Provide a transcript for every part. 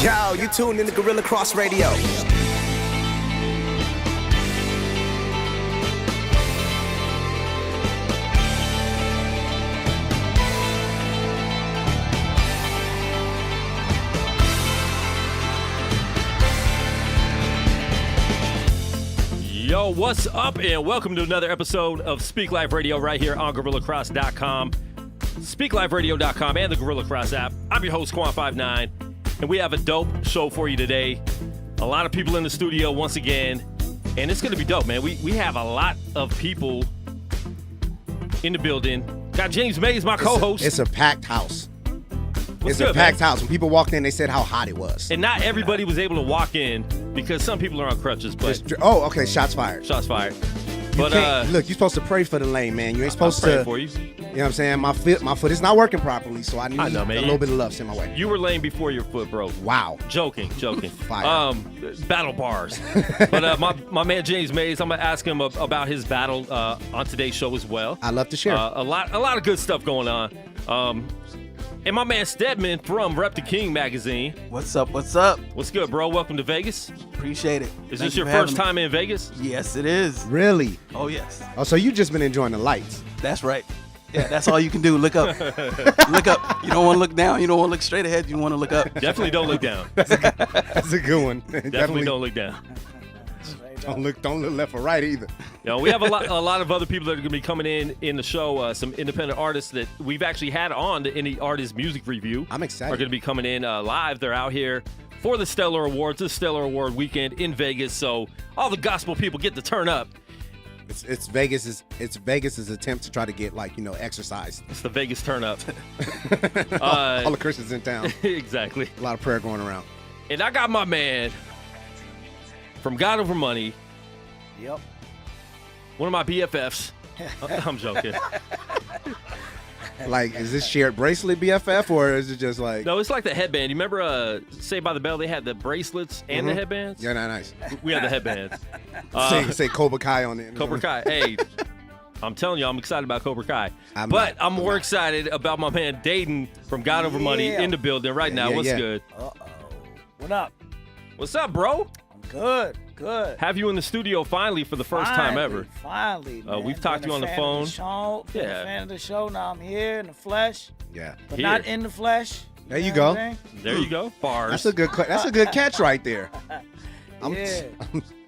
Yo, you tuned in to Guerilla Cross Radio. Yo, what's up, and welcome to another episode of Speak Life Radio right here on GorillaCross.com, SpeakLifeRadio.com, and the Guerilla Cross app. I'm your host, Kwon59, and we have a dope show for you today. A lot of people in the studio once again, and it's going to be dope, man. We have a lot of people in the building. Got James Mays, my co-host. It's a packed house. What's It's good, a packed man? house. When people walked in, they said how hot it was. And not everybody was able to walk in because some people are on crutches, but Oh, okay. Shots fired. shots fired. You But can't- look, you're supposed to pray for the lame, man. You ain't supposed I'm praying to. for you. You know what I'm saying? My foot is not working properly, so I need I know, a man. little bit of love sent my way. You were laying before your foot broke. Wow. Joking. Fire. Battle bars. But my man James Mays, I'm gonna ask him about his battle on today's show as well. I love to share. A lot of good stuff going on. And my man Steadman from Rep the King magazine. What's up? What's up? What's good, bro? Welcome to Vegas. Appreciate it. Is Thank this you your for having first me. time in Vegas? Yes, it is. Really? Oh, yes. Oh, so you just been enjoying the lights? That's right. Yeah, that's all you can do. Look up. Look up. You don't want to look down. You don't want to look straight ahead. You want to look up. Definitely don't look down. That's a good one. Definitely don't look down. Don't look left or right either. You know, we have a lot of other people that are going to be coming in the show. Some independent artists that we've actually had on the Indie Artist Music Review. I'm Are excited. going to be coming in live. They're out here for the Stellar Awards, the Stellar Award weekend in Vegas. So all the gospel people get to turn up. It's Vegas's attempt to try to get exercise. It's the Vegas turn up. All the Christians in town. Exactly. A lot of prayer going around. And I got my man from God Over Money, Yep. one of my BFFs. I'm joking. Like, is this shared bracelet BFF or is it just like? No, it's like the headband. You remember Saved by the Bell? They had the bracelets and the headbands. Yeah, nice. We had the headbands. Say Cobra Kai on it. Cobra Kai. Hey, I'm telling you, I'm excited about Cobra Kai. I'm more excited about my man Datin from God Over Money Yeah. in the building right now. Yeah, What's yeah. good? What up? What's up, bro? I'm good. Have you in the studio finally for the first time ever. Finally, man. We've talked to you on the Been a phone. Been a fan of the show. Now I'm here in the flesh, Yeah. but Here. not in the flesh. There you know go. what I'm saying? There you go. Bars. That's a good catch right there. Yeah.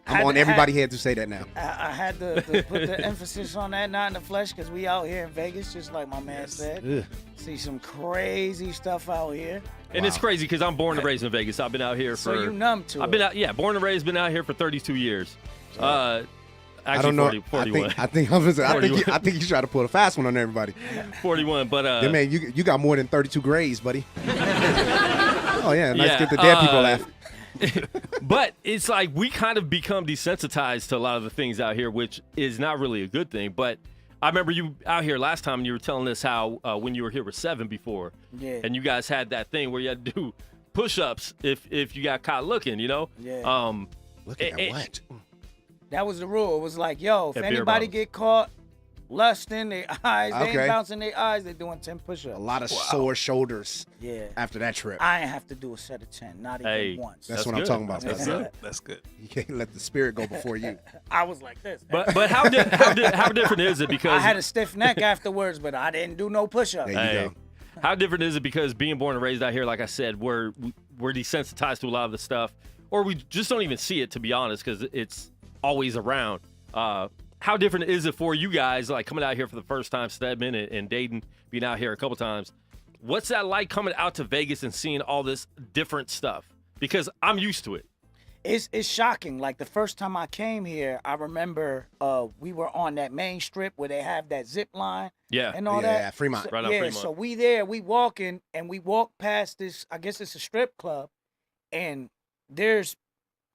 I'm on everybody's head to say that now. I had to put the emphasis on that, not in the flesh, because we out here in Vegas, just like my man said. Ugh. See some crazy stuff out here. And it's crazy because I'm born and raised in Vegas. I've been out here So for. you numb to I've it. been out. Yeah, born and raised. Been out here for 32 years. Actually, I don't know. 41. I think you try to pull a fast one on everybody. 41. But Then, man, you got more than 32 grades, buddy. Oh yeah, nice to get the dead people laugh. But it's like we kind of become desensitized to a lot of the things out here, which is not really a good thing. But I remember you out here last time and you were telling us how when you were here with 7 before, Yeah. and you guys had that thing where you had to do push-ups if you got caught looking, you know? Yeah. Looking at what? That was the rule. It was like, yo, if At beer anybody bottles. get caught lusting their eyes, they Okay. ain't bouncing their eyes, they doing 10 push-ups. A lot of sore shoulders Yeah. after that trip. I ain't have to do a set of 10, not even Hey. once. That's what good. I'm talking about. That's brother. good. That's good. You can't let the spirit go before you. I was like this. But how different is it? Because I had a stiff neck afterwards, but I didn't do no push-ups. There you Hey, go. how different is it? Because being born and raised out here, like I said, we're desensitized to a lot of the stuff, or we just don't even see it, to be honest, because it's always around. How different is it for you guys, like coming out here for the first time, Steadman and Datin being out here a couple times? What's that like coming out to Vegas and seeing all this different stuff? Because I'm used to it. It's shocking. Like the first time I came here, I remember we were on that main strip where they have that zip line Yeah. and all Yeah, that. Fremont. So, Right on yeah, Fremont. so we walking, and we walk past this, I guess it's a strip club, and there's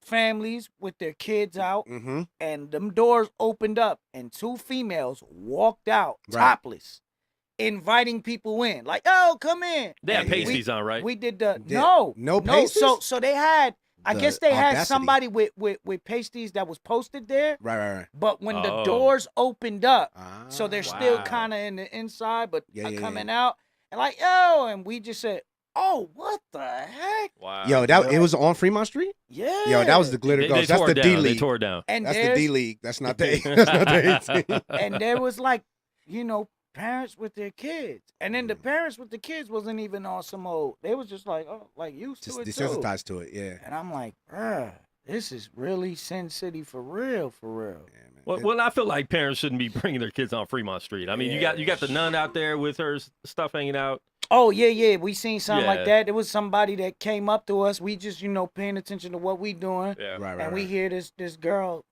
families with their kids out, Mm-hmm. and them doors opened up, and 2 females walked out Right. topless, inviting people in, like, "Oh, come in." They have And pasties on, right? We did the Did- no pasties? So they had. I The guess they had audacity. somebody with pasties that was posted there, Right. but when the Oh. doors opened up, Ah, so they're still Wow. kind of in the inside, but Yeah, are yeah, coming out, and like, yo, and we just said, Oh, what the heck? Wow. Yo, it was on Fremont Street. Yeah. Yo, that was the glitter They ghost. That's tore the it D down. They League. tore it down. And That's the there's- D League. That's not the. That's not the 18. And there was like, parents with their kids, and then the parents with the kids wasn't even on some old. They was just like, oh, like used Just to it too. desensitized to it. Yeah. And I'm like, bruh, this is really Sin City for real, for real. Yeah, man. Well, I feel like parents shouldn't be bringing their kids on Fremont Street. I mean, you got the nun out there with her stuff hanging out. Oh yeah, we seen something Yeah. like that. There was somebody that came up to us. We just paying attention to what we doing, Yeah. Right. and we hear this girl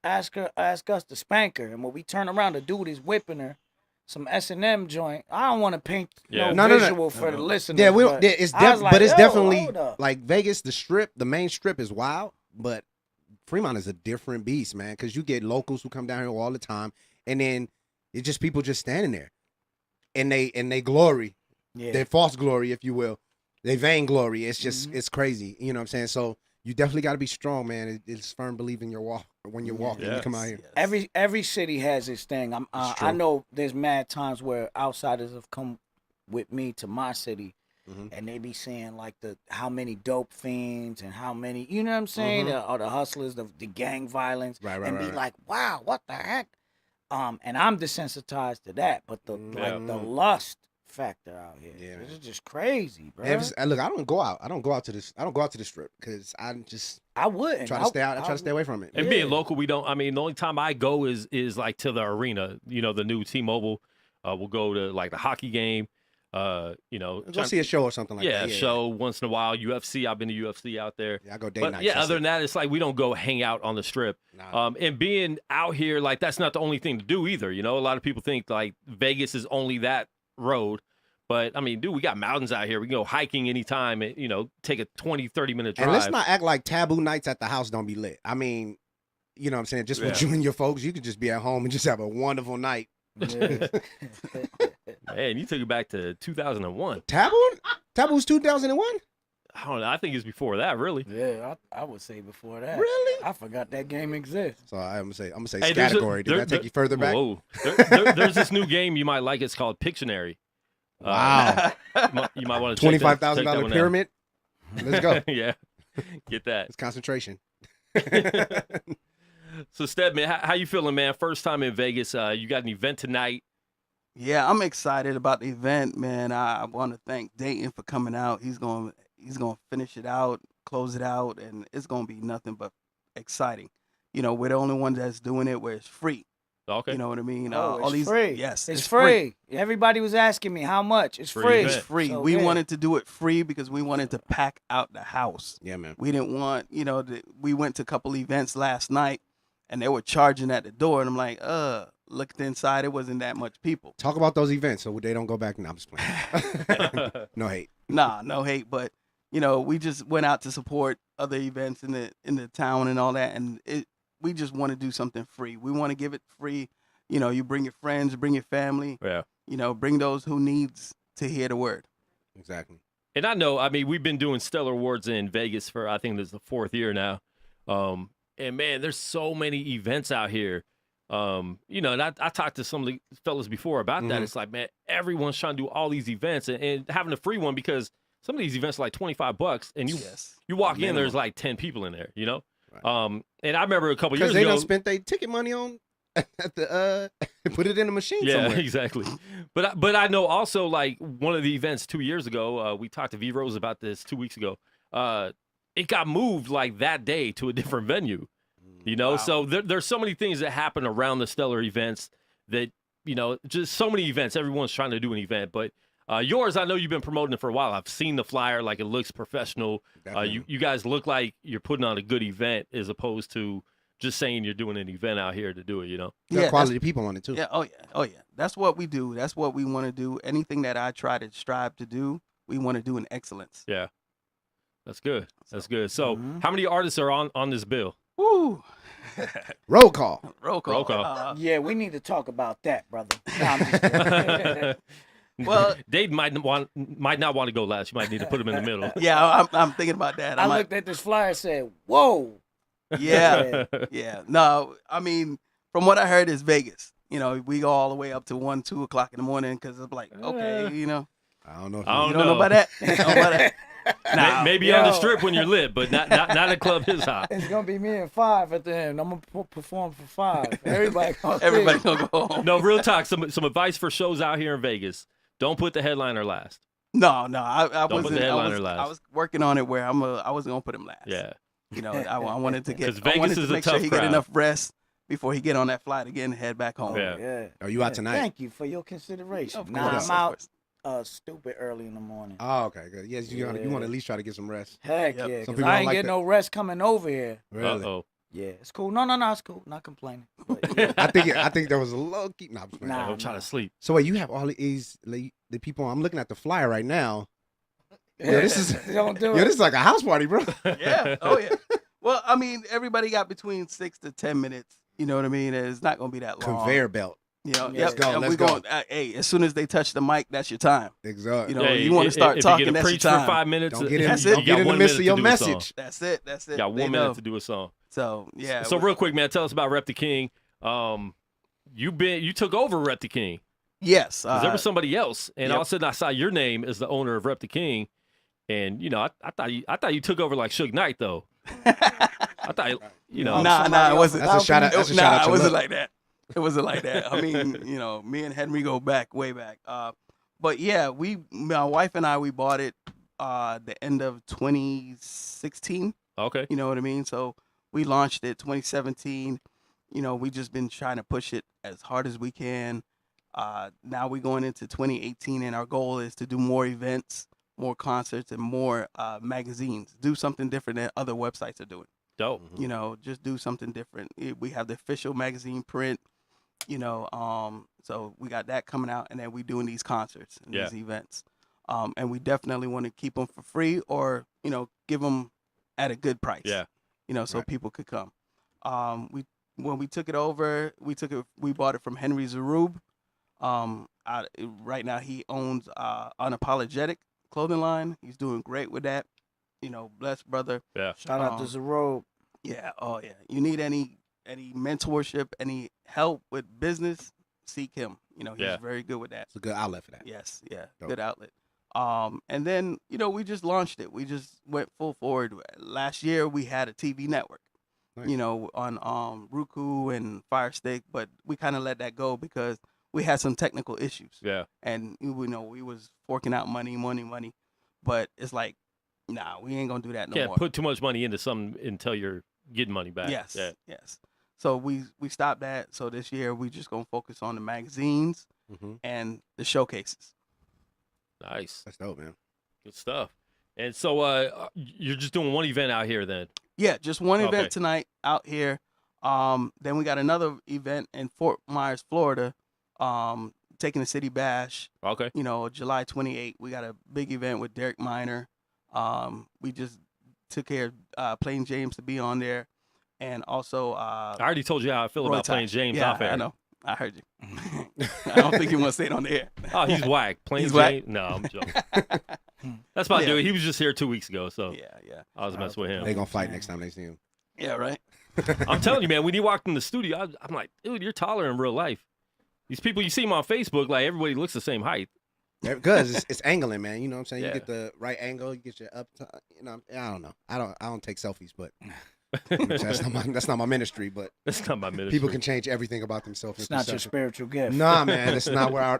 ask us to spank her, and when we turn around, the dude is whipping her. Some S&M joint. I don't want to paint Yeah. no No. visual for the listeners. Yeah, but it's I was like, but it's yo, definitely hold up. like Vegas. The strip, the main strip, is wild, but Fremont is a different beast, man. Because you get locals who come down here all the time, and then it's just people just standing there, and they glory, Yeah. their false glory, if you will, they vain glory. It's just it's crazy. You know what I'm saying? So you definitely got to be strong, man. It's firm belief in your walk when you're walking. You come out here. Every city has its thing. I true. know there's mad times where outsiders have come with me to my city, Mhm. and they be saying like how many dope fiends and how many, you know what I'm saying, or the hustlers, the gang violence, Right, and be right. like, wow, what the heck? And I'm desensitized to that, but the the lust factor out here, Yeah, this man. is just crazy, bro. Look, I don't go out. I don't go out to this. I don't go out to the strip because I just I wouldn't try to stay out. I try to stay away from it. And Yeah. being local, we don't. I mean, the only time I go is like to the arena. The new T-Mobile. We'll go to like the hockey game. Go see a show or something like yeah, that. show once in a while. UFC. I've been to UFC out there. Yeah, I go date But nights. yeah, that's other it. than that, it's like we don't go hang out on the strip. Nah. And being out here, like that's not the only thing to do either. A lot of people think like Vegas is only that road. But I mean, dude, we got mountains out here. We can go hiking anytime and, take a 20, 30-minute drive. And let's not act like taboo nights at the house don't be lit. I mean, you know what I'm saying? Just with you and your folks, you could just be at home and just have a wonderful night. Yeah. Man, you took it back to 2001. Taboo? Taboo's 2001? I don't know. I think it's before that, really. Yeah, I would say before that. Really? I forgot that game exists. So I'm gonna say Hey, there's a- category. Did that take you further back? Whoa. There's this new game you might like. It's called Pictionary. Wow. You might want to check that $25,000 one out. pyramid. Let's go. Yeah. Get that. It's concentration. So, Steadman, how you feeling, man? First time in Vegas. You got an event tonight. Yeah, I'm excited about the event, man. I want to thank Datin for coming out. He's going to finish it out, close it out, and it's going to be nothing but exciting. We're the only ones that's doing it where it's free. Okay. You know what I mean? Oh, all it's free. Yes, It's free. Everybody was asking me how much. It's Free free. event. It's free. So, We yeah. wanted to do it free because we wanted to pack out the house. Yeah, man. We didn't want, we went to a couple events last night and they were charging at the door. And I'm like, looked inside. It wasn't that much people. Talk about those events so they don't go back. No, I'm just playing. No hate. Nah, no hate. But, we just went out to support other events in the town and all that. And we just want to do something free. We want to give it free. You bring your friends, bring your family, Yeah. bring those who needs to hear the word. Exactly. And I know, we've been doing Stellar Awards in Vegas for, I think this is the 4th year now. And man, there's so many events out here. And I talked to some of the fellas before about that. It's like, man, everyone's trying to do all these events and having a free one because some of these events are like $25 and you walk in, there's like 10 people in there, Right. And I remember a couple years Because they ago. done spent their ticket money on at the put it in a machine Yeah, somewhere. exactly. But I know also like one of the events 2 years ago, we talked to V Rose about this 2 weeks ago. It got moved like that day to a different venue. Wow. So there's so many things that happen around the Stellar events that just so many events. Everyone's trying to do an event, but yours, I know you've been promoting it for a while. I've seen the flyer, like it looks professional. Definitely. You guys look like you're putting on a good event as opposed to just saying you're doing an event out here to do it. Got Yeah, quality people on it too. Yeah, oh yeah. That's what we do. That's what we want to do. Anything that I try to strive to do, we want to do in excellence. Yeah, that's good. That's good. So, how many artists are on this bill? Woo! Roll call. Roll call. Roll call. Yeah, we need to talk about that, brother. No, I'm just kidding. Well- Dave might not want to go last. You might need to put him in the middle. Yeah, I'm thinking about that. I looked at this flyer and said, whoa. Yeah, yeah. No, I mean, from what I heard, is Vegas. We go all the way up to 1, 2 o'clock in the morning because it's like, okay, I don't know. If I You don't know about that? You don't know about that? Nah, Maybe on the Yo. strip when you're lit, but not at club his hot. It's gonna be me and 5 at the end. I'm gonna perform for 5. Everybody gonna everybody see. gonna go home. No, real talk. Some advice for shows out here in Vegas. Don't put the headliner last. No, I Don't put wasn't. the I headliner was, last. I was working on it where I wasn't gonna put him last. Yeah. You know, I wanted to get. 'Cause I Vegas wanted is to a make tough sure he crowd. get enough rest before he get on that flight again and head back home. Yeah. Yeah. Are you out tonight? Thank you for your consideration. Of Nah, course, I'm of out course. stupid early in the morning. Oh, okay, good. Yes, you want to Yeah. at least try to get some rest. Heck Yep. yeah, Some 'cause people I don't ain't like getting that. no rest coming over here. Really? Uh-oh. Yeah, it's cool. No, it's cool. Not complaining. But yeah. I think there was a low key. Nah, I'm just playing. Nah. I'm trying to sleep. So wait, you have all of these like, the people. I'm looking at the flyer right now. Yo, this is Don't do yo, it. this is like a house party, bro. Yeah. Oh yeah. Well, I mean, everybody got between 6 to 10 minutes. You know what I mean? It's not gonna be that long. Conveyor belt. You know. Let's Yep. go, And let's we go. going. Hey, as soon as they touch the mic, that's your time. Exactly. You know, Yeah, you want to start if talking, you get that's to your preach for time. 5 minutes. Don't get in, That's don't it. get in the 1 midst of minute your to do a song. message. That's it. That's it. You got They 1 know. minute to do a song. So yeah. So real quick, man, tell us about Rep the King. You took over Rep the King. Yes. Because there was somebody else, and Yep. all of a sudden I saw your name as the owner of Rep the King, and you know I thought you took over like Suge Knight though. I thought you know. Nah, it wasn't. That's a shout out. That's a shout out Nah, to it wasn't Lil. like that. It wasn't like that. I mean, you know, me and Henry go back, way back. But yeah, my wife and I, we bought it the end of 2016. Okay. You know what I mean? So we launched it 2017. You know, we just been trying to push it as hard as we can. Now we're going into 2018, and our goal is to do more events, more concerts, and more magazines. Do something different than other websites are doing. Dope. You know, just do something different. We have the official magazine print, you know, so we got that coming out, and then we doing these concerts and Yeah. these events. And we definitely want to keep them for free or, you know, give them at a good price. Yeah. You know, so Right. people could come. When we took it over, we bought it from Henry Zarub. Right now he owns Unapologetic clothing line. He's doing great with that. You know, blessed brother. Yeah. Shout out to Zero. Yeah, oh yeah. You need any mentorship, any help with business, seek him. You know, he's Yeah. very good with that. It's a good outlet for that. Yes, yeah, Dope. good outlet. And then, you know, we just launched it. We just went full forward. Last year we had a TV network, Nice. you know, on Roku and Fire Stick, but we kind of let that go because we had some technical issues. Yeah. And you know, we was forking out money, but it's like, nah, we ain't gonna do that no Can't more. put too much money into something until you're getting money back. Yes, Yeah. yes. So we stopped that. So this year we just gonna focus on the magazines Mm-hmm. and the showcases. Nice. That's dope, man. Good stuff. And so you're just doing one event out here then. Yeah, just one Okay. event tonight out here. Then we got another event in Fort Myers, Florida. Taking the City Bash. Okay. You know, July 28th. We got a big event with Derek Minor. We just took care of Plain James to be on there, and also I already told you how I feel Roy about playing Ty. James Yeah, off air. I know. I heard you. I don't think you want to say it on the air. Oh, he's whack. Playing He's James. whack? No, I'm joking. That's my Yeah. dude. He was just here 2 weeks ago, so Yeah. I was messing with him. They gonna fight next time they see him. Yeah, right. I'm telling you, man, when he walked in the studio, I'm like, dude, you're taller in real life. These people, you see them on Facebook, like everybody looks the same height. Because it's angling, man. You know what I'm saying? Yeah. You get the right angle, you get your up. You know, I don't know. I don't take selfies, but that's not my ministry. But That's not my ministry. people can change everything about themselves. It's not your spiritual gift. Nah, man, that's not where I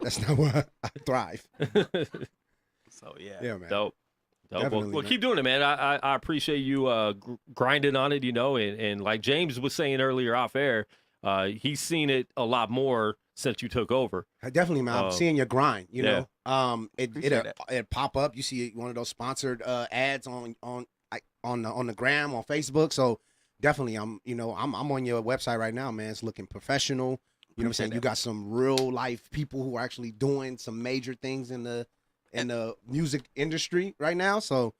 thrive. So yeah. Yeah, man. Dope. Well, Definitely, man. keep doing it, man. I appreciate you grinding on it, you know, and like James was saying earlier off air, he's seen it a lot more since you took over. Definitely, man. I'm seeing your grind. You yeah. know, Appreciate it pop up. You see one of those sponsored ads on the gram on Facebook. So definitely, I'm on your website right now, man. It's looking professional. You know what I'm saying? Appreciate You that. got some real life people who are actually doing some major things in the music industry right now. So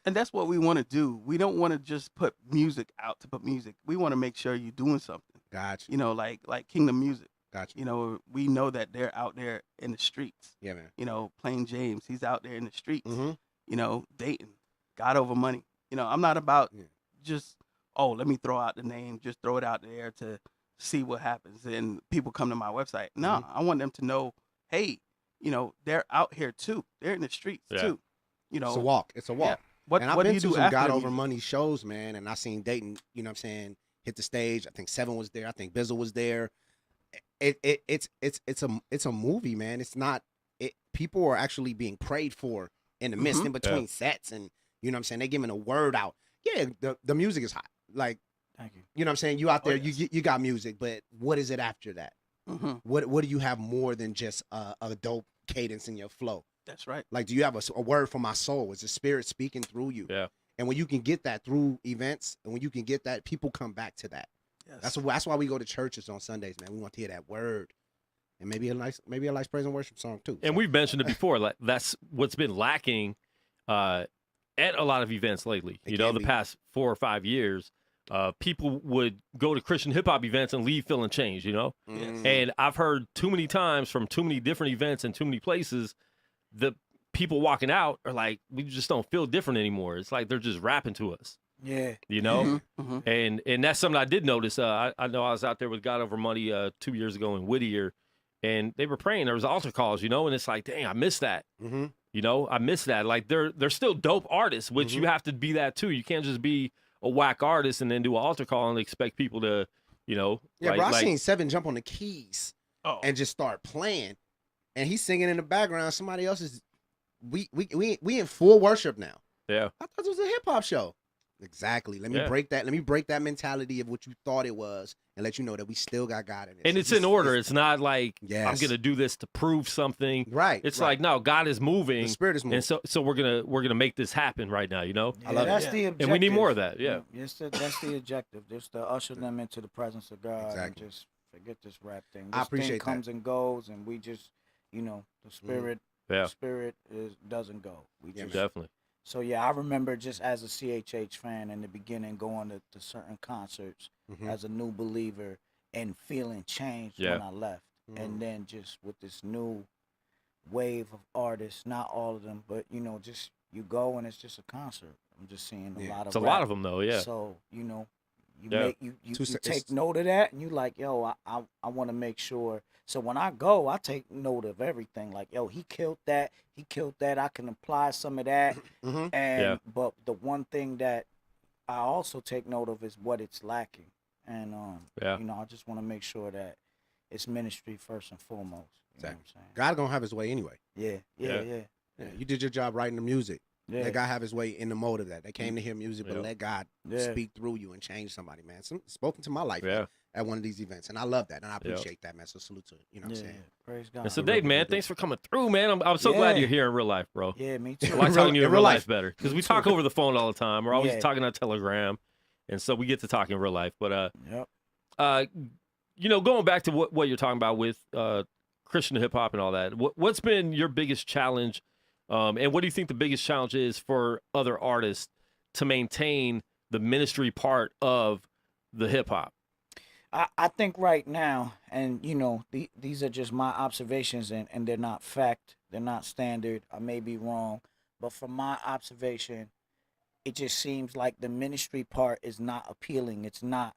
And that's what we want to do. We don't want to just put music out to put music. We want to make sure you're doing something. gotcha, You know, like Kingdom Music. gotcha. You know, we know that they're out there in the streets. Yeah, man. You know, Plain James, he's out there in the streets. Mm-hmm. You know, Datin, God Over Money. You know, I'm not about Yeah. just, oh, let me throw out the name, just throw it out there to see what happens. And people come to my website. No, Mhm. I want them to know, hey, they're out here too. They're in the streets too. It's a walk. It's a walk. Yeah. What and I've what been do you to do some after God the Over music? Money shows, man, and I seen Datin, hit the stage. I think Seven was there. I think Bizzle was there. It's a movie, man. It's not. People are actually being prayed for in the midst, in between sets, and they giving a word out. Yeah, the music is hot. Like, Thank you. you know what I'm saying? You out there, yes. you got music, but what is it after that? What do you have more than just a dope cadence in your flow? That's right. Like, do you have a word for my soul? Is the spirit speaking through you? Yeah. And when you can get that through events, and when you can get that, people come back to that. Yes. That's why we go to churches on Sundays, man. We want to hear that word, and maybe a nice praise and worship song too. And we've mentioned it before. Like, that's what's been lacking at a lot of events lately. The past 4 or 5 years, people would go to Christian hip hop events and leave feeling changed. Yes. And I've heard too many times from too many different events and too many places, the people walking out are like, we just don't feel different anymore. It's like they're just rapping to us. Yeah. And that's something I did notice. I know I was out there with God Over Money 2 years ago in Whittier, and they were praying. There was altar calls, and it's like, dang, I missed that. I miss that. Like, they're still dope artists, which you have to be that too. You can't just be a whack artist and then do an altar call and expect people to, Yeah, bro, I seen Seven jump on the keys and just start playing, and he's singing in the background. Somebody else is. We in full worship now. Yeah. I thought it was a hip hop show. Exactly. Let me break that. Let me break that mentality of what you thought it was, and let you know that we still got God in it. And it's in order. It's not like I'm gonna do this to prove something. Right. It's like, no, God is moving. The Spirit is moving. And so we're gonna make this happen right now. Yeah, I love that's it. the objective. And we need more of that. Yeah. That's the objective. Just to usher them into the presence of God. Exactly. And just forget this rap thing. I This appreciate thing that. comes and goes, and we just, the spirit. Yeah. The spirit doesn't go. We just. Definitely. So yeah, I remember just as a CHH fan in the beginning, going to certain concerts as a new believer and feeling changed when I left. And then just with this new wave of artists, not all of them, but just you go and it's just a concert. I'm just seeing a lot of. It's a lot of them though. Yeah. So you Yeah. you take note of that, and you like, yo, I want to make sure. So when I go, I take note of everything. Like, yo, he killed that. I can apply some of that. And but the one thing that I also take note of is what it's lacking. And I just want to make sure that it's ministry first and foremost. You know what I'm saying? God gonna have his way anyway. Yeah. Yeah, you did your job writing the music. Yeah. Let God have his way in the mode of that. They came to hear music, but let God speak through you and change somebody, man. Spoken to my life at one of these events, and I love that, and I appreciate that, man. So salute to you know what I'm saying. Praise God. And so, Dave, man, thanks for coming through, man. I'm so glad you're here in real life, bro. Yeah, me too. I like talking to you in real life better because Me we too. talk over the phone all the time. We're always Yeah. talking on Telegram, and so we get to talk in real life. But Yep. going back to what you're talking about with Christian hip hop and all that, what's been your biggest challenge, and what do you think the biggest challenge is for other artists to maintain the ministry part of the hip hop? I think right now, and these are just my observations, and they're not fact, they're not standard. I may be wrong, but from my observation, it just seems like the ministry part is not appealing. It's not.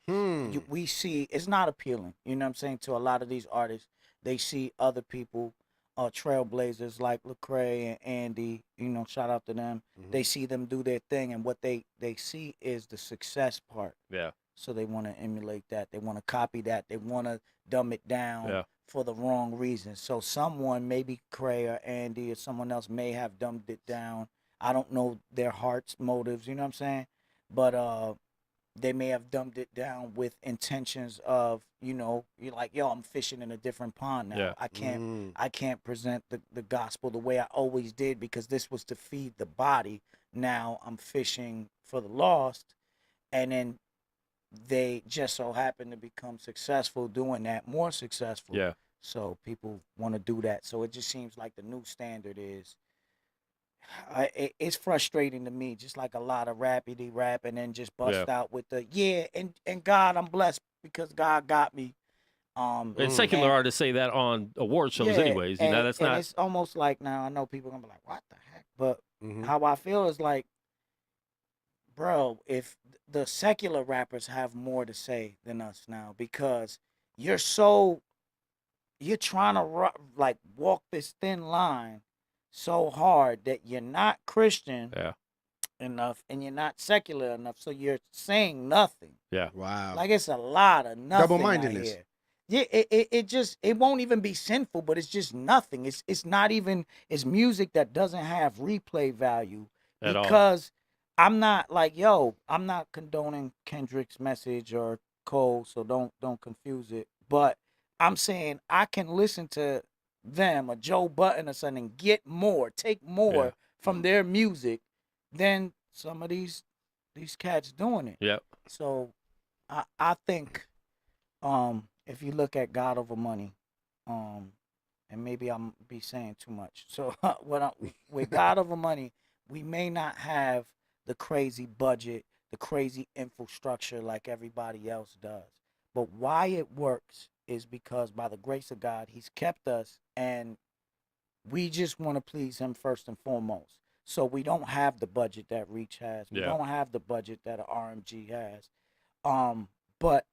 We see it's not appealing. You know what I'm saying? To a lot of these artists, they see other people, trailblazers like Lecrae and Andy. Shout out to them. They see them do their thing, and what they see is the success part. Yeah. So they want to emulate that. They want to copy that. They want to dumb it down for the wrong reasons. So someone, maybe Cray or Andy or someone else, may have dumbed it down. I don't know their heart's motives, you know what I'm saying? But they may have dumbed it down with intentions of, you're like, yo, I'm fishing in a different pond now. Yeah. I can't present the gospel the way I always did because this was to feed the body. Now I'm fishing for the lost. And then they just so happen to become successful doing that, more successful. Yeah. So people want to do that. So it just seems like the new standard is, it's frustrating to me, just like a lot of rapidy rap and then just bust out with the, and God, I'm blessed because God got me. And secular artists say that on award shows anyways. That's not. It's almost like now I know people are going to be like, what the heck? But how I feel is like, bro, if the secular rappers have more to say than us now because you're so you're trying to like walk this thin line so hard that you're not Christian enough and you're not secular enough, so you're saying nothing. Yeah. Wow. Like it's a lot of nothing. Double-mindedness. Out here. Yeah, it won't even be sinful, but it's just nothing. It's not even, it's music that doesn't have replay value At all. because I'm not like, yo, I'm not condoning Kendrick's message or Cole, so don't confuse it. But I'm saying I can listen to them, a Joe Budden or something, get more, take more from their music than some of these cats doing it. Yep. So I think if you look at God Over Money, and maybe I'm be saying too much. So with God Over Money, we may not have the crazy budget, the crazy infrastructure like everybody else does. But why it works is because by the grace of God, he's kept us, and we just want to please him first and foremost. So we don't have the budget that Reach has. We don't have the budget that an RMG has. But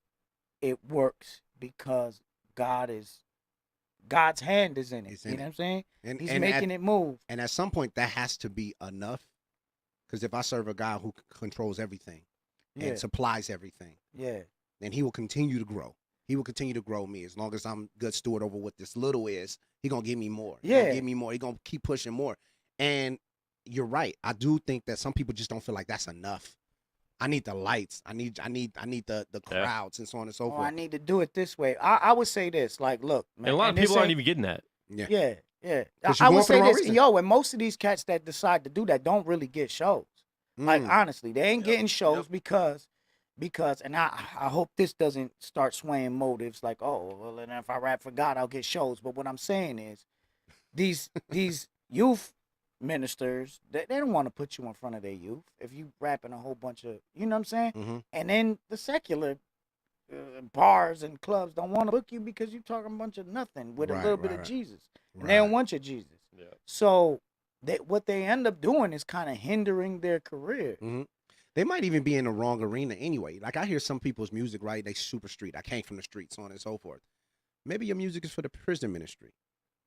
it works because God's hand is in it. You know what I'm saying? He's making it move. And at some point, that has to be enough. Because if I serve a God who controls everything and supplies everything, then he will continue to grow. He will continue to grow me as long as I'm good steward over what this little is. He gonna give me more. He gonna give me more. He gonna keep pushing more. And you're right. I do think that some people just don't feel like that's enough. I need the lights. I need the crowds and so on and so forth. I need to do it this way. I would say this, like, look, man. And a lot of people aren't even getting that. Yeah. I would say this, and most of these cats that decide to do that don't really get shows. Like, honestly, they ain't getting shows because, and I hope this doesn't start swaying motives like, oh, well, and if I rap for God, I'll get shows. But what I'm saying is, these youth ministers, they don't want to put you in front of their youth if you rapping a whole bunch of, you know what I'm saying? And then the secular bars and clubs don't want to book you because you talking a bunch of nothing with a little bit of Jesus. And they don't want your Jesus. So what they end up doing is kind of hindering their career. They might even be in the wrong arena anyway. Like, I hear some people's music, right? They super street. I came from the streets, so on and so forth. Maybe your music is for the prison ministry.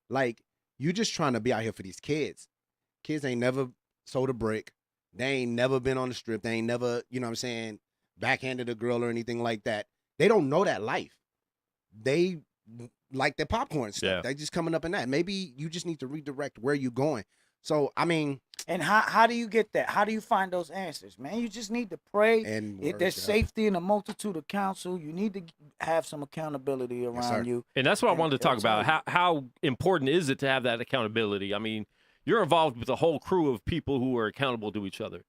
Like, you just trying to be out here for these kids. Kids ain't never sold a brick. They ain't never been on the strip. They ain't never, you know what I'm saying, backhanded a girl or anything like that. They don't know that life. They like their popcorn stuff. They just coming up in that. Maybe you just need to redirect where you're going. So, I mean. And how do you get that? How do you find those answers, man? You just need to pray. And there's safety in a multitude of counsel. You need to have some accountability around you. And that's what I wanted to talk about. How important is it to have that accountability? I mean, you're involved with a whole crew of people who are accountable to each other.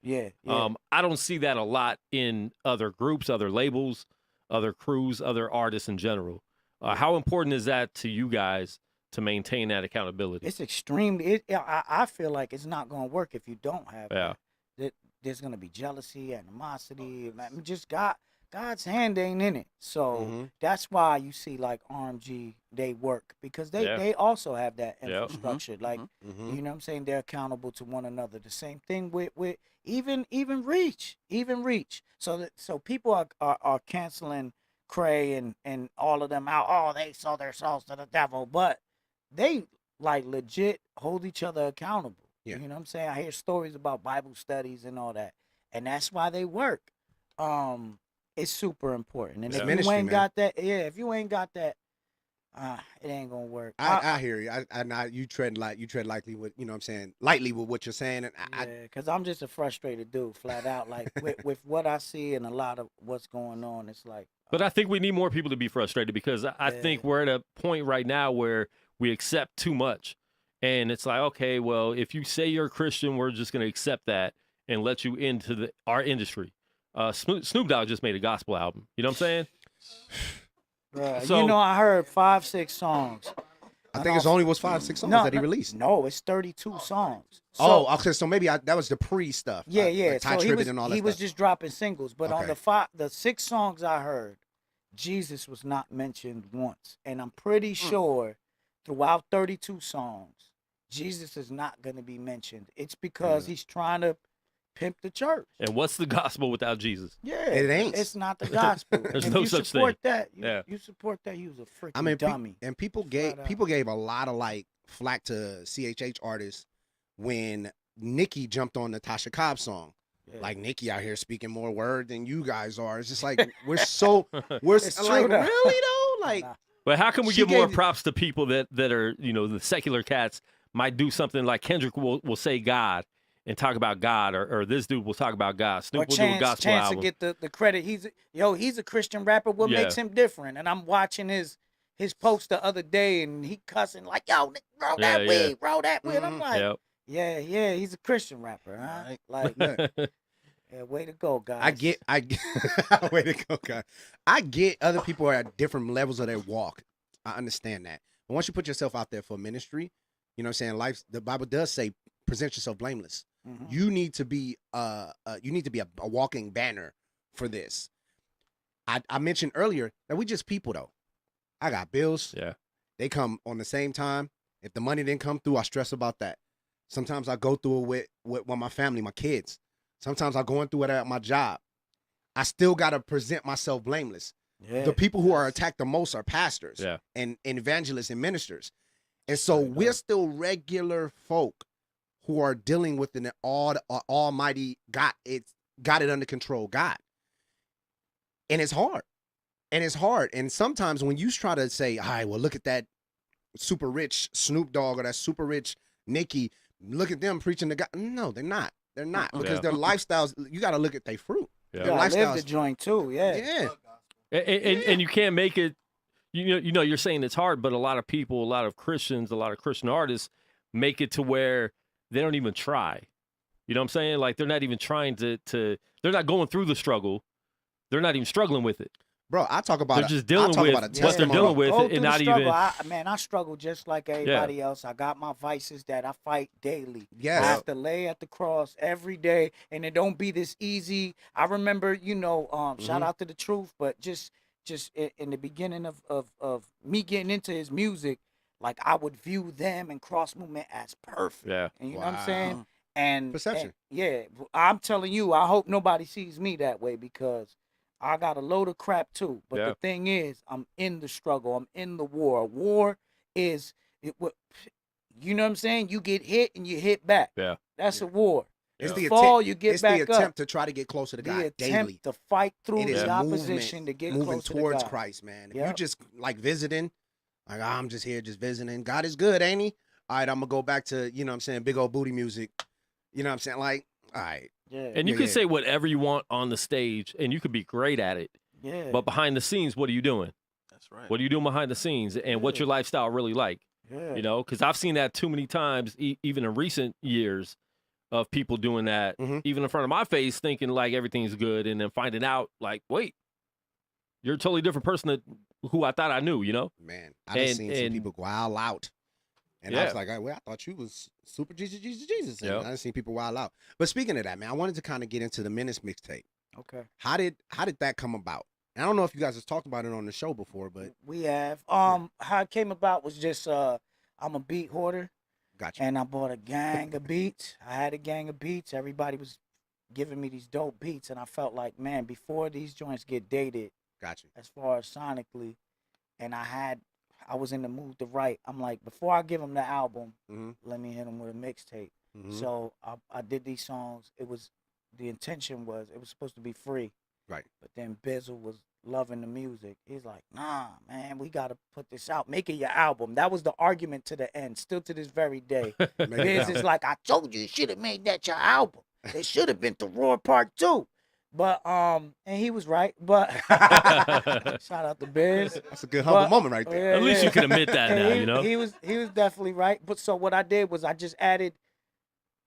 I don't see that a lot in other groups, other labels, other crews, other artists in general. How important is that to you guys to maintain that accountability? It's extremely. I feel like it's not going to work if you don't have that. There's going to be jealousy, animosity. I mean, just God's hand ain't in it. So that's why you see like RMG, they work because they also have that infrastructure. Like, you know what I'm saying? They're accountable to one another. The same thing with even Reach. So people are canceling Cray and all of them out. Oh, they sold their souls to the devil. But they like legit hold each other accountable. You know what I'm saying? I hear stories about Bible studies and all that. And that's why they work. It's super important. And if you ain't got that, if you ain't got that, it ain't gonna work. I hear you. You tread lightly with, you know what I'm saying, lightly with what you're saying. And because I'm just a frustrated dude, flat out. Like with what I see and a lot of what's going on, it's like. But I think we need more people to be frustrated because I think we're at a point right now where we accept too much. And it's like, okay, well, if you say you're a Christian, we're just going to accept that and let you into our industry. Snoop Dogg just made a gospel album. You know what I'm saying? So, I heard 5-6 songs. I think it only was 5-6 songs that he released. No, it's 32 songs. So, okay. So maybe that was the stuff. Yeah. Like Ty Tribbett and all that he was stuff. just dropping singles. But on the 6 songs I heard, Jesus was not mentioned once. And I'm pretty sure throughout 32 songs, Jesus is not going to be mentioned. It's because he's trying to pimp the church. And what's the gospel without Jesus? Yeah, It ain't. It's not the gospel. There's if no you such support thing. That, Yeah. you support that. You was a freaking I mean, dummy. and people Flat out. gave a lot of like flack to CHH artists when Nicki jumped on the Tasha Cobb song. Yeah. Like Nicki out here speaking more word than you guys are. It's just like we're like true, though. really though like. Nah. But how can we She give more gave- props to people that are, the secular cats might do something like Kendrick will say God and talk about God, or this dude will talk about God. Snoop Or will do a gospel Chance album. to get the credit. He's a Christian rapper. What Yeah. makes him different? And I'm watching his post the other day, and he cussing like, "Yo, roll that Yeah, yeah. weed, roll that weed." I'm like, Yep. yeah, he's a Christian rapper, huh? Right. Like, yeah, way to go, guys. I get way to go, guy. I get other people are at different levels of their walk. I understand that. But once you put yourself out there for ministry, you know what I'm saying? The Bible does say present yourself blameless. Mhm. You need to be a walking banner for this. I mentioned earlier that we just people though. I got bills. Yeah. They come on the same time. If the money didn't come through, I stress about that. Sometimes I go through it with my family, my kids. Sometimes I'm going through it at my job. I still got to present myself blameless. Yeah. The people who are attacked the most are pastors Yeah. and evangelists and ministers. And so we're still regular folk who are dealing with an almighty God. It's got it under control, God. And it's hard. And sometimes when you try to say, all right, well, look at that super rich Snoop Dogg or that super rich Nicki, look at them preaching to God. No, they're not. They're not. Because Yeah. their lifestyles, you got to look at their fruit. Yeah. Their I live lifestyles. the joint too. Yeah. Yeah. And you can't make it. You're saying it's hard, but a lot of people, a lot of Christians, a lot of Christian artists make it to where they don't even try. You know what I'm saying? Like they're not even trying to. They're not going through the struggle. They're not even struggling with it. Bro, I talk about They're just dealing with what they're testimony. dealing with, Go and through not the struggle. even. I struggle just like everybody else. I got my vices that I fight daily. Yes. I have to lay at the cross every day, and it don't be this easy. I remember, shout out to the truth, but just in the beginning of me getting into his music, like I would view them and Cross Movement as perfect. Yeah. And you know what Wow. I'm saying? And Perception. yeah, I'm telling you, I hope nobody sees me that way because I got a load of crap too. But Yeah. the thing is, I'm in the struggle. I'm in the war. War is, you know what I'm saying? You get hit and you hit back. Yeah. That's a war. It's Yeah. the You fall, attempt, you get it's back the attempt up. to try to get closer to The God attempt daily. to fight through It is the movement, opposition to get moving closer towards to God. Christ, man. If you Yep. just like visiting, like I'm just here just visiting. God is good, ain't he? All right, I'm gonna go back to, you know what I'm saying, big old booty music. You know what I'm saying? Like, all right. Yeah. And you Yeah, can yeah. say whatever you want on the stage, and you could be great at it. yeah. But behind the scenes, what are you doing? That's right. What are you doing behind the scenes, and what's Yeah. your lifestyle really like? yeah. You know, because I've seen that too many times, even in recent years, of people doing that, Mhm. even in front of my face, thinking like everything's good, and then finding out like, wait, you're a totally different person that who I thought I knew. You know? Man, I done And- seen some and- people wild out. And I Yeah. was like, well, I thought you was super Jesus. And Yep. I done seen people wild out. But speaking of that, man, I wanted to kind of get into the Menace mixtape. Okay. How did that come about? And I don't know if you guys have talked about it on the show before, but We have. How it came about was just I'm a beat hoarder. gotcha. And I bought a gang of beats. I had a gang of beats. Everybody was giving me these dope beats. And I felt like, man, before these joints get dated, Gotcha. as far as sonically, and I was in the mood to write. I'm like, before I give them the album, Mhm. let me hit them with a mixtape. Mhm. So I did these songs. The intention was, it was supposed to be free. Right. But then Bizzle was loving the music. He's like, nah, man, we got to put this out. Make it your album. That was the argument to the end, still to this very day. Make it Biz happen. is like, I told you should have made that your album. It should have been the Roar Part 2. But, and he was right. But, shout out to Biz. That's a good humble But- moment right there. Yeah, At least yeah. you can admit that now. he, You know? he was definitely right. But so what I did was I just added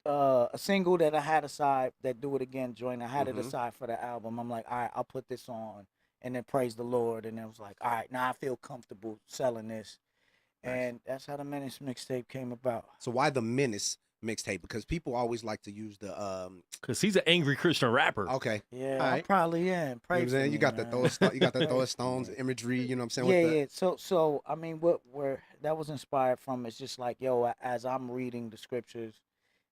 a single that I had aside, that Do It Again joint. I had Mhm. it aside for the album. I'm like, all right, I'll put this on, and then praise the Lord. And it was like, all right, now I feel comfortable selling this, Nice. and that's how the Menace mixtape came about. So why the Menace mixtape? Because people always like to use the Because he's an angry Christian rapper. okay. Yeah, All I right. probably am. You know what Pray I'm for saying? me, You got the man. Throw Stones imagery, you know what I'm saying? Yeah, with the, yeah. So I mean, where that was inspired from is just like, yo, as I'm reading the scriptures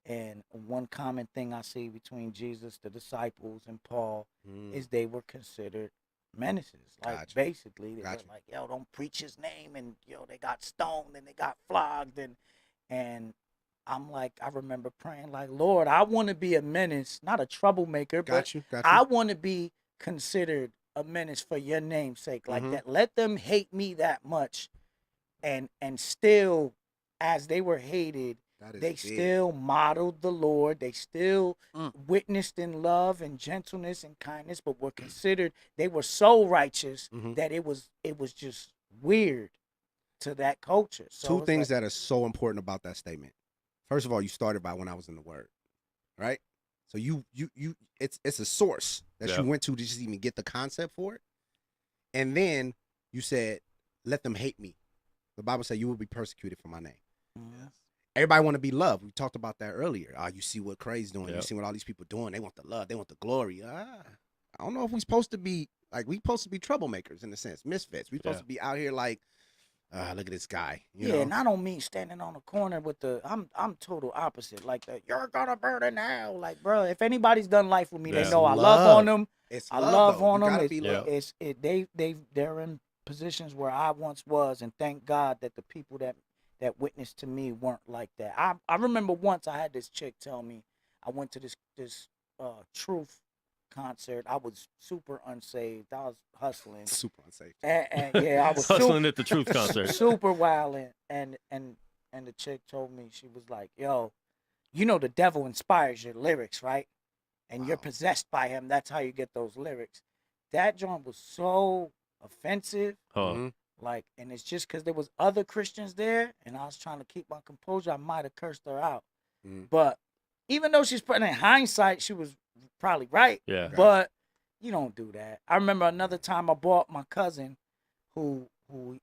And one common thing I see between Jesus, the disciples, and Paul is they were considered menaces. Like, Gotcha. basically, they Gotcha. were like, yo, don't preach his name. And, yo, they got stoned and they got flogged. And I'm like, I remember praying, like, Lord, I want to be a menace, not a troublemaker, but Got you. I want to be considered a menace for your name's sake. Like that. Let them hate me that much. And still, as they were hated, they big. still modeled the Lord. They still witnessed in love and gentleness and kindness, but were considered, they were so righteous that it was just weird to that culture. So Two things that are so important about that statement. First of all, you started by when I was in the Word, right? So you it's a source that you went to just even get the concept for it. And then you said, let them hate me. The Bible said you will be persecuted for my name. Yes. Everybody want to be loved. We talked about that earlier. You see what Craig's doing. You see what all these people doing. They want the love. They want the glory. I don't know if we're supposed to be, like, we supposed to be troublemakers in a sense, misfits. We supposed to be out here like, look at this guy. You know? And I don't mean standing on the corner with the, I'm total opposite. Like, you're gonna burn it now. Like, bro, if anybody's done life with me, they know I love on them. I love on them. They're in positions where I once was, and thank God that the people that witnessed to me weren't like that. I remember once I had this chick tell me, I went to this Truth concert. I was super unsaved. I was hustling. Super unsaved. And yeah, I was hustling at the Truth concert. Super wilding. And the chick told me, she was like, yo, you know the devil inspires your lyrics, right? And you're possessed by him. That's how you get those lyrics. That joint was so offensive. Like, and it's just because there was other Christians there, and I was trying to keep my composure. I might have cursed her out, but even though she's putting in hindsight, she was probably right. Yeah. But you don't do that. I remember another time I brought my cousin, who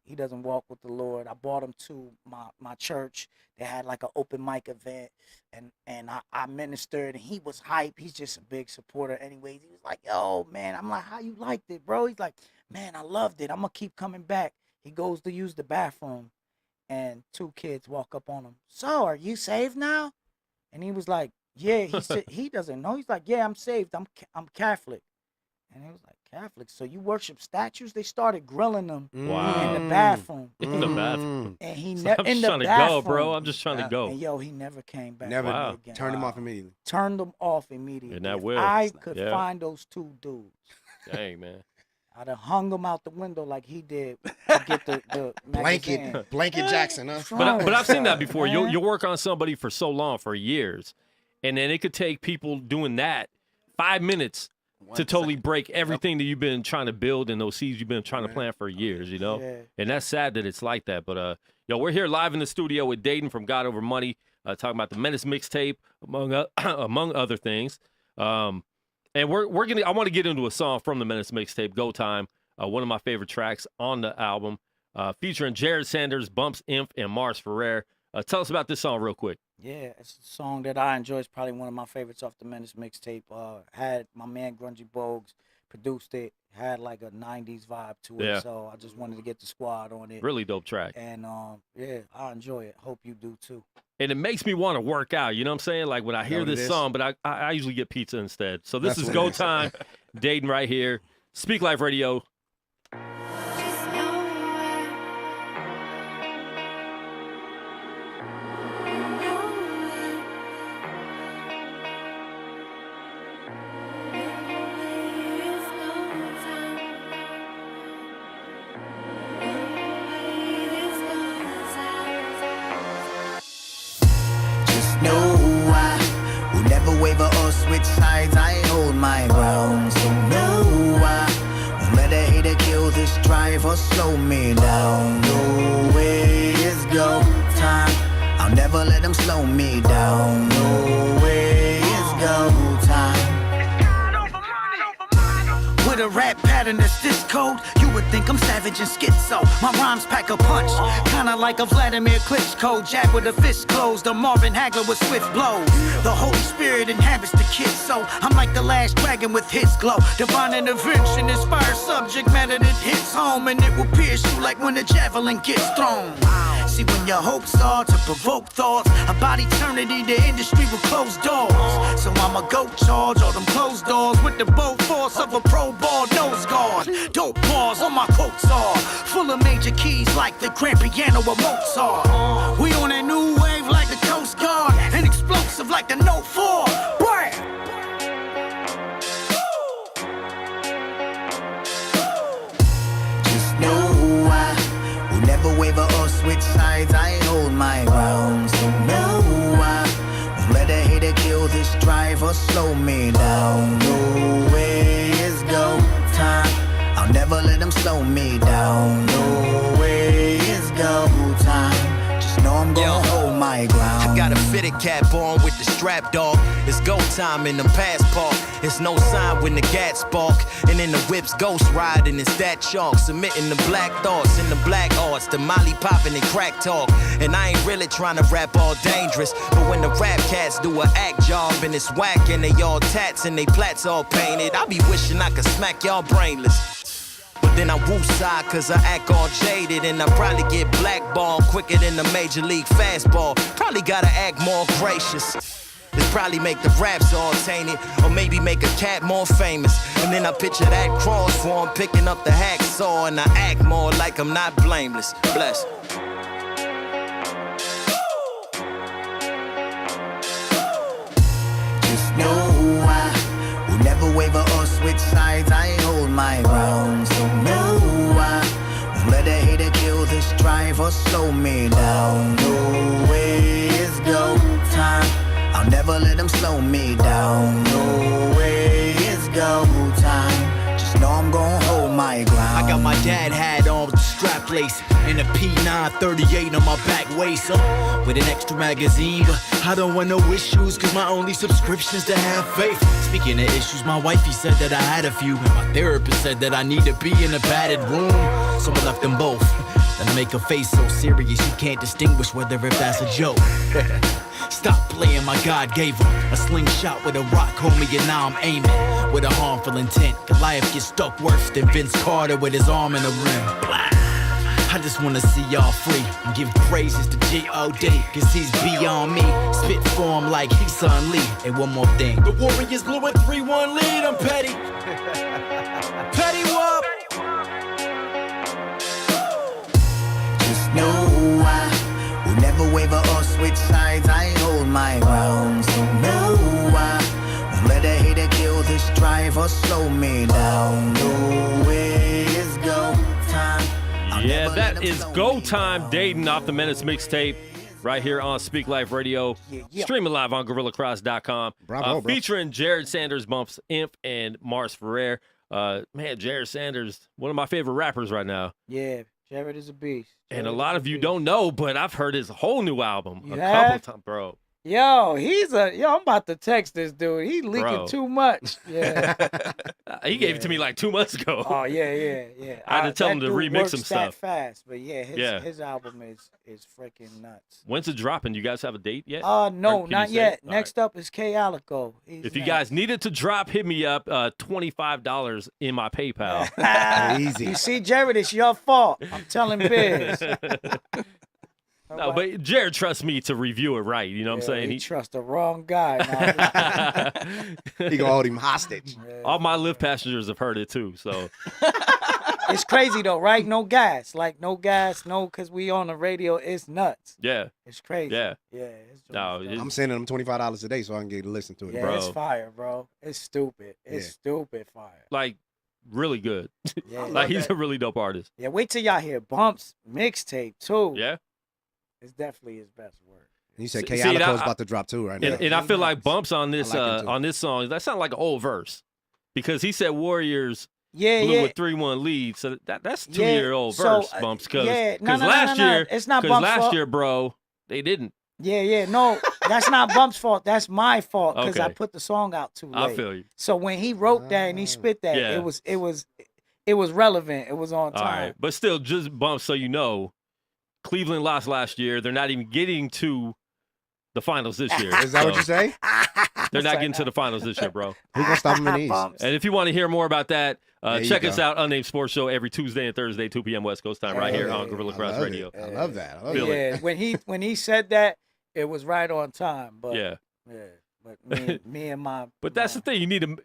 he doesn't walk with the Lord. I brought him to my church. They had like an open mic event, and I ministered, and he was hype. He's just a big supporter. Anyways, he was like, "Yo, man," I'm like, "How you liked it, bro?" He's like, "Man, I loved it. I'm gonna keep coming back." He goes to use the bathroom, and two kids walk up on him. "So, are you saved now?" And he was like, "Yeah." He said he doesn't know. He's like, "Yeah, I'm saved. I'm Catholic." And he was like, "Catholic? So you worship statues?" They started grilling him in the bathroom. In the bathroom. And he I'm never just trying to go, bro. I'm just trying to go. And yo, he never came back. Never again. turned him off immediately. Turned them off immediately. And that if will. I could find those two dudes, dang, man, I'd have hung them out the window like he did to get the magazine. Blanket Jackson, huh? But I've seen that before. You'll work on somebody for so long, for years, and then it could take people doing that 5 minutes to totally break everything that you've been trying to build and those seeds you've been trying to plant for years, you know? Yeah. And that's sad that it's like that. But, we're here live in the studio with Datin from God Over Money, talking about the Menace mixtape, among other things. And I want to get into a song from the Menace mixtape, Go Time, one of my favorite tracks on the album, featuring Jared Sanders, Bumps Inf, and Mars Ferrer. Tell us about this song real quick. Yeah, it's a song that I enjoy. It's probably one of my favorites off the Menace mixtape. Had my man Grungy Bogues produced it. Had like a 90s vibe to it. So I just wanted to get the squad on it. Really dope track. And I enjoy it. Hope you do too. And it makes me want to work out. You know what I'm saying? Like when I hear this song, but I usually get pizza instead. So this is Go Time, Datin right here. Speak Life Radio. Switch sides, I hold my ground. So no, I won't let a hater kill this drive or slow me down. No way, it's go time. I'll never let them slow me down. No way, it's go time. With a rap pattern that's this cold, you would think I'm savage and schizo. My rhymes pack a punch, kinda like a Vladimir Klitschko. Jab with a fist closed, a Marvin Hagler with swift blows. The Holy Spirit inhabits the kid, so I'm like the last dragon with his glow. Divine intervention inspires subject matter that hits home, and it will pierce you like when a javelin gets thrown. See, when your hopes are to provoke thoughts about eternity, the industry will close doors. So I'ma go charge all them closed doors with the bold force of a pro ball nose guard. Dope bars on my quotes are full of major keys like the grand piano of Mozart. We on a new wave like the Coast Guard and explosive like the Note 4. Bam! Just know I will never waver or switch sides. I hold my ground. So no, I won't let a hater kill this drive or slow me down. No way is go time. I'll never let them slow me down. No way is go time. Just know I'm gonna hold my ground. I got a fitted cap on with the strap, dog. It's go time in the passport. It's no sign when the gas spark. And in the whips ghost riding, it's that chalk. Submitting the black thoughts and the black arts, the molly popping and crack talk. And I ain't really trying to rap all dangerous, but when the rap cats do a act job and it's whack and they all tats and they plats all painted, I be wishing I could smack y'all brainless. But then I woosah cause I act all jaded, and I probably get blackballed quicker than the major league fastball. Probably gotta act more gracious. This probably make the raps all tainted, or maybe make a cat more famous. And then I picture that cross for him picking up the hacksaw, and I act more like I'm not blameless. Bless. Just know I will never waver or switch sides. I hold my ground. So no, I won't let a hater kill this drive or slow me down. No way is go time. I'll never let them slow me down. No way is go time. Just know I'm gonna hold my ground. I got my dad hat on with the strap lace and a P938 on my back waist, with an extra magazine. But I don't want no issues, cause my only subscription's to have faith. Speaking of issues, my wifey said that I had a few, and my therapist said that I need to be in a padded room. So I left them both. Then I make a face so serious you can't distinguish whether if that's a joke. Stop playing, my God gave him a slingshot with a rock, homie, and now I'm aiming with a harmful intent. Goliath gets stuck worse than Vince Carter with his arm in the rim. Blah. I just wanna see y'all free and give praises to G.O.D. cause he's beyond me. Spit for him like he's Son Lee. And one more thing, the Warriors blew a 3-1 lead, I'm petty. Petty whoop. Just know I will never waver or switch sides. I hold my ground. So no, I won't let a hater kill this drive or slow me down. No way is go time. Yeah, that is Go Time, Datin off the Menace mixtape right here on Speak Life Radio. Yeah. Streaming live on GorillaCross.com. Bravo, bro. Featuring Jared Sanders, Bumps, Imp, and Mars Ferrer. Man, Jared Sanders, one of my favorite rappers right now. Yeah, Jared is a beast. And a Jared lot is of you beast. don't know, but I've heard his whole new album You a have? couple times, bro. Yo, I'm about to text this dude. He leaking Bro. too much. Yeah. He gave it to me like 2 months ago. Oh yeah. I had to tell that him to dude remix works some that stuff. fast, but yeah, Yeah. his album is freaking nuts. When's it dropping? You guys have a date yet? No, Or can you not say yet. it? All Next up is K Alico. He's If you next. guys need it to drop, hit me up. $25 in my PayPal. Easy. You see, Jared, it's your fault. I'm telling Biz. No, but Jared trusts me to review it right. You know what I'm saying? He trusts the wrong guy. man. He gonna hold him hostage. All my Lyft passengers have heard it too. So It's crazy though, right? No gas, because we on the radio. It's nuts. yeah, It's crazy. Yeah. It's no, dope. I'm sending him $25 a day so I can get to listen to it. Yeah, bro. it's fire, bro. It's stupid. It's Yeah. stupid fire. like really good. Yeah. Like he's a really dope artist. Yeah, wait till y'all hear Bumps mixtape too. Yeah, It's definitely his best work. And you said See, K see, Alico's I- about to drop too right now. and I feel like nuts. Bumps on this I like him, too. on this song. That sounds like an old verse because he said Warriors Yeah, blew yeah. a 3-1 lead. So that's Yeah, 2-year-old so, verse, Bumps. Because yeah, no, last no, year, it's not because Bumps' last fault. year, bro, they didn't. Yeah, no, that's not Bump's fault. That's my fault because I Okay. put the song out too late. I feel you. So when he wrote that and he spit that, Yeah. it was relevant. It was on All time. right, but still, just Bumps, so you know, Cleveland lost last year. They're not even getting to the finals this year. Is that what you say? They're not getting to the finals this year, bro. Who's gonna stop them in the East? Bumps. And if you want to hear more about that, There you check us go. out, Unnamed Sports Show, every Tuesday and Thursday, 2 p.m. West Coast time, right here on Guerilla Cross Radio. I love that. I love Feel that. Yeah, when he said that, it was right on time. But Yeah. but me and my. But that's the thing. You need to,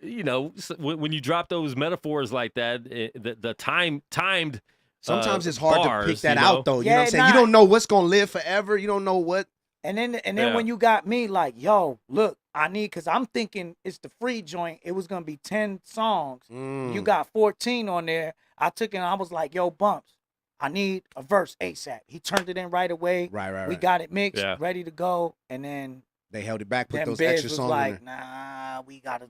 when you drop those metaphors like that, the timed. Sometimes it's hard bars, to pick that you know? out, though. You know Yeah, what I'm saying? nah. You don't know what's gonna live forever. You don't know what. And then Yeah. when you got me like, yo, look, because I'm thinking it's the free joint. It was gonna be 10 songs. You got 14 on there. I took it and I was like, yo, Bumps, I need a verse ASAP. He turned it in right away. Right. We got it mixed, Yeah. ready to go. And then They held it back, put them those Biz extra was songs like, in there. nah, we gotta,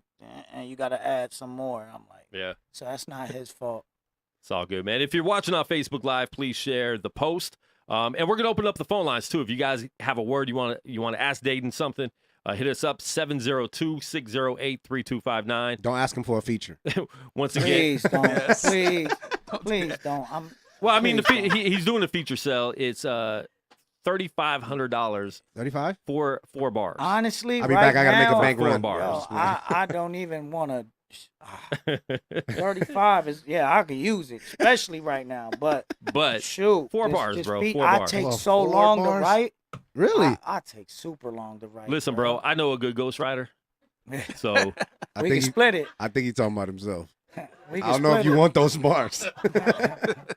and you gotta add some more. I'm like, Yeah. so that's not his fault. It's all good, man. If you're watching on Facebook Live, please share the post. And we're gonna open up the phone lines too. If you guys have a word you want to ask Datin something, hit us up 702-608-3259. Don't ask him for a feature. Once again, Please don't. Yes. Please don't. well, I mean, please don't. he's doing a feature sell. It's $3,500 35. for 4 bars. Honestly, I'll be right back. I gotta make a now, bank Four run. bars. Yo, I don't even want to. 35 is, I could use it, especially right now. But But shoot, 4 this- bars, this bro, beat, 4 I bars. take Well, so 4 long bars? to write. Really? I take super long to write. listen, bro, I know a good ghostwriter. So we I can think split it. I think he's talking about himself. We can I don't know if split you it. want those bars.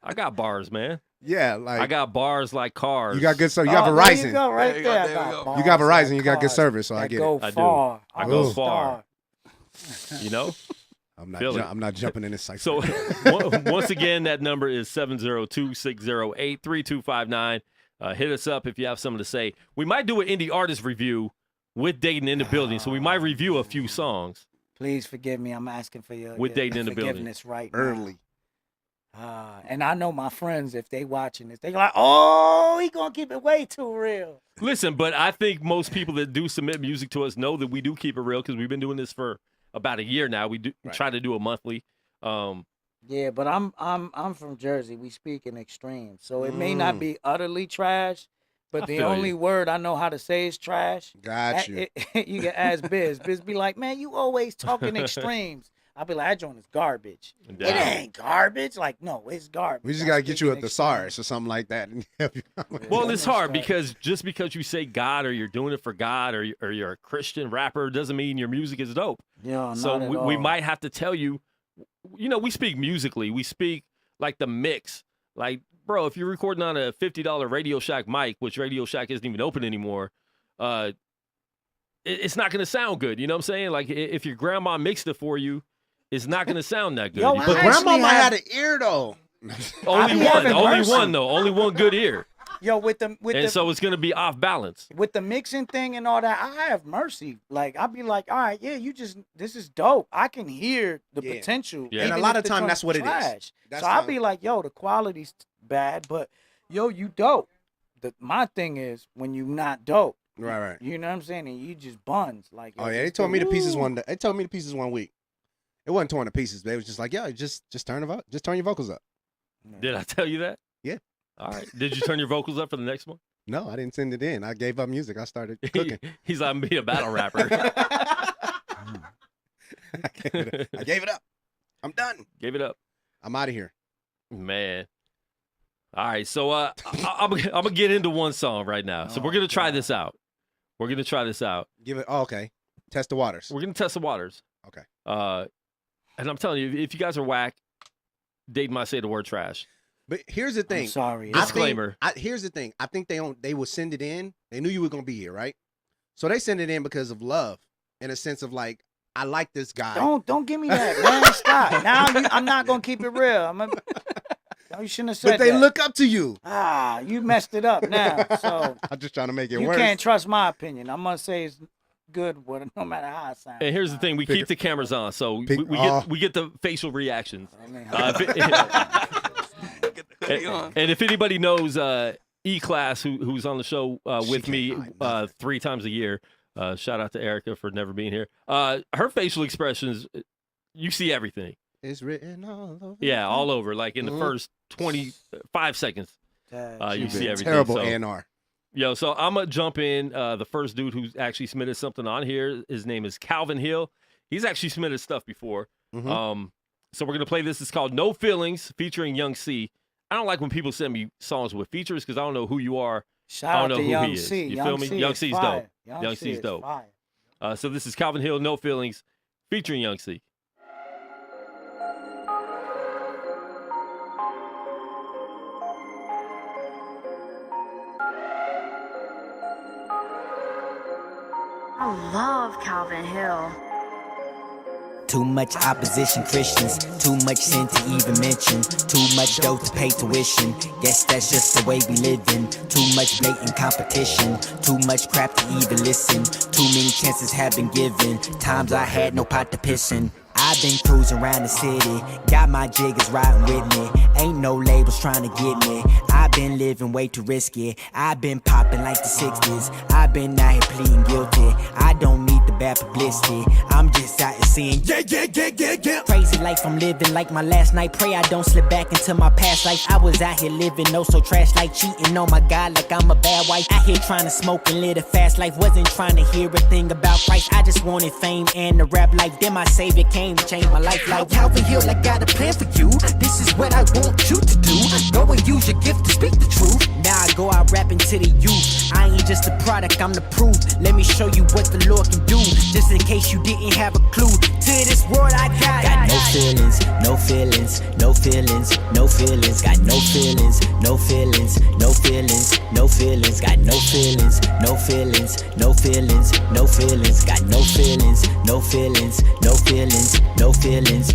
I got bars, man. Yeah, like I got bars like cars. you got good stuff. You got Oh, there you Verizon. go, right There you there. go, I there got we go. bars You got Verizon. like You got good cars service, so I that get go it. I do. far. I I'm go a far. star. You know? I'm not. Feel it. I'm not jumping in this cycle. So once again, that number is 702-608-3259. Hit us up if you have something to say. We might do an indie artist review with Datin in the building, so we might review a few songs. Please forgive me. I'm asking for your With Datin in the building. forgiveness right early. now. And I know my friends, if they watching this, they like, oh, he gonna keep it way too real. Listen, but I think most people that do submit music to us know that we do keep it real because we've been doing this for about a year now. We do try to do it monthly. Yeah, but I'm from Jersey. We speak in extremes, so it may not be utterly trash, but I the feel only you. word I know how to say is trash. Got you. You can ask Biz. Biz be like, man, you always talking extremes. I'll be like, that joint is garbage. It ain't garbage. Like, no, it's garbage. We just I'm gotta get you a speaking extremes. thesaurus or something like that. Well, it's hard Right. because just because you say God or you're doing it for God or you're a Christian rapper doesn't mean your music is dope. Yeah, So not at we all. might have to tell you, we speak musically. We speak like the mix. Like, bro, if you're recording on a $50 Radio Shack mic, which Radio Shack isn't even open anymore, it's not going to sound good. You know what I'm saying? Like, if your grandma mixed it for you, it's not going to sound that good. Yo, You I But feel me? grandma actually might have- have an ear though. only be one. having Only mercy. one, though. Only one good ear. Yo, with And the so it's going to be off balance. with the mixing thing and all that, I have mercy. Like, I'll be like, all right, yeah, this is dope. I can hear the Yeah. potential. Yeah. And a even lot if of the time, joint's that's what it is. trash. That's So I'll how- be like, yo, the quality's bad, but yo, you dope. My thing is when you not dope. Right. You know what I'm saying? And you just buns. Like, Oh yo, yeah, they this told me thing- the pieces Woo! one day. They told me the pieces 1 week. It wasn't torn to pieces. They was just like, yeah, just turn your vocals up. Did I tell you that? Yeah. All right. Did you turn your vocals up for the next one? No, I didn't send it in. I gave up music. I started cooking. He's like, I'm being a battle rapper. I gave it up. I'm done. Gave it up. I'm out of here. Man. All right. So I'm going to get into one song right now. So we're going to try this out. We're going to try this out. Give it. Oh, okay. Test the waters. We're going to test the waters. Okay. And I'm telling you, if you guys are whack, Dave might say the word trash. But here's the I'm thing. sorry. I think- Disclaimer. Here's the thing. I think they would send it in. They knew you were gonna be here, right? So they send it in because of love, in a sense of like, I like this guy. Don't give me that, man. Stop. Now I'm not gonna keep it real. No, you shouldn't have said But they that. look up to you. You messed it up now. So I'm just trying to make it you worse. can't trust my opinion. I'm gonna say it's good, but no matter how it sounds. And here's the thing: we keep the cameras on, so Pick- we get the facial reactions. I mean, And if anybody knows E-Class, who's on the show with can't me hide nothing. 3 times a year, shout out to Erica for never being here. Her facial expressions, you see everything. It's written all over. Yeah, all over. Like in the Mhm. first 25 seconds, you You've see been everything. terrible so, A&R. Yo, so I'm gonna jump in. The first dude who's actually submitted something on here, his name is Calvin Hill. He's actually submitted stuff before. So we're gonna play this. It's called "No Feelings" featuring Young C. I don't like when people send me songs with features because I don't know who you are. Shout I out don't know to who Young he is. C. You feel me? Young C's dope. Young C C's is dope. fire. So this is Calvin Hill, "No Feelings" featuring Young C. I love Calvin Hill. Too much opposition Christians, too much sin to even mention, too much dough to pay tuition, guess that's just the way we living, too much blatant competition, too much crap to even listen, too many chances have been given, times I had no pot to piss in. I've been cruising around the city, got my jiggers riding with me, ain't no labels trying to get me, I've been living way too risky, I've been popping like the 60s, I've been out here pleading guilty, I don't need the bad publicity, I'm just out here saying yeah. Crazy life I'm living like my last night, pray I don't slip back into my past life, I was out here living no so trash like cheating on my God like I'm a bad wife, out here trying to smoke and live a fast life, wasn't trying to hear a thing about Christ, I just wanted fame and the rap life, then my savior came to change my life like Calvin Hill, I got a plan for you, this is what I want you to do, go and use your gift to speak the truth, now I go out rapping to the youth, I ain't just a product, I'm the proof, let me show you what the Lord can do, just in case you didn't have a clue, to this world I got no feelings, no feelings, no feelings, no feelings, got no feelings, no feelings, no feelings, no feelings, got no feelings, no feelings, no feelings, no feelings, got no feelings, no feelings, no feelings, no feelings.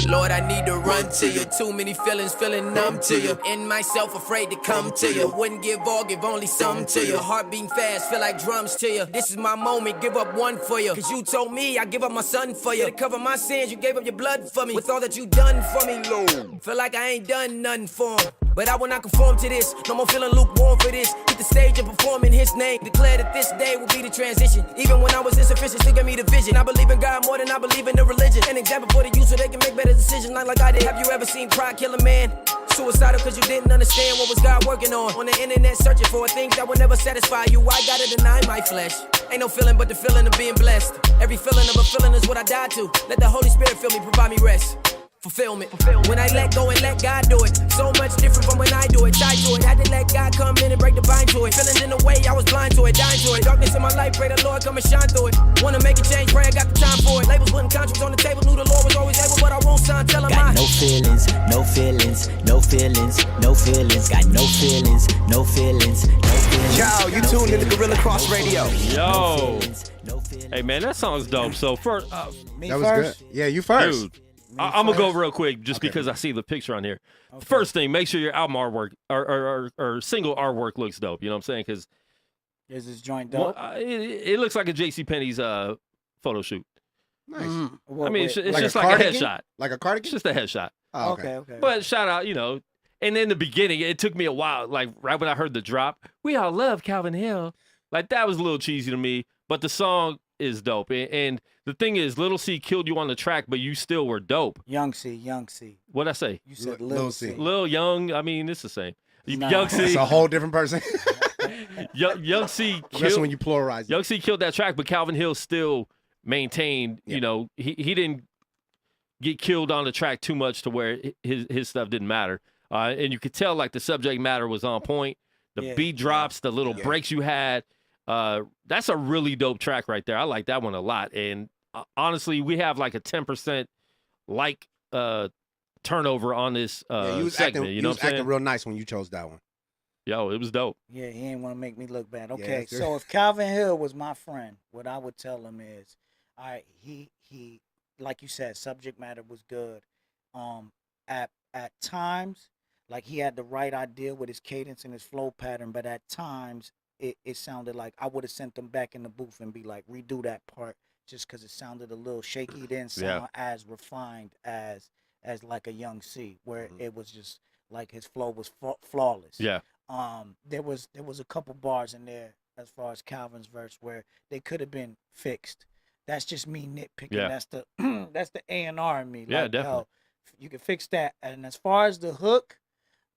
Lord, I need to run to you. Too many feelings, feeling numb to you. In myself, afraid to come to you. Wouldn't give all, give only some to you. Heart beating fast, feel like drums to you. This is my moment, give up one for you. Cause you told me I give up my son for you. To cover my sins, you gave up your blood for me. With all that you done for me, Lord. Feel like I ain't done nothing for him. But I will not conform to this. No more feeling lukewarm for this. Hit the stage and perform in his name. Declare that this day will be the transition. Even when I was insufficient, still gave me the vision. I believe in God more than I believe in the religion. An example for the youth so they can make better decisions like I did. Have you ever seen pride kill a man? Suicidal cause you didn't understand what was God working on the internet searching for things that will never satisfy you. I gotta deny my flesh. Ain't no feeling but the feeling of being blessed. Every feeling of a feeling is what I died to. Let the Holy Spirit fill me, provide me rest. Fulfillment. When I let go and let God do it, so much different from when I do it. Tied to it, had to let God come in and break the bind to it. Feelings in the way, I was blind to it, dying to it. Darkness in my life, pray the Lord come and shine through it. Wanna make a change, pray I got the time for it. Labels putting contracts on the table, knew the Lord was always able, but I won't sign, tell him I got no feelings, no feelings, no feelings, no feelings, got no feelings, no feelings, no feelings. Yo, you tuned in to Guerilla Cross Radio. Yo. Hey man, that song's dope. So first, that was good. Yeah, you first. Dude, I'm gonna go real quick just because I see the picture on here. Okay. First thing, make sure your album artwork or single artwork looks dope. You know what I'm saying? Because is this joint dope? It looks like a JCPenney's photo shoot. Nice. I mean, it's like just like a headshot. Like a cardigan? It's just a headshot. Oh, okay. But shout out, you know. And in the beginning, it took me a while. Like right when I heard the drop, we all love Calvin Hill. Like that was a little cheesy to me. But the song is dope. And the thing is, Little C killed you on the track, but you still were dope. Young C. What'd I say? You said Lil C. Lil Young, I mean, it's the same. Nah. Young C. It's a whole different person. Young C killed. That's when you pluralize. Young C killed that track, but Calvin Hill still maintained, you know, he didn't get killed on the track too much to where his stuff didn't matter. And you could tell, like, the subject matter was on point. The beat drops, the little breaks you had. That's a really dope track right there. I like that one a lot. And honestly, we have like a 10% turnover on this segment. You know what I'm saying? Acting real nice when you chose that one. Yo, it was dope. Yeah, he ain't want to make me look bad. Okay, so if Calvin Hill was my friend, what I would tell him is, all right, he like you said, subject matter was good. At times, like he had the right idea with his cadence and his flow pattern, but at times it sounded like I would have sent them back in the booth and be like, redo that part, just because it sounded a little shaky. It didn't sound as refined as like a Young C, where it was just like his flow was flawless. Yeah. There was a couple bars in there as far as Calvin's verse where they could have been fixed. That's just me nitpicking. Yeah. That's the A&R in me. Yeah, like, definitely. Yo, you can fix that. And as far as the hook,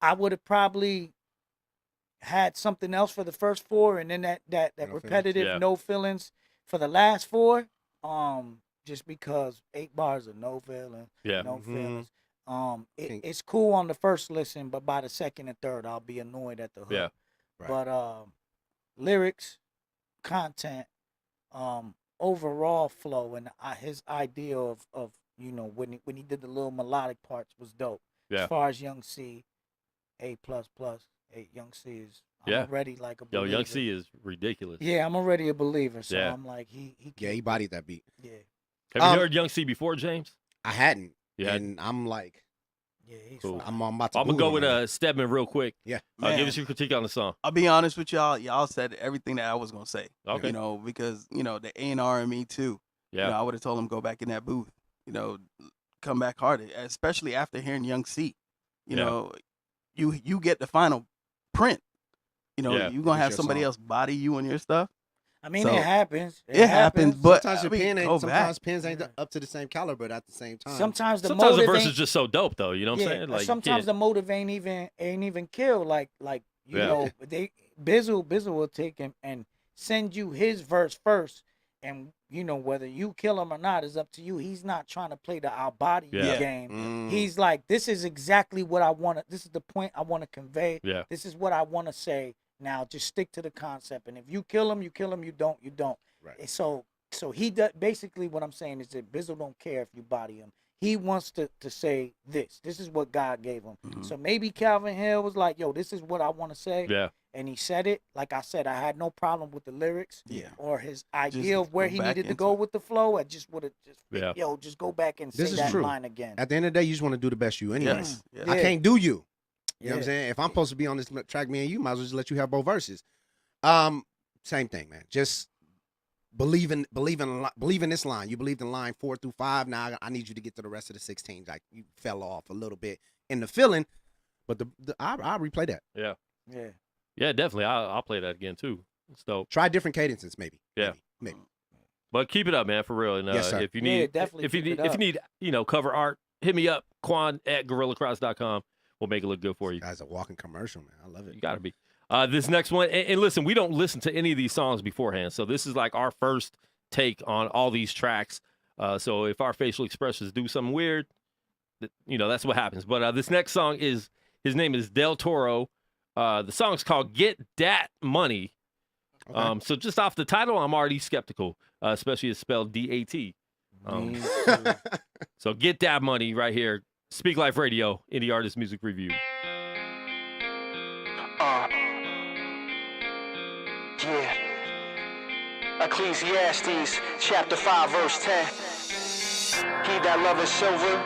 I would have probably had something else for the first 4, and then that No feelings. repetitive Yeah. no feelings for the last 4. Just because 8 bars of no feelings, Yeah. no Mhm. feelings. Think- It's cool on the first listen, but by the second and third, I'll be annoyed at the hook. Yeah. Right. But lyrics, content, overall flow, and his idea of when he did the little melodic parts was dope. Yeah. As far as Young C, A++, Young C is Yeah. I'm already like a Yo, believer. Young C is ridiculous. Yeah, I'm already a believer, so Yeah. I'm like he Yeah, he bodied that beat. yeah. Have you heard Young C before, James? I hadn't. Yeah. And I'm like, Yeah, he's Cool. fire. I'm about to I'm gonna Google go with him now. Steadman real quick. Yeah. Give Man. us your critique on the song. I'll be honest with y'all. Y'all said everything that I was gonna say. Okay. You know, because the A&R and me too. Yeah. I would have told him go back in that booth. Come back harder, especially after hearing Young C. Yeah. You get the final print. Yeah. You're gonna It's have your somebody song. else body you on your stuff. I mean, So, it happens. It happens, but Sometimes your I mean, pen go ain't. Sometimes back. pens ain't up to the same caliber at the same time. Sometimes the Sometimes the motive verse is ain't, just so dope, though. You know what I'm yeah, saying? Like, you sometimes can't- the motive ain't even kill. Like you Yeah. know, Bizzle will take him and send you his verse first, and whether you kill him or not is up to you. He's not trying to play the I'll body you Yeah. game. Mm. He's like, this is exactly what I want to. This is the point I want to convey. Yeah. This is what I want to say. Now just stick to the concept, and if you kill him, you kill him. You don't, you don't. Right. And so he does. Basically, what I'm saying is that Bizzle don't care if you body him. He wants to say this. This is what God gave him. Mhm. So maybe Calvin Hill was like, yo, this is what I want to say. Yeah. And he said it. Like I said, I had no problem with the lyrics Yeah. or his idea of where go he back needed to into go it. with the flow. I just would have Yeah. just go back and This say is that true. line again. At the end of the day, you just want to do the best you anyway. Yes. yes. Yeah. I can't do you. You know what I'm Yeah. saying? If I'm supposed to be on this track, me and you, might as well just let you have both verses. Same thing, man. Just believe in this line. You believed in line 4 through 5. Now I need you to get to the rest of the 16. Like you fell off a little bit in the feeling, but I'll replay that. Yeah. Yeah. Yeah, definitely. I'll play that again, too. It's dope. Try different cadences, maybe. Yeah. Maybe. But keep it up, man, for real. And Yes, sir. if you Yeah, need, definitely if you keep need, it if up. you need, cover art, hit me up, Kwon at GorillaCross.com. We'll make it look good for you. Guys, a walking commercial, man. I love it. You gotta be. This next one, and listen, we don't listen to any of these songs beforehand, so this is like our first take on all these tracks. So if our facial expressions do something weird, that's what happens. But this next song his name is Del Toro. The song's called "Get Dat Money." Okay. So just off the title, I'm already skeptical, especially it's spelled D-A-T. Me So "Get Dat Money" right here. Speak Life Radio, Indie Artist Music Review. Yeah. Ecclesiastes chapter 5 verse 10. He that loveth silver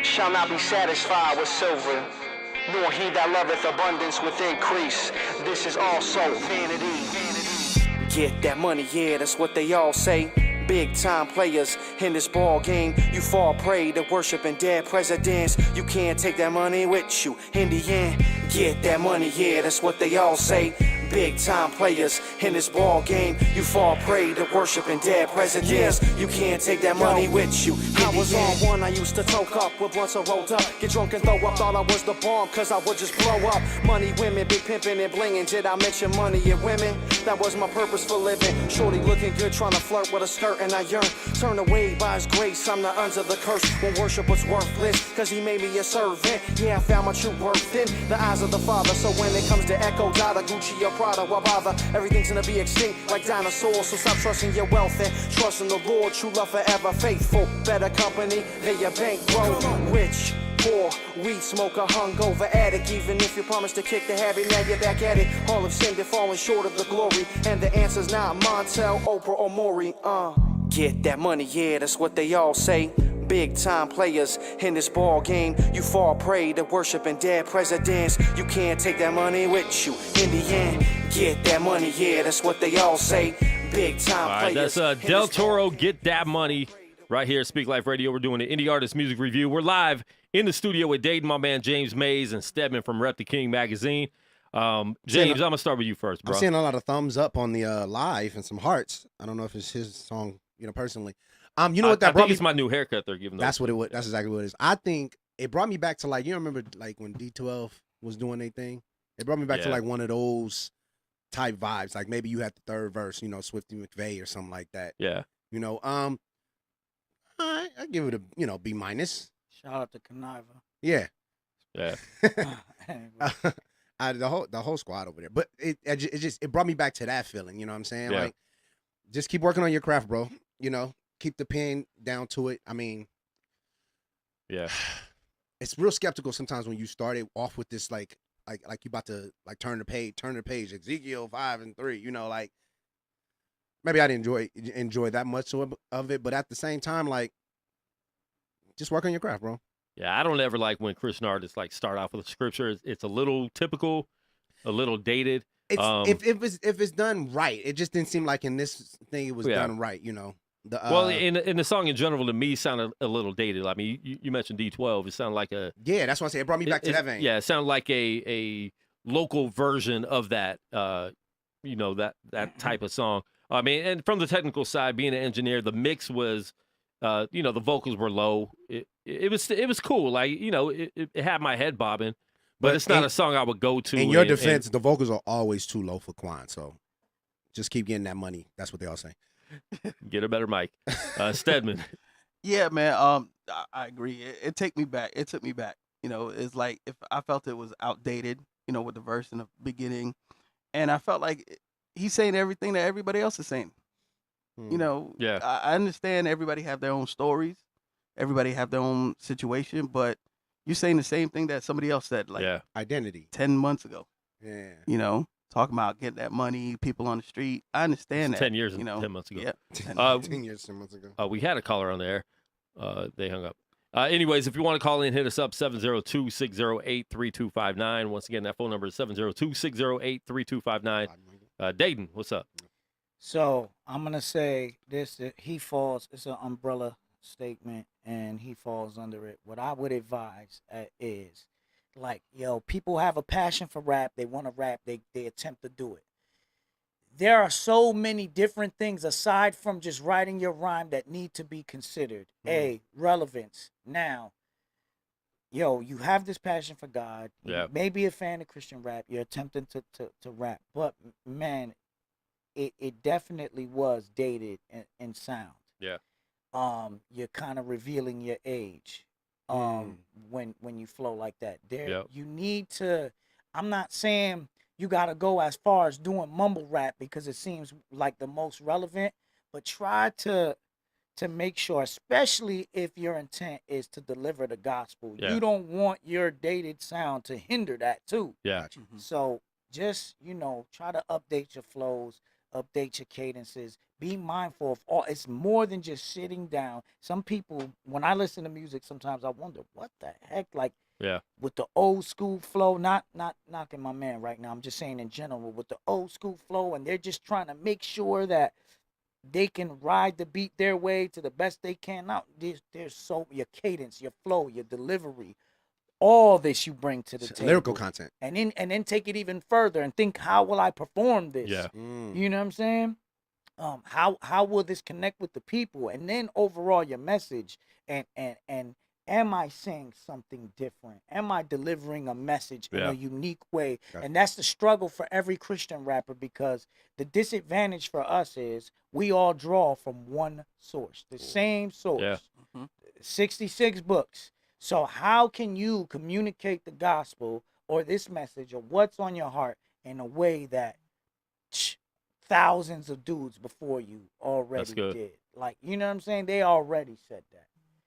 shall not be satisfied with silver, nor he that loveth abundance with increase. This is also vanity. Get that money, yeah, that's what they all say. Big time players in this ball game. You fall prey to worshiping dead presidents. You can't take that money with you in the end. Get that money, yeah, that's what they all say. Big time players in this ball game. You fall prey to worshiping dead presidents. You can't take that money with you. I was on one, I used to toke up with blunts I rolled up. Get drunk and throw up, thought I was the bomb, cause I would just blow up. Money, women, big pimping and blinging. Did I mention money and women? That was my purpose for living. Shorty looking good, trying to flirt with a skirt, and I yearn. Turned away by his grace, I'm not under the curse. When worship was worthless, cause he made me a servant. Yeah, I found my true worth in the eyes of the Father. So when it comes to Echo, Dada, Gucci, or Prada, why bother? Everything's gonna be extinct like dinosaurs. So stop trusting your wealth and trust in the Lord. True love forever faithful. Better company than your bankroll. Rich, poor, weed smoker, hungover addict. Even if you promised to kick the habit, now you're back at it. All have sinned and fallen short of the glory. And the answer's not Montel, Oprah, or Maury. Get that money, yeah, that's what they all say. Big time players in this ball game. You fall prey to worshiping dead presidents. You can't take that money with you in the end. Get that money, yeah, that's what they all say. Big time All right, players. that's Del Toro, Get That Money, right here at Speak Life Radio. We're doing the Indie Artist Music Review. We're live in the studio with Datin, my man James Mays, and Steadman from Rep the King magazine. James, I'm going to start with you first, bro. I'm seeing a lot of thumbs up on the live and some hearts. I don't know if it's his song, personally. You know what that I brought think me? it's my new haircut they're giving. That's what it was. That's exactly what it is. I think it brought me back to, like, you remember, like, when D12 was doing their thing It brought me back to Yeah. like one of those type vibes. Like maybe you had the third verse, Swifty McVeigh or something like that. Yeah. I give it a B minus. Shout out to Conniver. Yeah. Yeah. Anyway. The whole squad over there, but it brought me back to that feeling. You know what I'm saying? Yeah. Like, just keep working on your craft, bro. Keep the pen down to it. I mean, Yeah. it's real skeptical sometimes when you started off with this like you about to like turn the page, Ezekiel 5:3. Like maybe I didn't enjoy that much of it, but at the same time, like, just work on your craft, bro. Yeah, I don't ever like when Christian artists like start off with a scripture. It's a little typical, a little dated. It's if it's done right, it just didn't seem like in this thing it was done right. Well, in the song in general, to me, sounded a little dated. I mean, you mentioned D12. It sounded like a that's what I say. It brought me back to that vein. Yeah, it sounded like a local version of that. That type of song. I mean, and from the technical side, being an engineer, the mix was, the vocals were low. It was cool. Like, it had my head bobbing, but it's not a song I would go to. In your defense, the vocals are always too low for Kwon, so just keep getting that money. That's what they all say. Get a better mic. Steadman. Yeah, man. I agree. It took me back. It took me back. It's like if I felt it was outdated, with the verse in the beginning, and I felt like he's saying everything that everybody else is saying. Yeah. I understand everybody have their own stories, everybody have their own situation, but you're saying the same thing that somebody else said, like identity 10 months ago. Yeah. Talking about getting that money, people on the street. I understand that. 10 years and 10 months ago. Yeah. 10 years, 10 months ago. We had a caller on there. They hung up. Anyways, if you want to call in, hit us up, 702-608-3259. Once again, that phone number is 702-608-3259. Datin, what's up? So I'm gonna say this: he falls. It's an umbrella statement, and he falls under it. What I would advise is, like, people have a passion for rap. They want to rap. They attempt to do it. There are so many different things aside from just writing your rhyme that need to be considered. Relevance. Now, you have this passion for God. Yeah. You may be a fan of Christian rap. You're attempting to rap, but man, it definitely was dated in sound. Yeah. You're kind of revealing your age. When you flow like that, you need to. I'm not saying you got to go as far as doing mumble rap because it seems like the most relevant, but try to make sure, especially if your intent is to deliver the gospel, you don't want your dated sound to hinder that too. Yeah. So just try to update your flows, update your cadences. Be mindful of all. It's more than just sitting down. Some people, when I listen to music, sometimes I wonder what the heck, like, with the old school flow. Not knocking my man right now. I'm just saying in general with the old school flow, and they're just trying to make sure that they can ride the beat their way to the best they can. Now, there's so your cadence, your flow, your delivery, all this you bring to the table. Lyrical content, and then take it even further and think, how will I perform this? Yeah. You know what I'm saying? How will this connect with the people? And then overall your message and am I saying something different? Am I delivering a message in a unique way? Yeah. And that's the struggle for every Christian rapper, because the disadvantage for us is we all draw from one source, the same source. Yeah. 66 books. So how can you communicate the gospel or this message or what's on your heart in a way that thousands of dudes before you already did? Like, you know what I'm saying? They already said that.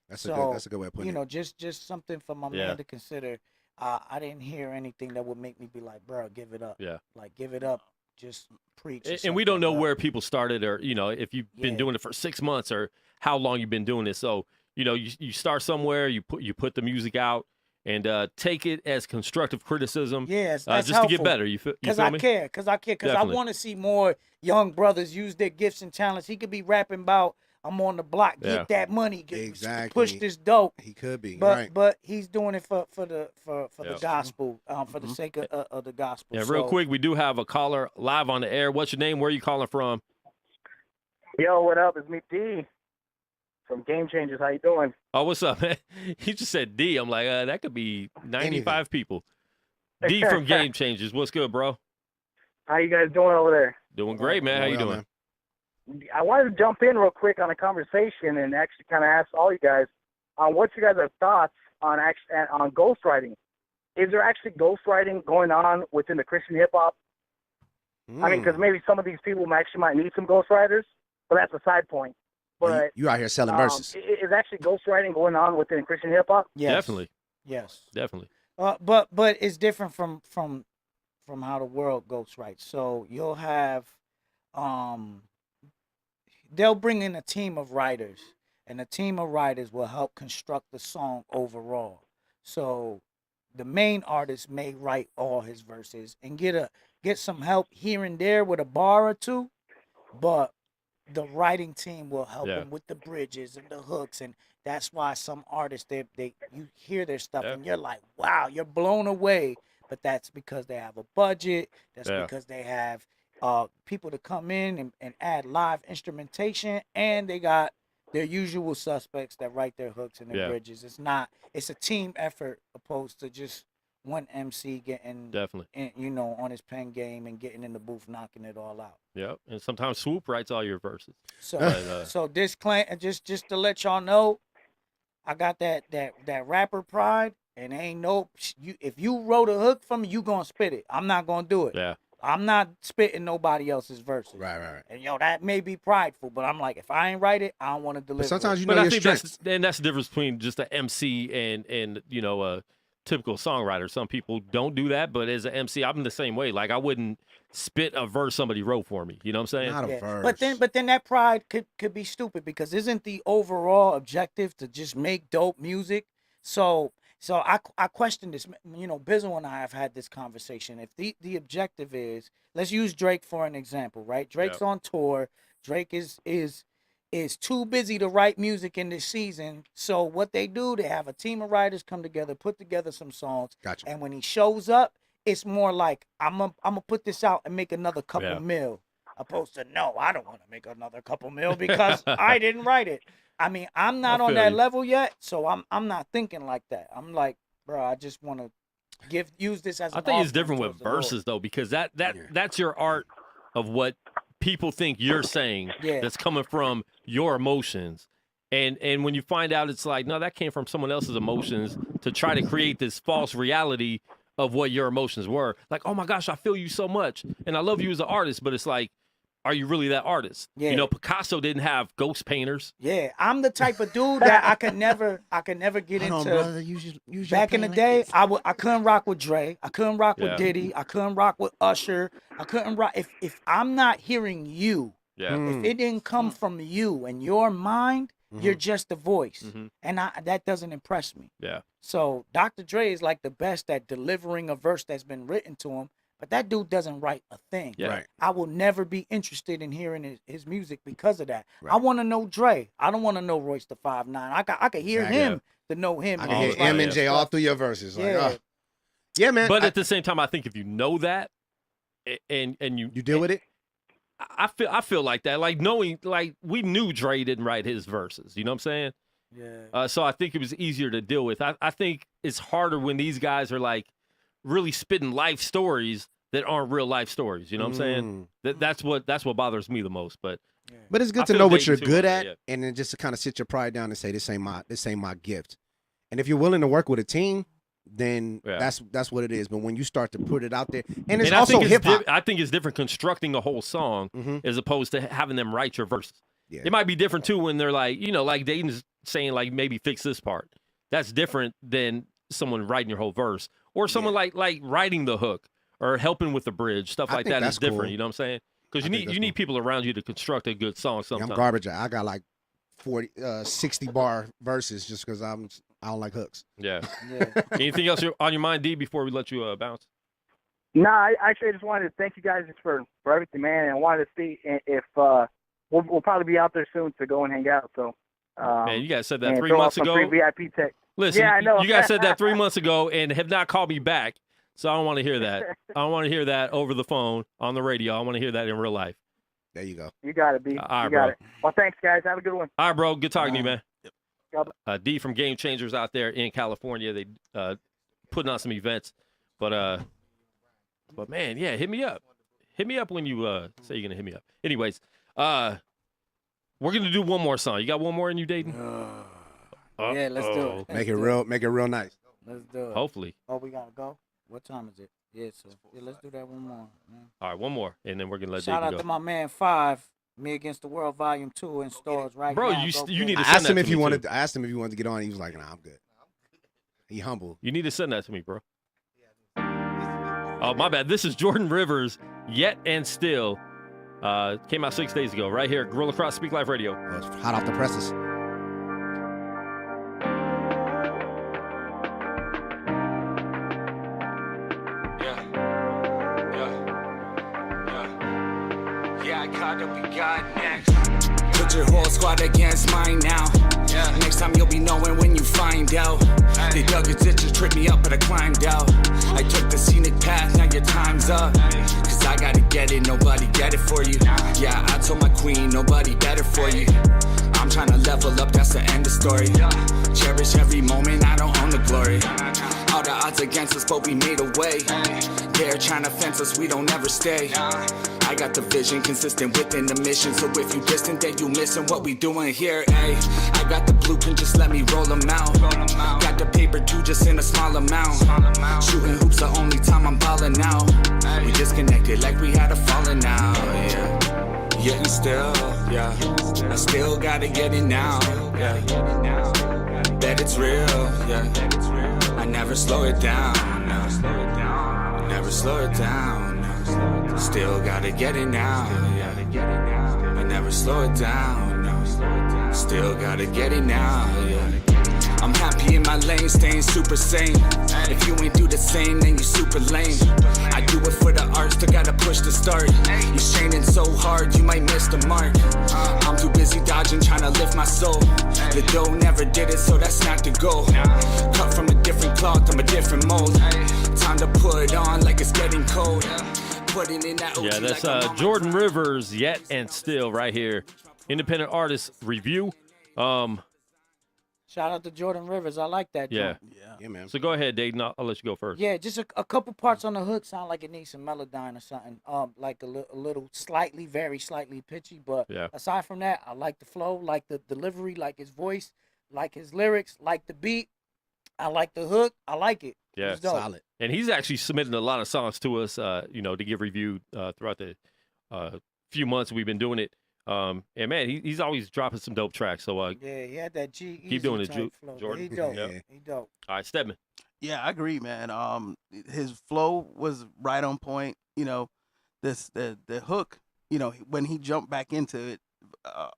That's a good way of putting it. Just something for my man to consider. I didn't hear anything that would make me be like, bro, give it up. Yeah. Like, give it up. Just preach. And we don't know where people started, or if you've been doing it for 6 months or how long you've been doing this. So you start somewhere, you put the music out, and take it as constructive criticism. Yes, that's just helpful. to get better. You feel me? Because I care. Because I want to see more young brothers use their gifts and talents. He could be rapping about, I'm on the block, get that money, push this dope. He could be, but he's doing it for the gospel, for the sake of the gospel. Yeah, real quick, we do have a caller live on the air. What's your name? Where are you calling from? Yo, what up? It's me, D, from Game Changers. How you doing? Oh, what's up, man? He just said D. I'm like, that could be 95 people. D from Game Changers. What's good, bro? How you guys doing over there? Doing great, man. How you doing? I wanted to jump in real quick on a conversation and actually kind of ask all you guys on what you guys have thoughts on ghostwriting. Is there actually ghostwriting going on within the Christian hip hop? I mean, because maybe some of these people actually might need some ghostwriters, but that's a side point. But you out here selling verses. Is actually ghostwriting going on within Christian hip hop? Yes. Definitely. Yes. Definitely. But it's different from how the world ghostwrites. So you'll have they'll bring in a team of writers, and a team of writers will help construct the song overall. So the main artist may write all his verses and get some help here and there with a bar or two, but the writing team will help him with the bridges and the hooks, and that's why some artists they you hear their stuff and you're like, wow, you're blown away. But that's because they have a budget. That's because they have people to come in and add live instrumentation, and they got their usual suspects that write their hooks and their bridges. It's a team effort opposed to just one MC getting on his pen game and getting in the booth knocking it all out. Yep. And sometimes Swoop writes all your verses. So so disclaimer, just to let y'all know, I got that rapper pride, and ain't if you wrote a hook for me, you gonna spit it. I'm not gonna do it. Yeah. I'm not spitting nobody else's verses. Right. And that may be prideful, but I'm like, if I ain't write it, I don't want to deliver. But sometimes it. you know your strengths. That's the difference between just an MC and a typical songwriter. Some people don't do that, but as an MC, I'm the same way. Like, I wouldn't spit a verse somebody wrote for me. You know what I'm saying? Not a verse. But then that pride could be stupid, because isn't the overall objective to just make dope music? So I question this. Bizzle and I have had this conversation. If the objective is, let's use Drake for an example, right? Drake's on tour. Drake is too busy to write music in this season. So what they do, they have a team of writers come together, put together some songs. Gotcha. And when he shows up, it's more like, I'm gonna put this out and make another couple mil, opposed to, no, I don't want to make another couple mil because I didn't write it. I mean, I'm not on that level yet, so I'm not thinking like that. I'm like, bro, I just want to use this as. I think it's different with verses though, because that's your art of what people think you're saying. That's coming from your emotions, and when you find out, it's like, no, that came from someone else's emotions to try to create this false reality of what your emotions were. Like, oh my gosh, I feel you so much, and I love you as an artist, but it's like, are you really that artist? Yeah. Picasso didn't have ghost painters. Yeah, I'm the type of dude that I could never get into. Brother, use back in the day, I couldn't rock with Dre. I couldn't rock with Diddy. I couldn't rock with Usher. I couldn't rock if I'm not hearing you. Yeah. If it didn't come from you and your mind, you're just a voice, and that doesn't impress me. Yeah. So Dr. Dre is like the best at delivering a verse that's been written to him. But that dude doesn't write a thing. Yeah. Right. I will never be interested in hearing his music because of that. Right. I want to know Dre. I don't want to know Royce the 5'9". I could hear him to know him. I can hear M and J all through your verses. Like, Yeah. Yeah, man. But at the same time, I think if you know that, and you deal with it, I feel like that. Like, knowing, like, we knew Dre didn't write his verses. You know what I'm saying? Yeah. So I think it was easier to deal with. I think it's harder when these guys are like really spitting life stories that aren't real life stories. You know what I'm saying? That's what bothers me the most. But it's good to know what you're good at, and then just to kind of sit your pride down and say, this ain't my gift. And if you're willing to work with a team, then that's what it is. But when you start to put it out there, and it's also hip hop. I think it's different constructing a whole song as opposed to having them write your verses. Yeah. It might be different too when they're like, like Datin's saying, like, maybe fix this part. That's different than someone writing your whole verse, or someone like writing the hook or helping with the bridge, stuff like that is different. Cool. You know what I'm saying? Because you need people around you to construct a good song. Sometimes I'm garbage. I got like 60 bar verses just because I don't like hooks. Yeah. Anything else on your mind, D, before we let you bounce? No, I actually just wanted to thank you guys just for everything, man, and I wanted to see if we'll probably be out there soon to go and hang out. So, man, you guys said that 3 months ago. Free VIP tech. Listen, yeah, I know. You guys said that 3 months ago and have not called me back. So I don't want to hear that. I don't want to hear that over the phone, on the radio. I want to hear that in real life. There you go. You got it, B. All right, you got bro. it. Well, thanks, guys. Have a good one. All right, bro. Good talking to you, man. Yep. D from Game Changers out there in California. They putting on some events. But man, yeah, hit me up. Hit me up when you say you're gonna hit me up. Anyways, we're gonna do one more song. You got one more in you, Datin? Yeah, let's do it. Make it real nice. Let's do it. Hopefully. Oh, we gotta go. What time is it? Yeah, so let's do that one more. Man. All right, one more, and then we're gonna let Shout Datin out go. to my man 5, Me Against the World Volume 2 in stores right Bro, now. you need to I send asked that him to if me he too. wanted. I asked him if he wanted to get on. He was like, "Nah, I'm good." He humble. You need to send that to me, bro. Oh, my bad. This is Jordan Rivers, Yet and Still. Came out 6 days ago, right here at Guerilla Cross Speak Life Radio. Oh, it's hot off the presses. Yeah, I gotta be God next. Put your whole squad against mine now. Yeah. Next time you'll be knowing when you find out. Hey. They dug a ditch to trip me up, but I climbed out. I took the scenic path, now your time's up. Cause I gotta get it, nobody get it for you. Yeah, I told my queen, nobody better for you. I'm trying to level up, that's the end of story. Cherish every moment, I don't own the glory. All the odds against us, but we made a way. They're trying to fence us, we don't ever stay. I got the vision, consistent within the mission. So if you distant, then you missing what we doing here, ayy. I got the blueprint, just let me roll them out. Got the paper too, just in a small amount. Shooting hoops the only time I'm balling out. We disconnected like we had a falling out, yeah. Yeah, and still, yeah. I still gotta get it now, yeah. Bet it's real, yeah. I never slow it down, no. Never slow it down, no. Still gotta get it now, yeah. I never slow it down, no. Still gotta get it now, yeah. I'm happy in my lane, staying super sane. If you ain't do the same, then you super lame. I do it for the art, still gotta push the start. You straining so hard, you might miss the mark. I'm too busy dodging, trying to lift my soul. The dough never did it, so that's not the goal. Cut from a different cloth, I'm a different mold. Time to put on like it's getting cold. Putting in that OT Yeah, that's like Jordan Rivers, Yet and Still, right here. Independent Artist Review. Shout out to Jordan Rivers. I like that. Yeah. joint. Yeah, man. So go ahead, Datin. I'll let you go first. Yeah, just a couple parts on the hook sound like it needs some melodyne or something. Like a little slightly, very slightly pitchy. But Yeah. aside from that, I like the flow, like the delivery, like his voice, like his lyrics, like the beat. I like the hook. I like it. Yeah. It's dope. Solid. And he's actually submitting a lot of songs to us, to get reviewed throughout the few months we've been doing it. And man, he's always dropping some dope tracks. So Yeah, he had that G. keep doing it, flow. Jordan. He dope. Yeah. He dope. all right, Steadman. Yeah, I agree, man. His flow was right on point. You know, the hook. You know, when he jumped back into it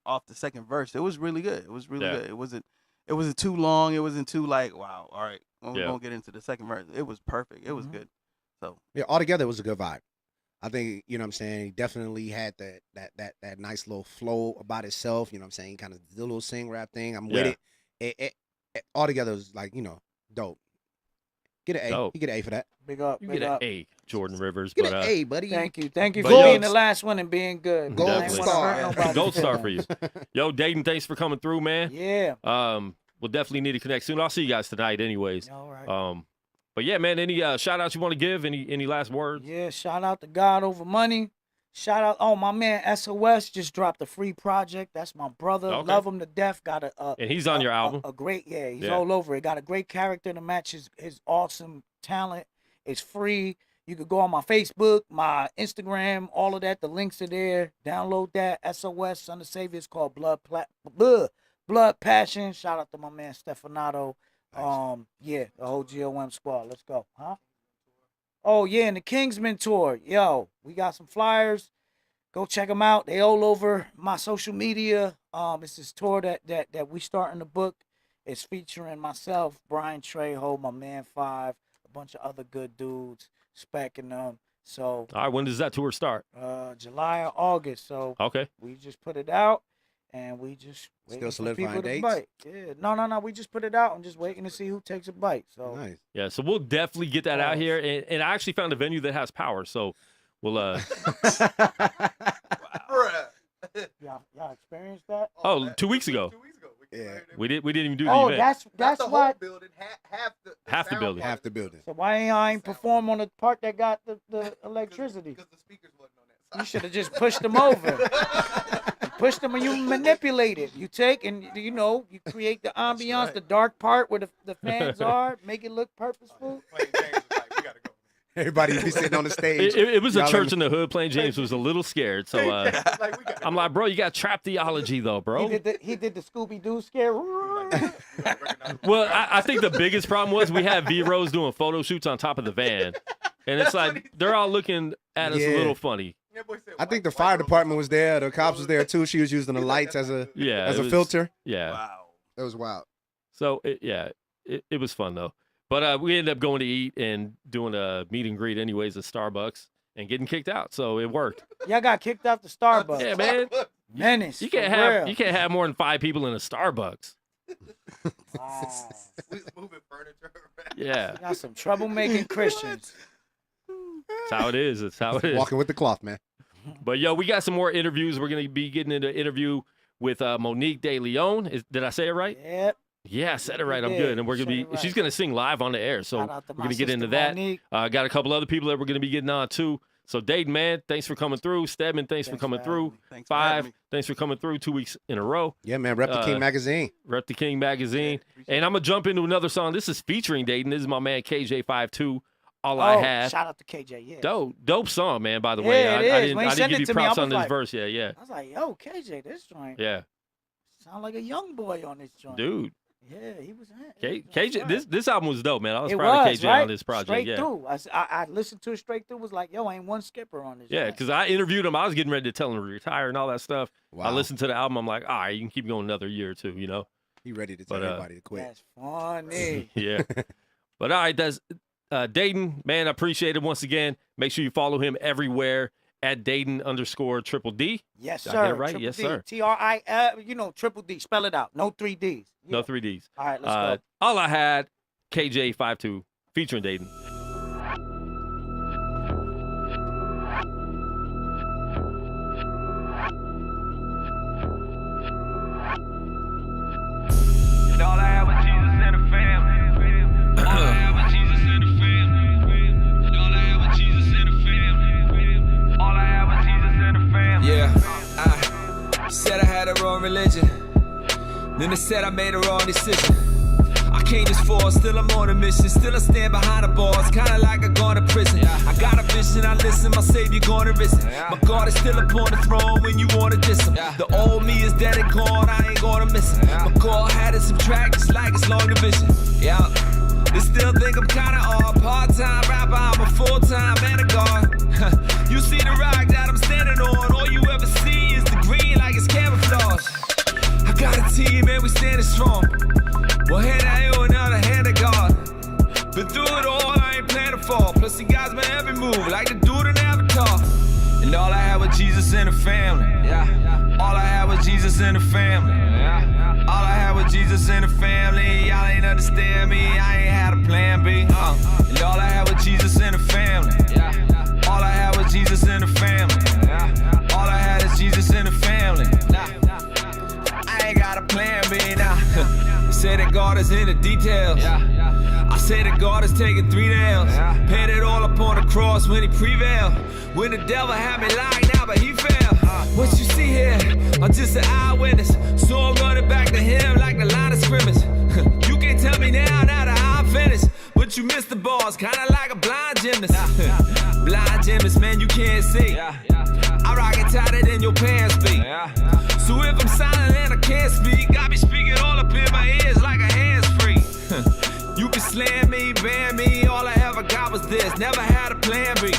off the second verse, it was really good. It was really good. It wasn't too long. It wasn't too like, wow. All right, we're gonna get into the second verse. It was perfect. It was good. So Yeah, altogether it was a good vibe. I think, you know what I'm saying, he definitely had that nice little flow about itself, you know what I'm saying, kind of the little sing rap thing. I'm with it. It altogether was like, dope. Get an A. Dope. You get an A for that. Big up. You Big get up. an A, Jordan Rivers. Get but an A, buddy. Thank you for But yo- being the last one and being good. Gold I ain't wanna star. hurt nobody's Gold star for feelings. you. Yo, Datin, thanks for coming through, man. Yeah. We'll definitely need to connect soon. I'll see you guys tonight anyways. All right. But yeah, man, any shout outs you want to give? Any last words? Yeah, shout out to God Over Money. Shout out, my man SOS just dropped a free project. That's my brother. Okay. Love him to death. Got And he's on your album. A great, he's Yeah. all over it. Got a great character to match his awesome talent. It's free. You could go on my Facebook, my Instagram, all of that. The links are there. Download that. SOS, Son of Savior. It's called Blood Passion. Shout out to my man Stefanato. The whole GOM squad. Let's go. Huh? Oh, yeah, and the Kingsman tour. Yo, we got some flyers. Go check them out. They all over my social media. It's this tour that we starting to book. It's featuring myself, Brian Trejo, my man 5, a bunch of other good dudes, specking them. So, All right, when does that tour start? July or August. So, Okay. we just put it out, and we just waiting Still for people solidifying to dates? bite. Yeah, no. We just put it out and just waiting to see who takes a bite. So, Nice. Yeah, so we'll definitely get that out here. And I actually found a venue that has power, so we'll y'all experienced that? 2 weeks ago. Yeah. We didn't even do the Oh, event. that's the why. whole building, half the building. Half the building. So why ain't perform on the part that got the electricity? Because the speakers wasn't on that side. You should have just pushed them over. You pushed them and you manipulate it. You take and you create the ambiance, the dark part where the fans are, make it look purposeful. Plain James was like, we gotta go. Everybody be sitting on the stage. It was a Y'all church in the hood. Plain James was a little scared, so I'm like, bro, you got trap theology though, bro. He did the Scooby Doo scare. Well, I think the biggest problem was we had V-Rose doing photo shoots on top of the van, and it's like they're all looking at us a little funny. I think the fire department was there. The cops was there too. She was using the lights as a filter. Yeah. Wow. That was wild. So it was fun though. But we ended up going to eat and doing a meet and greet anyways at Starbucks and getting kicked out. So it worked. Y'all got kicked out the Starbucks. Yeah, man. Menace. You can't have more than 5 people in a Starbucks. Wow. We was moving furniture around. Yeah. You got some troublemaking Christians. That's how it is. It's how it is. Walking with the cloth, man. But yo, we got some more interviews. We're gonna be getting into an interview with Monique De Leon. Did I say it right? Yep. Yeah, I said it right. I'm good. And we're gonna be. She's gonna sing live on the air, so we're gonna get into that. Got a couple other people that we're gonna be getting on too. So Datin, man, thanks for coming through. Steadman, thanks for coming through. Thanks Five, thanks for coming through 2 weeks in a row. Yeah, man. Rep the King magazine. Rep the King magazine. And I'm gonna jump into another song. This is featuring Datin. This is my man KJ52. All I Have. Shout out to KJ, yeah. Dope song, man, by the way. Yeah, I didn't give you props on this like, verse. Yeah. I was like, yo, KJ, this joint. Yeah. Sound like a young boy on this joint. Dude. Yeah, he was. KJ, this album was dope, man. I was it proud was, of KJ right? on this project. Straight through. I listened to it straight through. Was like, yo, ain't one skipper on this. Yeah, because I interviewed him. I was getting ready to tell him to retire and all that stuff. Wow. I listened to the album. I'm like, all right, you can keep going another year or two, you know. He ready to tell everybody to quit. That's funny. Yeah. But all right, that's Datin, man. I appreciate it once again. Make sure you follow him everywhere at Datin_DDD. Yes, sir. Did I get it right? Triple Yes, D. sir. TRI, Triple D. Spell it out. No 3 Ds. No 3 Ds. All right, let's go. All I Had, KJ52, featuring Datin. And all I had was Jesus and the family. All I had was Jesus and the family. And all I had was Jesus and the family. All I had was Jesus and the family. Yeah, I said I had a wrong religion. Then they said I made a wrong decision. I came this far, still I'm on a mission. Still I stand behind the bars, kinda like I gone to prison. I got a vision, I listen, my savior gonna risen. My God is still upon the throne when you wanna diss him. The old me is dead and gone, I ain't gonna miss him. My God had to subtract just like it's long division. Yeah, they still think I'm kinda odd. Part-time rapper, I'm a full-time man of God. You see the rock that I'm standing on, all you ever see is the green like it's camouflage. I got a team and we standing strong. One hand at you, another hand at God. Been through it all, I ain't planning to fall. Plus, he guides my every move, like the dude in Avatar. And all I had was Jesus and the family. Yeah. All I had was Jesus and the family. Yeah. All I had was Jesus and the family. Y'all ain't understand me, I ain't had a plan B. And all I had was Jesus and the family. Yeah. All I had was Jesus and the family. Yeah. All I had is Jesus and the family. I ain't got a plan B now. Say that God is in the details. I say that God is taking 3 nails. Paid it all up on the cross when he prevailed. When the devil had me locked down, but he failed. What you see here, I'm just an eyewitness. So I'm running back to him like the line of scrimmage. You can't tell me now that I'm finished. But you missed the balls, kinda like a blind gymnast. Blind gymnast, man, you can't see. I rock it tighter than your pants be. So if I'm silent and I can't speak, I be speaking all up in my ears like a hands-free. You can slam me, ban me, all I ever got was this. Never had a plan B.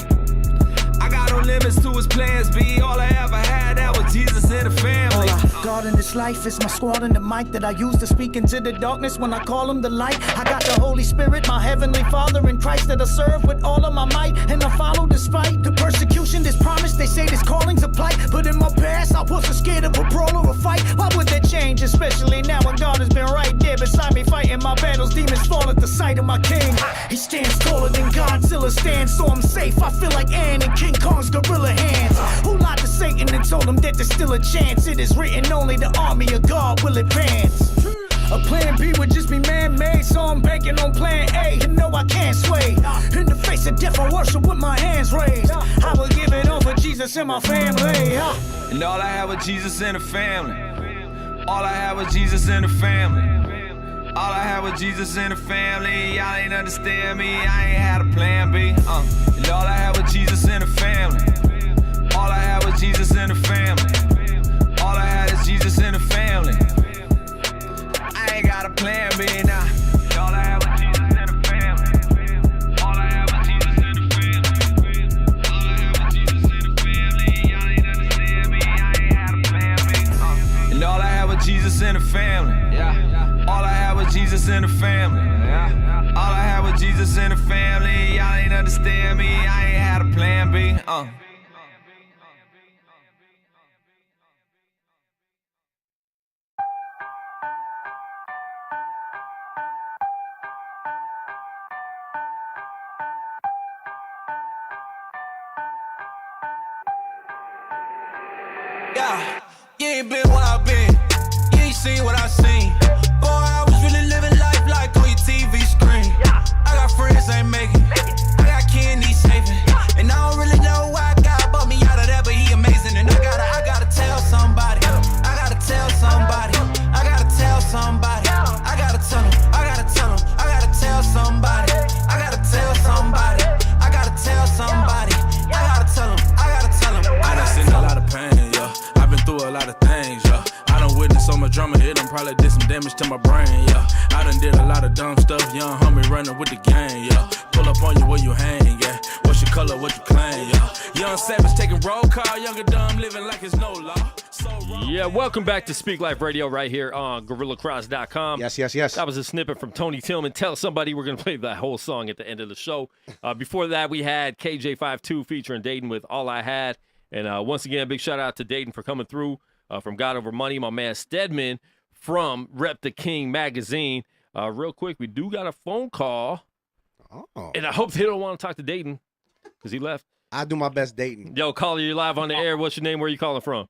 I got no limits to his plans B. All I ever had, that was Jesus and the family. God in this life is my squad and the mic that I use to speak into the darkness when I call him the light. I got the Holy Spirit, my heavenly Father in Christ that I serve with all of my might. And I follow despite the persecution, this promise. They say this calling's a plight. But in my past, I wasn't scared of a brawl or a fight. Why would that change? Especially now when God has been right there beside me fighting my battles. Demons fall at the sight of my king. He stands taller than Godzilla stands, so I'm safe. I feel like Ann in King Kong's gorilla hands. Who lied to Satan and told him that there's still a chance? It is written only the army of God will advance. A plan B would just be man-made, so I'm banking on plan A. You know I can't sway. In the face of death, I worship with my hands raised. I will give it all for Jesus and my family. And all I have was Jesus and the family. All I have was Jesus and the family. All I have was Jesus and the family. Y'all ain't understand me, I ain't had a plan B. And all I have was Jesus and the family. All I have was Jesus and the family. All I had is Jesus and the family. I ain't got a plan B now. All I have was Jesus and the family. All I have was Jesus and the family. All I have was Jesus and the family. Y'all ain't understand me, I ain't had a plan B. And all I have was Jesus and the family. All I have was Jesus and the family. All I have was Jesus and the family. Y'all ain't understand me, I ain't had a plan B. Yeah, you ain't been where I've been. You ain't seen what I seen. Boy, I was really living life like on your TV screen. I got friends ain't making. I got kidneys saving. And I don't really know why God brought me out of that, but he amazing. And I gotta tell somebody. I gotta tell somebody. I gotta tell somebody. I gotta tell him. I gotta tell him. I gotta tell somebody. I gotta tell somebody. I gotta tell somebody. I gotta tell him. I gotta tell him. I done seen a lot of pain, yeah. I've been through a lot of things, yeah. I done witnessed so much drama, it done probably did some damage to my brain, yeah. I done did a lot of dumb stuff, young homie running with the gang, yeah. Pull up on you where you hang, yeah. What's your color, what you claim, yeah. Young savage taking roll call, younger dumb living like it's no law. Yeah, welcome back to Speak Life Radio right here on GorillaCross.com. Yes, yes, yes. That was a snippet from Tony Tillman. Tell somebody we're going to play that whole song at the end of the show. Before that, we had KJ52 featuring Datin with All I Had. And once again, big shout out to Datin for coming through from God Over Money. My man Steadman from Rep the King magazine. Real quick, we do got a phone call. Oh. And I hope they don't want to talk to Datin because he left. I do my best dating. Yo, caller, you're live on the air. What's your name? Where are you calling from?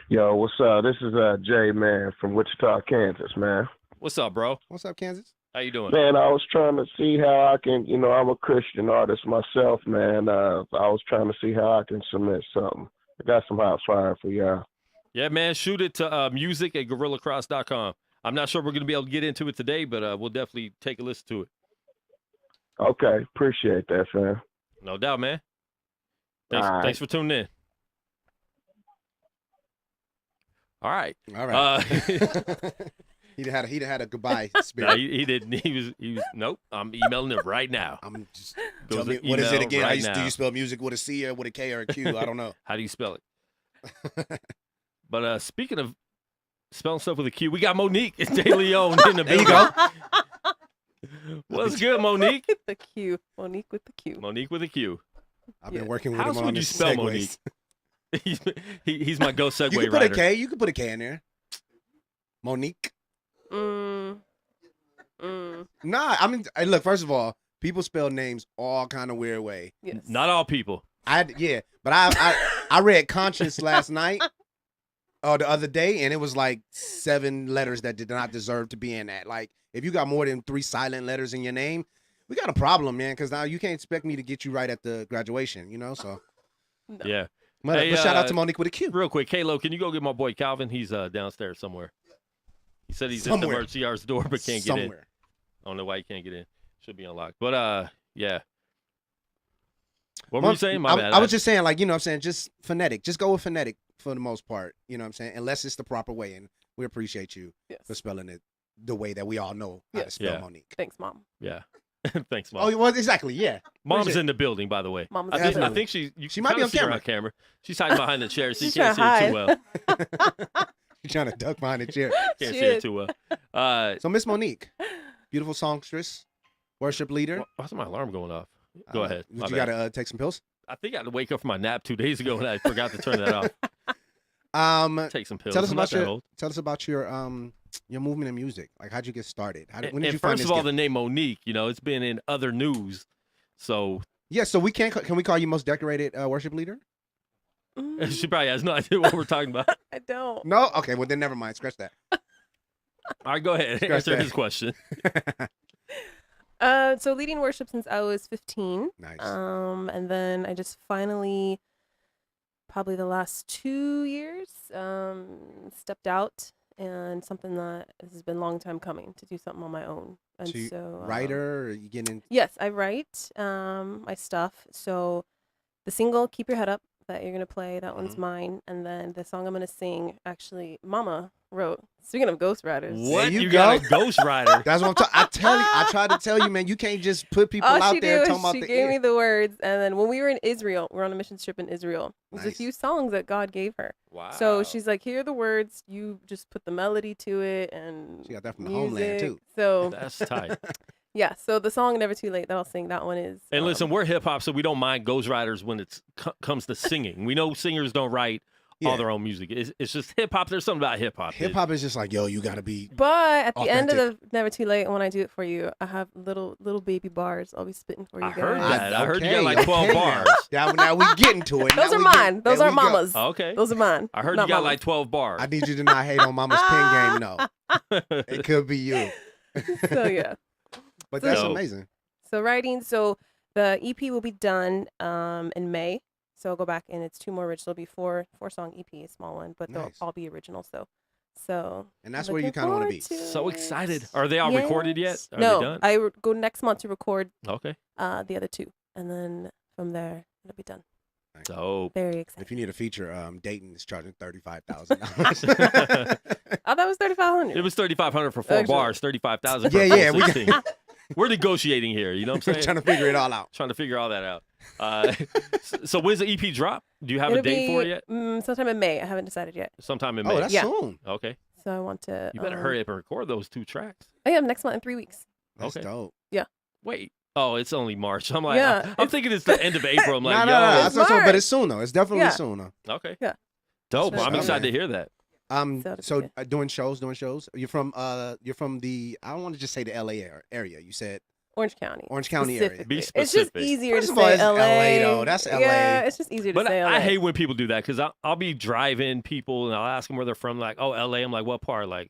Yo, what's up? This is Jay, man, from Wichita, Kansas, man. What's up, bro? What's up, Kansas? How you doing? Man, I was trying to see how I can, I'm a Christian artist myself, man. I was trying to see how I can submit something. I got some hot fire for y'all. Yeah, man, shoot it to music at GorillaCross.com. I'm not sure we're going to be able to get into it today, but we'll definitely take a listen to it. Okay, appreciate that, fam. No doubt, man. Right. Thanks for tuning in. All right. He'd had a goodbye spirit. No, he didn't. He was. Nope. I'm emailing him right now. I'm just. Tell me, what is it again? Right do you spell music with a C or with a K or a Q? I don't know. How do you spell it? But speaking of spelling stuff with a Q, we got Monique De Leon in the building. There you go. What's good, Monique? The Q. Monique with the Q. Monique with a Q. I've been working with How him on would you his spell segues. Monique? he's my go segue You can writer. put a K. You can put a K in there. Monique. Mm. Nah, I mean, look. First of all, people spell names all kind of weird way. Yes. Not all people. But I read Conscience last night or the other day, and it was like 7 letters that did not deserve to be in that. Like, if you got more than 3 silent letters in your name, we got a problem, man. Because now you can't expect me to get you right at the graduation, So No. Yeah. But shout out to Monique with a Q. Real quick, Kalo, can you go get my boy Calvin? He's downstairs somewhere. He said he's at the emergency yards door, but can't get in. I don't know why he can't get in. Should be unlocked. But yeah. What were you saying? My bad. I was just saying, like, what I'm saying, just phonetic. Just go with phonetic for the most part. You know what I'm saying? Unless it's the proper way. And we appreciate you for spelling it the way that we all know how to spell Monique. Thanks, Mom. Yeah. Thanks, Mom. Oh, well, exactly. Yeah. Mom's in the building, by the way. Mom's I think she might be on camera. She's hiding behind the chair, so you can't see her too well. She's trying to duck behind the chair. Can't see her too well. So, Miss Monique, beautiful songstress, worship leader. Why's my alarm going off? Go ahead. Did you got to take some pills? I think I had to wake up from my nap 2 days ago, and I forgot to turn that off. Take some pills. Tell us I'm not about that your old. tell us about your movement in music. Like, how'd you get started? When did And you find first this of all, gift? the name Monique, it's been in other news. So Yeah, so can we call you most decorated worship leader? she probably has no idea what we're talking about. I don't. No? Okay, well then never mind. Scratch that. All right, go ahead. Scratch Answer that. his question. So leading worship since I was 15. Nice. And then I just finally, probably the last 2 years, stepped out, and something that has been a long time coming to do something on my own. And So you so writer, or you getting in? yes, I write my stuff. So the single "Keep Your Head Up" that you're gonna play, that one's mine, and then the song I'm gonna sing, actually, Mama wrote. Speaking of ghostwriters, What? There you got a go. ghostwriter? That's what I tell you. I tried to tell you, man. You can't just put people all out she there did talking was about she the gave me ear. the words, and then when we were in Israel, we were on a mission trip in Israel. There's Nice. a few songs that God gave her. Wow. So she's like, here are the words. You just put the melody to it, and She got that from the music. homeland too. So That's tight. yeah. So the song "Never Too Late" that I'll sing, that one is. And listen, we're hip hop, so we don't mind ghostwriters when it comes to singing. We know singers don't write all Yeah. their own music. It's just hip hop. There's something about hip hop. Hip hop is just like, yo, you gotta be. But at the end of Authentic. the "Never Too Late," when I do it for you, I have little baby bars. I'll be spitting for you I guys. heard that. I heard you got Okay, like 12 okay. bars. Now we getting to it. Those Now are we get- mine. Those there aren't we go. mamas. Okay. Those are mine. I heard not you got mamas. like 12 bars. I need you to not hate on Mama's pen game. No, it could be you. So yeah. But that's Dope. amazing. So writing. So the EP will be done in May. So I'll go back and it's 2 more original. It'll be 4-song EP, a small one, but they'll Nice. all be original. So And that's where you kind of want to be. So excited. Are they all recorded yet? Yes. Are No, they done? I go next month to record Okay. the other 2, and then from there it'll be done. Dope. Very excited. If you need a feature, Datin is charging $35,000. Oh, that was 3,500. It was 3,500 for 4 Actually. bars, 35,000 for Yeah, full we 16. We're negotiating here. You know what I'm saying? Trying to figure it all out. Trying to figure all that out. So when's the EP drop? Do you have a It'll date for it be, yet? sometime in May. I haven't decided yet. Sometime in May. Oh, that's Yeah. soon. Okay. So I want to. You better hurry up and record those 2 tracks. Oh yeah, next month in 3 weeks. That's Okay. dope. Yeah. Wait. Oh, it's only March. I'm like, Yeah, I'm thinking it's the end of April. I'm like, no, yo. that's what I'm saying, but March. it's soon though. It's definitely Yeah. soon though. Okay. Yeah. Dope. That's I'm what's up, excited man. to hear that. So doing shows. You're from the I don't want to just say the LA area. You said Orange County. Orange County area. specifically. Be It's just specific. easier First to of all, say it's LA though. That's LA. Yeah, it's just easier to But say LA. I hate when people do that because I'll be driving people and I'll ask them where they're from. Like, oh, LA. I'm like, what part? Like,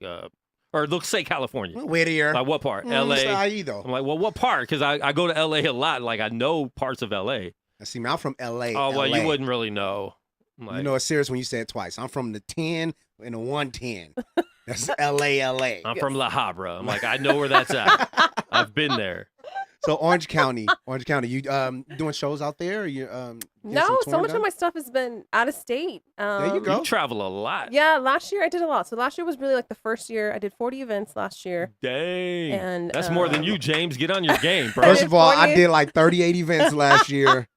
or they'll say California. Whittier. Like, what part? It's LA. IE though. I'm like, well, what part? Because I go to LA a lot. Like, I know parts of LA. See, man, I'm from LA. Oh, well, LA. you wouldn't really know. I'm like, You know it's serious when you say it twice. I'm from the 10 and the 110. That's LA. I'm from La Habra. I'm like, I know where that's at. I've been there. So Orange County. You doing shows out there? Or you No, so much of my stuff has been out of state. There you go. You travel a lot. Yeah, last year I did a lot. So last year was really like the first year. I did 40 events last year. Dang. And That's more than you, James. Get on your game, bro. First of all, I 40. did like 38 events last year.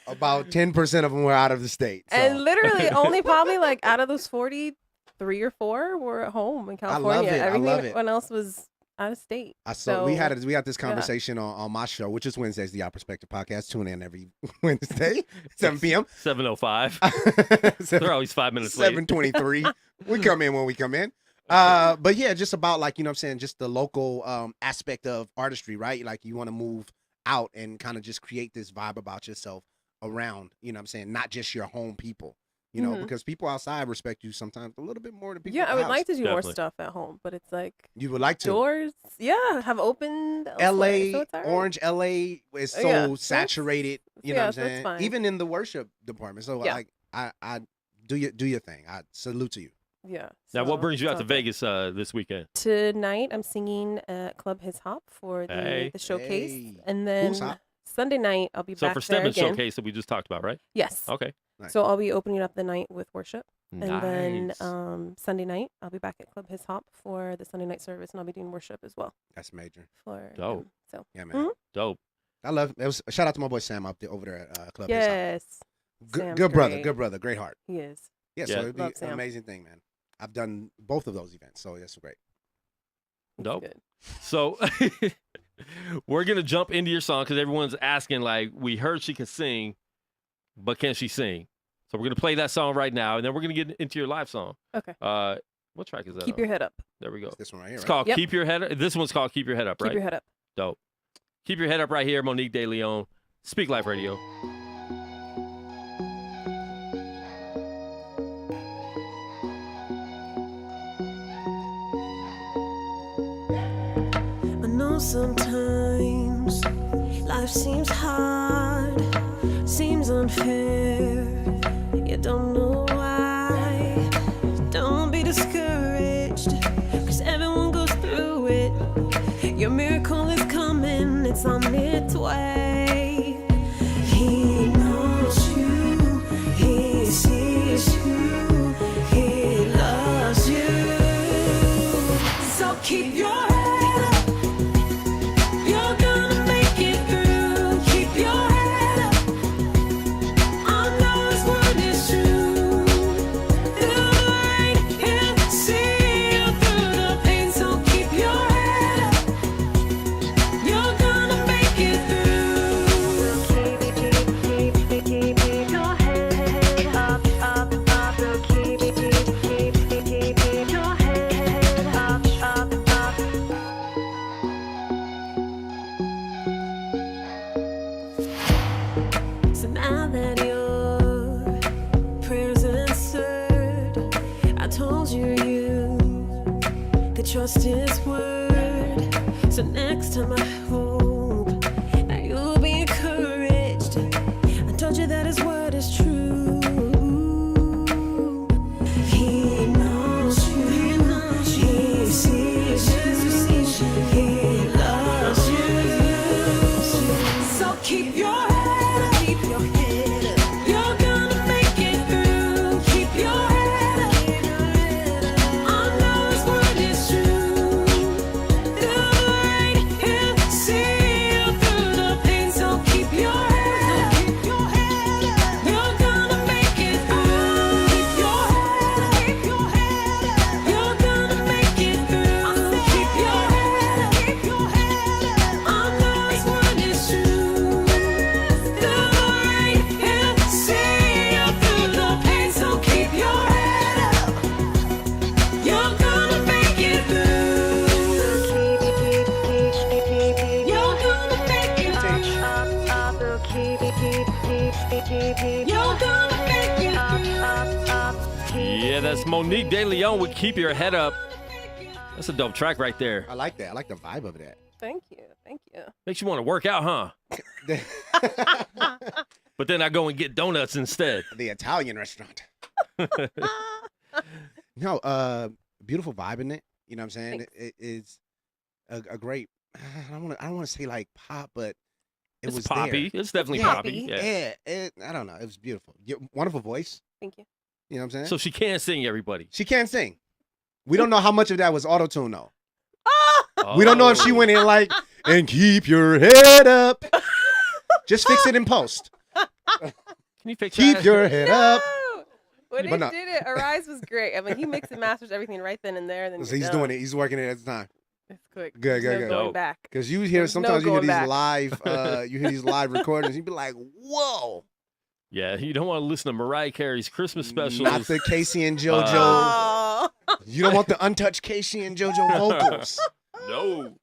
About 10% of them were out of the state. So. And literally only probably like out of those 40, 3 or 4 were at home in California. it. I love it. Everyone else was out of state. We had this conversation on my show, which is Wednesdays, the Our Perspective podcast. Tune in every Wednesday, 7 p.m. 7:05. They're always 5 minutes late. 7:23. We come in when we come in. But yeah, just about like, you know what I'm saying, just the local aspect of artistry, right? Like you want to move out and kind of just create this vibe about yourself around, you know what I'm saying, not just your home people. You know, because people outside respect you sometimes a little bit more than people. Yeah, at I the would house. like to do more stuff at home, but it's like You would like to. doors, yeah, have opened. elsewhere, LA, so it's all right. Orange LA is so Yeah, saturated. You know yeah, what I'm that's saying? fine. Even in the worship department. So Yeah. like, I do your thing. I salute to you. Yeah. Now, what so brings you it's out to all good. Vegas this weekend? Tonight, I'm singing at Club His Hop for Hey. the showcase, Hey. and then Who's Hop? Sunday night I'll be So back for there Steadman again. Showcase that we just talked about, right? Yes. Okay. Nice. So I'll be opening up the night with worship, and then Nice. Sunday night I'll be back at Club His Hop for the Sunday night service, and I'll be doing worship as well That's major. for Dope. them. So Yeah, man. Dope. I love it. Was shout out to my boy Sam up there over there at Club His Hop. yes, Sam's Good brother, great. good brother, great heart. He is. Yeah, so Yeah. it'd be Love an Sam. amazing thing, man. I've done both of those events, so that's great. He's Dope. good. So we're gonna jump into your song because everyone's asking. Like, we heard she can sing, but can she sing? So we're going to play that song right now, and then we're going to get into your live song. Okay. What track is that? Keep on? Your Head Up. There we go. It's this one right here. It's right? called Keep Your Head Up. This one's called Keep Your Head Up, right? Keep Your Head Up. Dope. Keep Your Head Up right here, Monique De Leon. Speak Life Radio. I know sometimes life seems hard, seems unfair. You don't know why. Don't be discouraged, 'cause everyone goes through it. Your miracle is coming, it's on its way. He knows you, he sees you, he loves you. So keep your head up. You're gonna make it through. Keep your head up. I know his word is true. Through the rain, he'll see you through the pain. So keep your head up. You're gonna make it through. Keep your head up, up, up. Keep your head up, up, up. So now that your prayers answered, I told you could trust his word. So next time I hope that you'll be encouraged. I told you that his word is true. He knows you, he sees you, he loves you. So keep your head up, keep your head up. You're gonna make it through. Keep your head up. I know his word is true. Through the rain, he'll see you through the pain. So keep your head up. Keep your head up. You're gonna make it through. Keep your head up. Keep your head up. You're gonna make it through. Keep your head up. Keep your head up. I know his word is true. Through the rain, he'll see you through the pain. So keep your head up. You're gonna make it through. You're gonna make it through. You're gonna make it through. Yeah, that's Monique De Leon with Keep Your Head Up. That's a dope track right there. I like that. I like the vibe of that. Thank you. Thank you. Makes you want to work out, huh? But then I go and get donuts instead. The Italian restaurant. No, beautiful vibe in it. You know what I'm saying? It is a great. I don't want to say like pop, but it It's was poppy. there. It's definitely Yeah, poppy. Yeah. I don't know. It was beautiful. Wonderful voice. Thank you. You know what I'm saying? So she can sing, everybody. She can't sing. We don't know how much of that was auto-tune though. We don't know if she went in like and keep your head up. Just fix it in post. Can you fix Keep that? your head up. When he But no. did it, Arise was great. I mean, he mixed and masters everything right then and there. And then So he's doing it. He's working it at the time. It's quick. Good, There's good, no good. going back. Because you hear There's no sometimes you hear going these back. live you hear these live recordings, you be like, whoa. Yeah, you don't want to listen to Mariah Carey's Christmas special. Not the Casey and JoJo. Oh. You don't want the untouched Casey and JoJo vocals. No.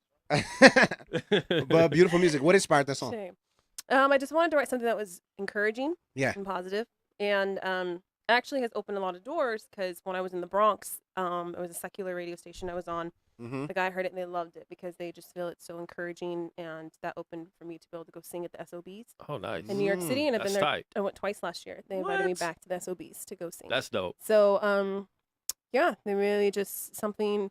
But beautiful music. What inspired that song? Shame. I just wanted to write something that was encouraging Yeah. and positive, and actually has opened a lot of doors because when I was in the Bronx, it was a secular radio station I was on. Mhm. The guy heard it and they loved it because they just feel it's so encouraging, and that opened for me to be able to go sing at the SOBs Oh, nice. in New York City, and I've been That's there. tight. I went twice last year. They invited me What? back to the SOBs to go sing. That's dope. So, yeah, they really just something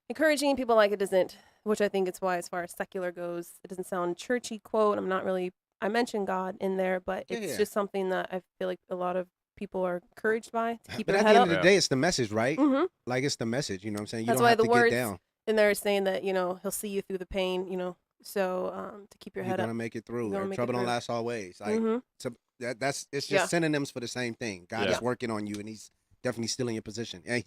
encouraging. People like it doesn't, which I think it's why, as far as secular goes, it doesn't sound churchy. Quote, I'm not really. I mentioned God in there, but it's Yeah. just something that I feel like a lot of people are encouraged by to keep But their at head the up. end of the day, it's the message, right? Mhm. Like it's the message, you know what I'm saying? You That's don't why have the to words get down. in there is saying that he'll see you through the pain. So to keep your You're head gonna up. make it through. You're gonna Or make it trouble don't through. last always. Like Mhm. that's it's just Yeah. synonyms for the same thing. God Yeah. is working on you, and He's definitely still in your position, and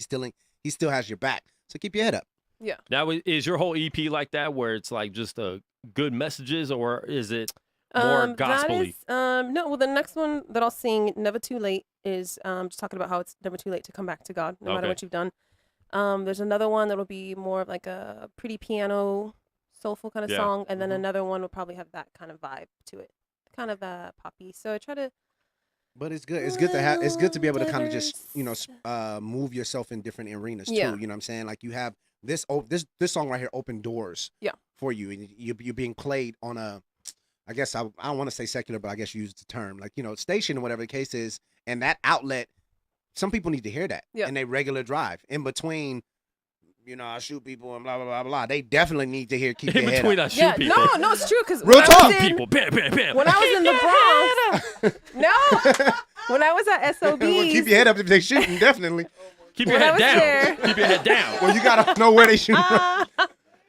He still has your back. So keep your head up. Yeah. Now, is your whole EP like that, where it's like just good messages, or is it More gospel-y? No, well, the next one that I'll sing, Never Too Late, is just talking about how it's never too late to come back to God, no matter Okay. what you've done. There's another one that'll be more of like a pretty piano, soulful kind of Yeah. song, and then another one will probably have that kind of vibe to it, kind of poppy. So I try to. But it's good. It's good to have. It's good to be able to kind of just move yourself in different arenas too. Yeah. You know what I'm saying? Like you have this song right here open doors. Yeah. For you, and you're being played on a, I guess I don't want to say secular, but I guess you use the term like station or whatever the case is, and that outlet. Some people need to hear that in their regular drive in between. I shoot people and blah blah blah blah. They definitely need to hear keep In your head between up. I shoot people. No, it's true because Real talk. People, bam, bam, bam. When I was in the Bronx, no, when I was at SOBs, Well, keep your head up if they shooting. Definitely. Keep your head down. Keep your head down. Well, you gotta know where they shooting.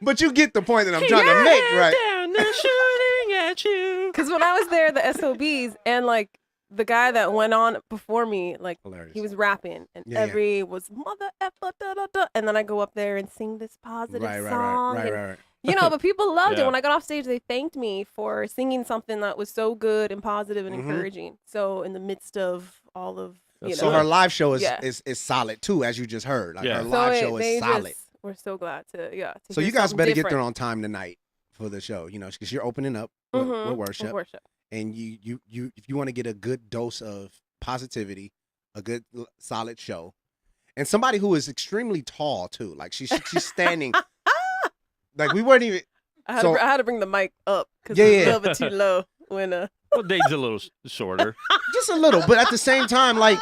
But you get the point that I'm trying to make, right? Down, they're shooting at you. Because when I was there, the SOBs, and like the guy that went on before me, like he was rapping, and was mother effer da da da, and then I go up there and sing this positive song, and, but people loved it. When I got off stage, they thanked me for singing something that was so good and positive and encouraging. So in the midst of all of So her live show is solid too, as you just heard. Like her live show is solid. We're so glad to So you guys better get there on time tonight for the show, because you're opening up with worship. And you if you want to get a good dose of positivity, a good solid show, and somebody who is extremely tall too, like she's standing, like we weren't even. I had to bring the mic up because Yeah, it's yeah. a little bit too low when Well, Dave's a little shorter. Just a little, but at the same time, like,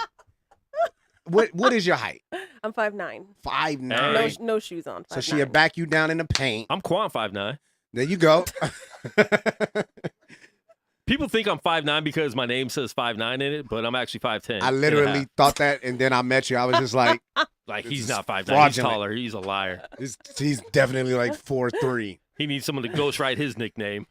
what is your height? I'm 5'9". 5'9". No shoes on. 5'9". So she'll back you down in the paint. I'm Kwon 5'9". There you go. People think I'm 5'9" because my name says 5'9" in it, but I'm actually 5'10". I literally thought that, and then I met you. I was just like, he's not 5'9". fraudulent. He's taller. He's a liar. He's definitely like 4'3". He needs someone to ghostwrite his nickname.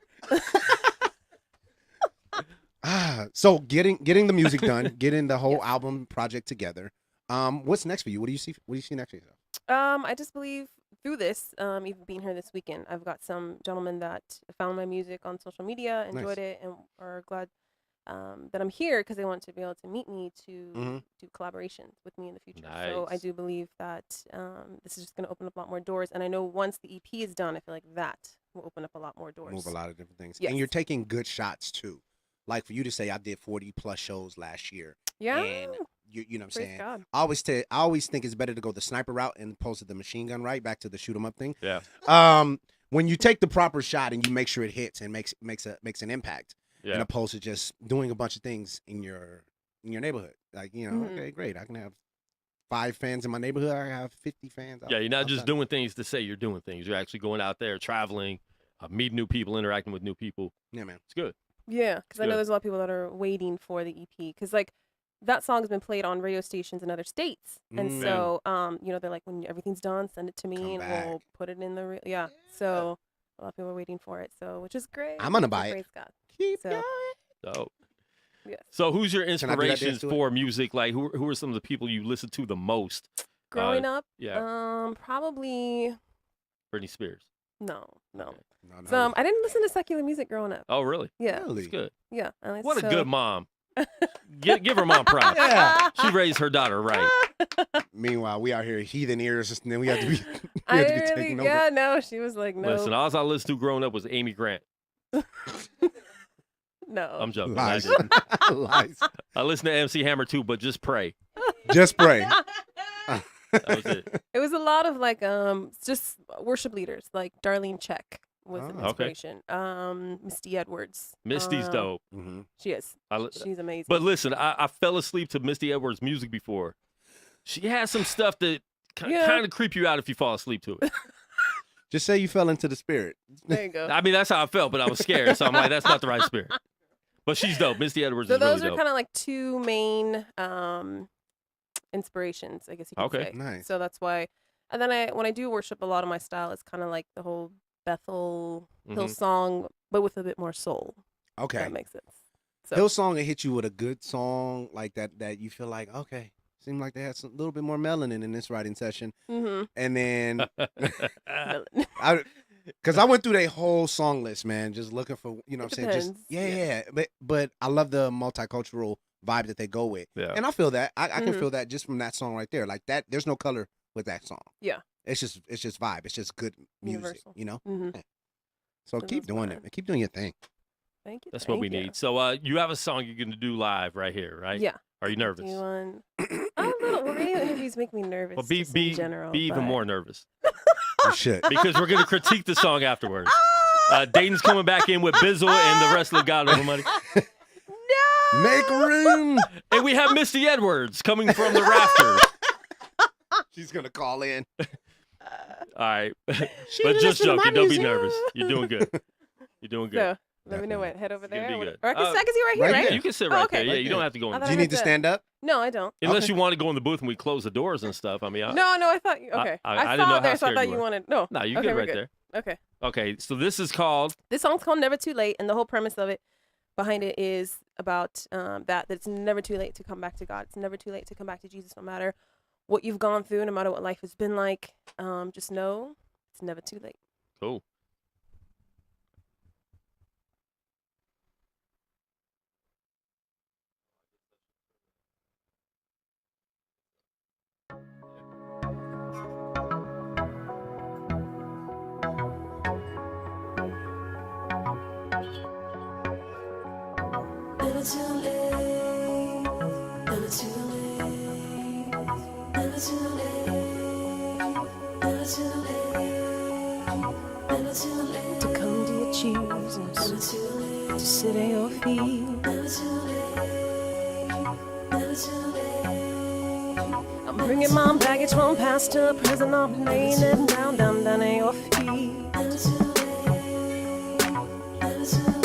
So getting the music done, getting the whole album project together. What's next for you? What do you see? What do you see next for yourself? I just believe through this, even being here this weekend, I've got some gentlemen that found my music on social media, enjoyed it, and are glad that I'm here because they want to be able to meet me to do collaborations with me in the future. Nice. So I do believe that this is just going to open up a lot more doors. And I know once the EP is done, I feel like that will open up a lot more doors. Move a lot of different things. Yes. And you're taking good shots too. Like for you to say I did 40 plus shows last year. Yeah. And you know what I'm Praise saying? God. I always think it's better to go the sniper route and opposed to the machine gun right, back to the shoot 'em up thing. Yeah. When you take the proper shot and you make sure it hits and makes an impact, Yeah. opposed to just doing a bunch of things in your neighborhood. Like, okay, great. I can have 5 fans in my neighborhood. I have 50 fans. Yeah, you're not just doing things to say you're doing things. You're actually going out there, traveling, meeting new people, interacting with new people. Yeah, man. It's good. Yeah, because I Good. know there's a lot of people that are waiting for the EP. Because, like, that song's been played on radio stations in other states. And so, they're like, when everything's done, send it to me and we'll put it in the... Yeah. So, a lot of people are waiting for it. So, which is great. I'm going to So buy it. praise God. Keep So, going. So, yes. so who's your Can I do that dance inspirations to it? for music? Like, who are some of the people you listen to the most? Growing up, yeah. probably... Britney Spears. No. No. So, I didn't listen to secular music growing up. Oh, really? Yeah. That's good. Yeah. What a good mom. Give her mom props. Yeah. She raised her daughter right. Meanwhile, we out here heathen ears, and then we have to be, taking over. Yeah, no, she was like, no. Listen, all I listened to growing up was Amy Grant. No. I'm joking. Lies. I didn't. Lies. I listened to MC Hammer too, but just pray. Just pray. That was it. It was a lot of like just worship leaders, like Darlene Check was an okay. inspiration. Misty Edwards. Misty's dope. She is. She's amazing. But listen, I fell asleep to Misty Edwards' music before. She has some stuff that kind of creep you out if you fall asleep to it. Just say you fell into the spirit. There you go. I mean, that's how I felt, but I was scared, so I'm like, that's not the right spirit. But she's dope. Misty Edwards So is really those are dope. kind of like two main inspirations, I guess you could say. Nice. So that's why. And then when I do worship, a lot of my style is kind of like the whole Bethel Hillsong, but with a bit more soul. Okay. If that makes sense. So, Hillsong will hit you with a good song like that you feel like, okay, seemed like they had a little bit more melanin in this writing session. Mhm. And then Because I went through their whole song list, man, just looking for, you know what I'm saying? Just Depends. yeah. But I love the multicultural vibe that they go with. Yeah. And I feel that. I can feel that just from that song right there. Like that, there's no color with that song. Yeah. It's just vibe. It's just good music, Universal. you know? Mhm. Yeah. So So keep that's doing fine. it, man. Keep doing your thing. Thank you. That's what we thank you. need. So you have a song you're going to do live right here, right? Yeah. Are you nervous? Do one. I'm a little. Well, radio interviews make me nervous. Well, be just in general, be even but- more nervous. You should. Because we're going to critique the song afterwards. Datin's coming back in with Bizzle and the rest of the God Over Money. Make room. And we have Misty Edwards coming from the rafters. She's going to call in. All right. But didn't just listen to my joking. Don't be music. nervous. You're doing good. You're doing good. So let me know what. Head over It's gonna there. be What- good. Or I can sit right here, right right? here. You can sit Oh, right okay. there. Yeah, you don't have to go in I the thought Do you I need to had stand up? No, I don't. Unless Okay. you want to go in the booth and we close the doors and stuff. I mean, No, I thought. Okay. I I didn't know saw there, how so I scared thought you you were. wanted. No. No, you're okay, good we're right there. Okay. Okay, so this is called. This song's called "Never Too Late," and the whole premise of it, behind it, is about that it's never too late to come back to God. It's never too late to come back to Jesus, no matter what you've gone through, no matter what life has been like. Just know it's never too late. Cool. Never too late, never too late, never too late, never too late, never too late To come to your Jesus, never too late, to sit at your feet. never too late, never too late. I'm bringing my baggage from past to present. I'm laying it down at your feet. Never too late, never too late.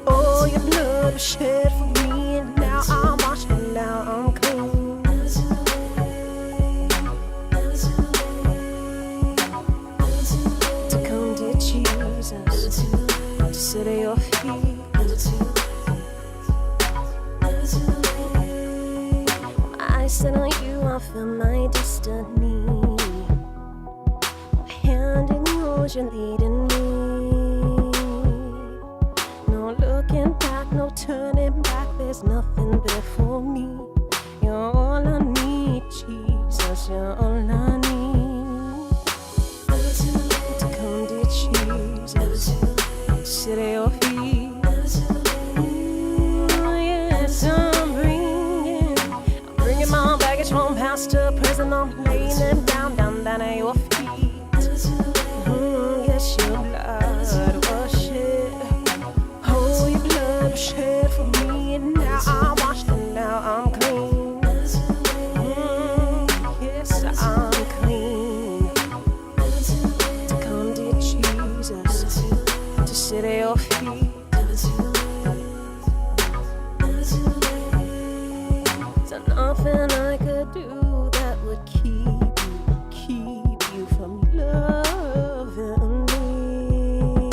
Oh, your blood was shed for me, and now I'm washed, and now I'm clean. Never too late, never too late, never too late, To come to your Jesus, never too late, to sit at your feet. never too late, never too late. I sit on you, I feel my destiny. My hand in yours, you're leading me. No looking back, no turning back. There's nothing there for me. You're all I need, Jesus. You're all I need. Never too late, To come to Jesus, never too late, to sit at your feet. never too late. Yes, I'm bringing my baggage from past to present. I'm laying it down at your feet. Yes, your blood was shed. Oh, your blood was shed for me, and now I'm washed, and now I'm clean. Yes, I'm clean. To come to Jesus, to sit at your feet. So nothing I could do that would keep you from loving me.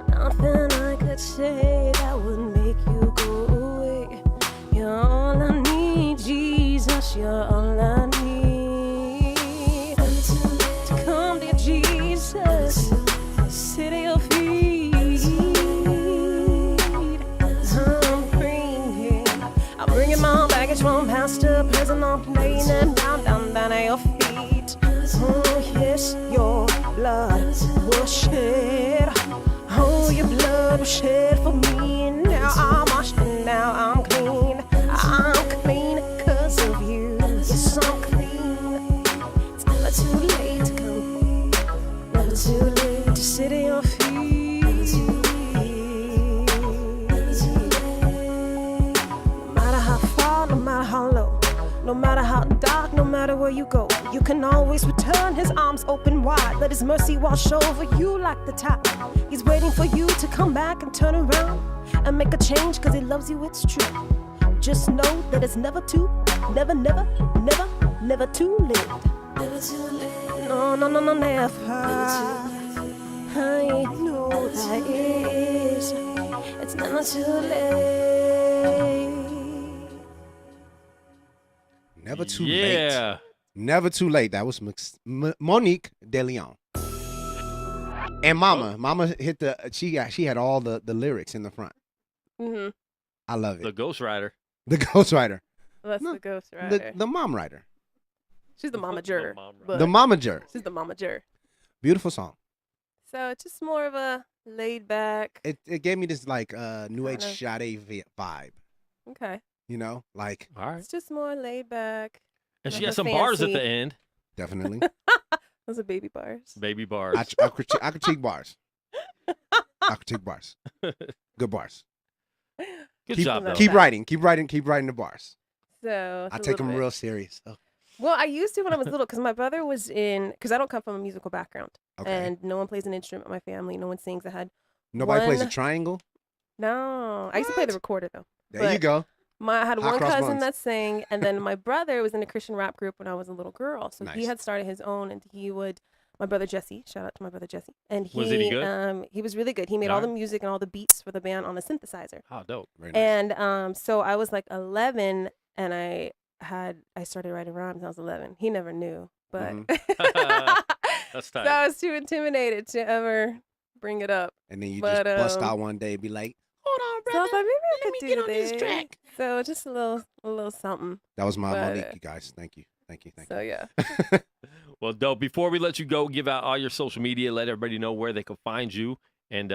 Nothing I could say that would make you go away. You're all I need, Jesus. You're all I need. To come to Jesus, sit at your feet. I'm bringing my baggage from past to present. I'm laying it down at your feet. Oh, yes, your blood was shed. Oh, your blood was shed for me. And now I'm washed, and now I'm clean. I'm clean because of you. Yes, I'm clean. It's never too late to come. Never too late to sit at your feet. No matter how far, no matter how low, no matter how dark, no matter where you go, you can always return. His arms open wide, let his mercy wash over you like the tide. He's waiting for you to come back and turn around and make a change, cause he loves you, it's true. Just know that it's never too, never too late. Never too late, No, never. I know that is. It's never too late. Never too late. Yeah. Never Too Late. That was Monique De Leon. And Mama hit the. She had all the lyrics in the front. Mm-hmm. I love it. The ghostwriter. The ghostwriter. That's the ghostwriter. The mom writer. She's the momager. The momager. She's the momager. Beautiful song. So it's just more of a laid back. It gave me this like new age Sade vibe. Okay. You know, like all right. It's just more laid back. And she has some bars at the end. Definitely. Those are baby bars. Baby bars. I critique bars. I critique bars. Good bars. Good job, though. Keep writing the bars. So I take them real serious. Oh. Well, I used to when I was little because my brother was because I don't come from a musical background. Okay. And no one plays an instrument in my family. No one sings. I had Nobody plays a triangle? No. I used to play the recorder, though. There you go. I had Hot one cross cousin buns. that sang, and then my brother was in a Christian rap group when I was a little girl. So he Nice. had started his own, and my brother Jesse, shout out to my brother Jesse. And he Was he good? He was really good. He made all the music and all the beats for the band on a synthesizer. Oh, dope. Very nice. And so I was like 11, and I started writing rhymes when I was 11. He never knew, but That's so tight. I was too intimidated to ever bring it up. And then you But, just bust out one day and be like, So I was like, maybe I could do this. So just a little something. that was my But, Monique, you guys. Thank you. So yeah. Well, dope. Before we let you go, give out all your social media. Let everybody know where they can find you, and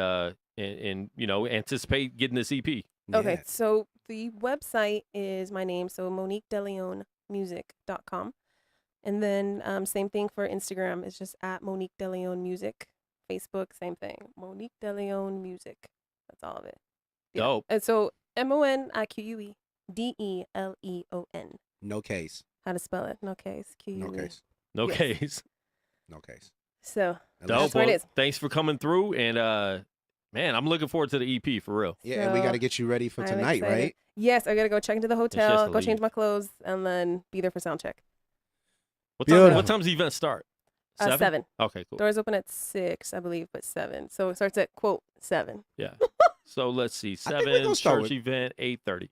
you know, anticipate getting this EP. Okay, so the website is my name, so MoniqueDeLeonMusic.com. And then same thing for Instagram. It's just at Monique DeLeon Music. Facebook, same thing. Monique DeLeon Music. That's all of it. Yeah. Dope. And so MoniqueDeleon. No case. How to spell it? No case. QUE. No case. No Yes. case. No case. So Dope. that's what it Well, is. thanks for coming through, and man, I'm looking forward to the EP for real. Yeah, and we So, got to get you ready for I'm tonight, excited. right? Yes, I gotta go check into the she has hotel, to go leave. change my clothes, and then be there for sound check. What Beautiful. time's the event start? 7. Okay, cool. Doors open at 6, I believe, but 7. So it starts at quote 7. Yeah. So let's see. I think we're 7 gonna start church with- event, 8:30.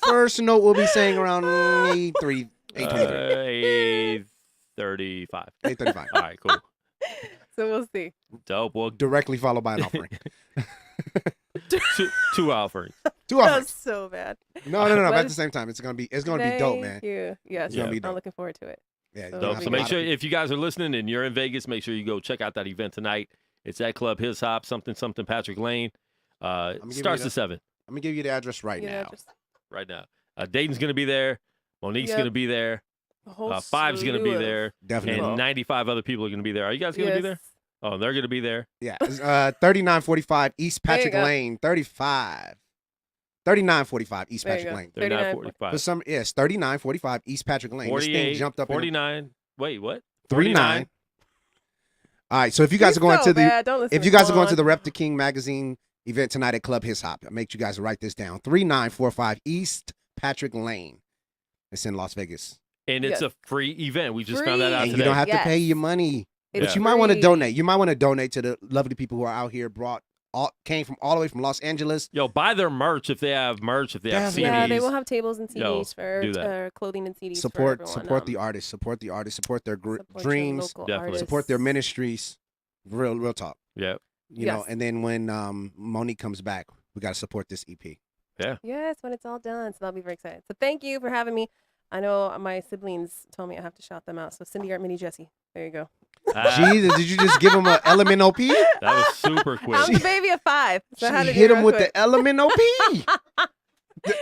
First note we'll be saying around 8:23. 8:35. 8:35. All right, cool. So we'll see. Dope. Well, Directly followed by an offering. two offerings. Two That offerings. was so bad. No. But But at the same time, it's gonna be dope, man. Thank you. Yes, It's gonna be I'm dope. looking forward to it. Yeah, So you're gonna Dope. have So a make lot sure of- if you guys are listening and you're in Vegas, make sure you go check out that event tonight. It's at Club His Hop, something Patrick Lane. give Starts you at 7 I'm gonna give you the address right Yeah, now. just right now. Dayton's gonna be there. Monique's Yep. gonna be there. a whole 5's gonna be slew of- there. Definitely. And 95 other people are gonna be there. Are you guys gonna be there? Yes. Oh, they're gonna be there. Yeah, it's, 3945 East There you Patrick go. Lane. 3945 East There you Patrick go. Lane. 39:45. For some, yes, 3945 East Patrick Lane. This 48, thing jumped up 49. Wait, what? 39. All right, so if you guys are going to bad. Don't the listen if to you guys are going to Kwon. the Rep the King magazine event tonight at Club His Hop, I make you guys write this down. 3945 East Patrick Lane. It's in Las Vegas. And it's Yes. a free event. We just found that out And today. you don't have to Yes. pay your money. It's But you might want to free. donate. You might want to donate to the lovely people who are out here, came from all the way from Los Angeles. Yo, buy their merch if they have merch, if they have CDs. Yeah, they will have tables and Yo, CDs for do that. clothing and CDs. Support for everyone. support the artists, support their support your dreams, local Definitely. support their artists. ministries. Real talk. Yeah. You know, Yes. and then when Monique comes back, we got to support this EP. Yes, when it's all done. So that'll be very exciting. So thank you for having me. I know my siblings told me I have to shout them out. So Cindy, Art, Mini, Jesse. There you go. Jesus, did you just give him a LMNOP? That was super quick. I'm the baby of 5. So I had She to do hit it him real with quick. the LMNOP.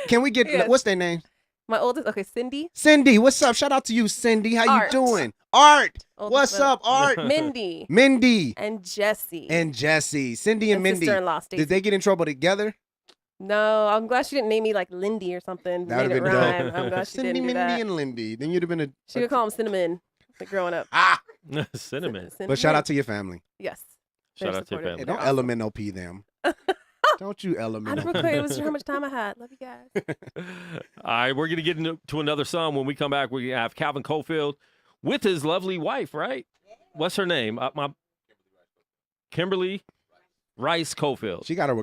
Can we get Yes. what's their name? My oldest, okay, Cindy. Cindy, what's up? Shout out to you, Cindy. How Art. you doing? Art. Oldest What's brother. up, Art? Mindy. Mindy And Jesse. and Jesse. Cindy and Mindy. sister-in-law, Stacy. Did they get in trouble together? No, I'm glad she didn't name me like Lindy or something. That Made would it have been rhyme. dope. I'm glad she Cindy, didn't do Mindy, that. and Lindy. Then you'd have been a. She would call him Cinnamon like growing up. Cinnamon. But shout out to your family. Yes. Shout They're out to your supportive. Hey, family. don't LMNOP them. Don't you I LMNOP just quick, it was how much time I had. Love you guys. All right, we're going to get into another song. When we come back, we're going to have Calvin Cofield with his lovely wife, right? What's her name? Kimberly Rice-Cofield. She got her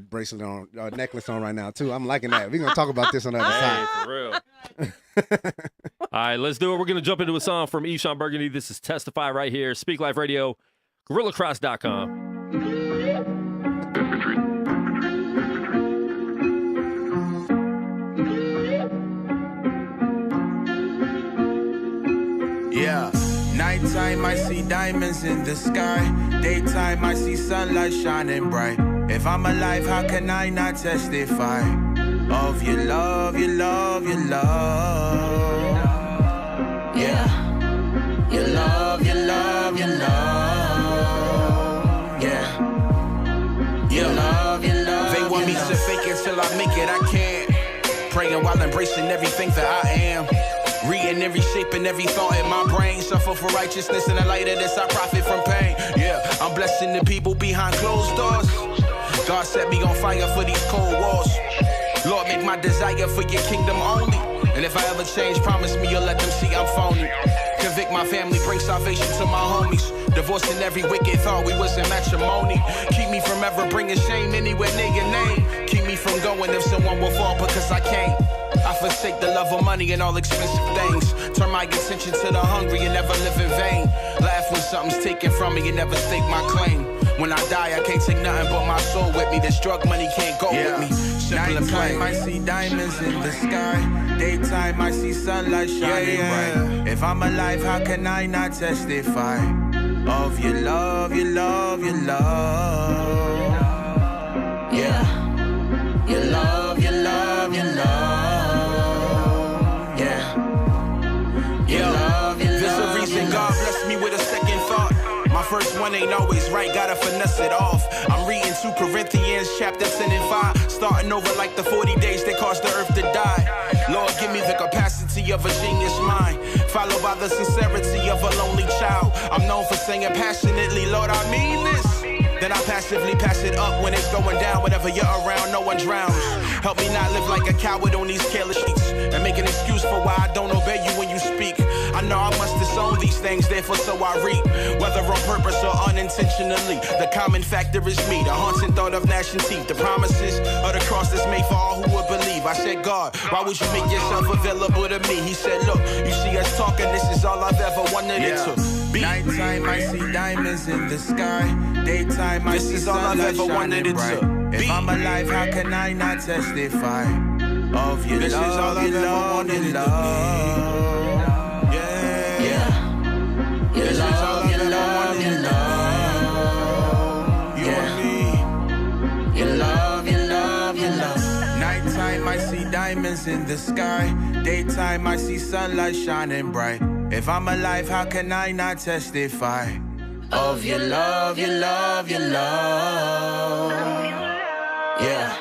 bracelet on, necklace on right now too. I'm liking that. We're gonna talk about this on the other side. For real. All right, let's do it. We're gonna jump into a song from Eshawn Burgundy. This is Testify right here. Speak Life Radio, GorillaCross.com. Yeah, nighttime I see diamonds in the sky. Daytime I see sunlight shining bright. If I'm alive, how can I not testify of your love, your love, your love? Yeah, your love, your love, your love. Yeah, your love, your love. They want me to fake it till I make it, I can't. Praying while embracing everything that I am. Reading every shape and every thought in my brain. Suffer for righteousness in the light of this, I profit from pain. Yeah, I'm blessing the people behind closed doors. God set me on fire for these cold walls. Lord, make my desire for your kingdom only. And if I ever change, promise me you'll let them see I'm phony. Convict my family, bring salvation to my homies. Divorcing every wicked thought, we was in matrimony. Keep me from ever bringing shame anywhere near your name. Keep me from going if someone will fall because I can't. I forsake the love of money and all expensive things. Turn my attention to the hungry and never live in vain. Laugh when something's taken from me and never stake my claim. When I die, I can't take nothing but my soul with me. This drug money can't go with me. Simple and plain. Nighttime, I see diamonds in the sky. Daytime, I see sunlight shining bright. If I'm alive, how can I not testify of your love, your love, your love? Yeah, your love, your love, your love. There's a reason God blessed me with a second thought. My first one ain't always right, gotta finesse it off. I'm reading 2 Corinthians chapter 10 and 5. Starting over like the 40 days that caused the earth to die. Lord, give me the capacity of a genius mind, followed by the sincerity of a lonely child. I'm known for singing passionately, Lord, I mean this. Then I passively pass it up when it's going down. Whenever you're around, no one drowns. Help me not live like a coward on these careless streets and make an excuse for why I don't obey you when you speak. I know I must disown these things, therefore so I reap. Whether on purpose or unintentionally, the common factor is me. The haunting thought of gnashing teeth. The promises of the cross that's made for all who would believe. I said, God, why would you make yourself available to me? He said, look, you see us talking, this is all I've ever wanted it to be. Nighttime, I see diamonds in the sky. Daytime, I see sunlight shining bright. If I'm alive, how can I not testify of your love, your love, your love? Yeah, your love, your love, your love. You and me. Your love, your love, your love. Nighttime, I see diamonds in the sky. Daytime, I see sunlight shining bright. If I'm alive, how can I not testify of your love, your love, your love? Yeah,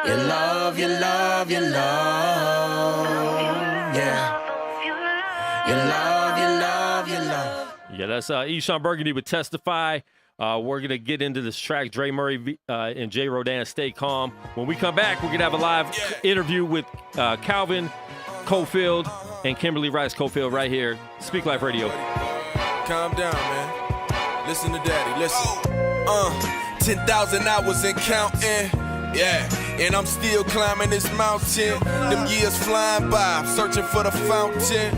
your love, your love, your love. Yeah, your love, your love, your love. Yeah, that's Eshawn Burgundy with Testify. We're going to get into this track, Dre Murray and Jay Rodan, Stay Calm. When we come back, we're going to have a live interview with Calvin Cofield and Kimberly Rice-Cofield right here, Speak Life Radio. Calm down, man. Listen to daddy, listen. 10,000 hours and counting. Yeah, and I'm still climbing this mountain. Them years flying by, I'm searching for the fountain.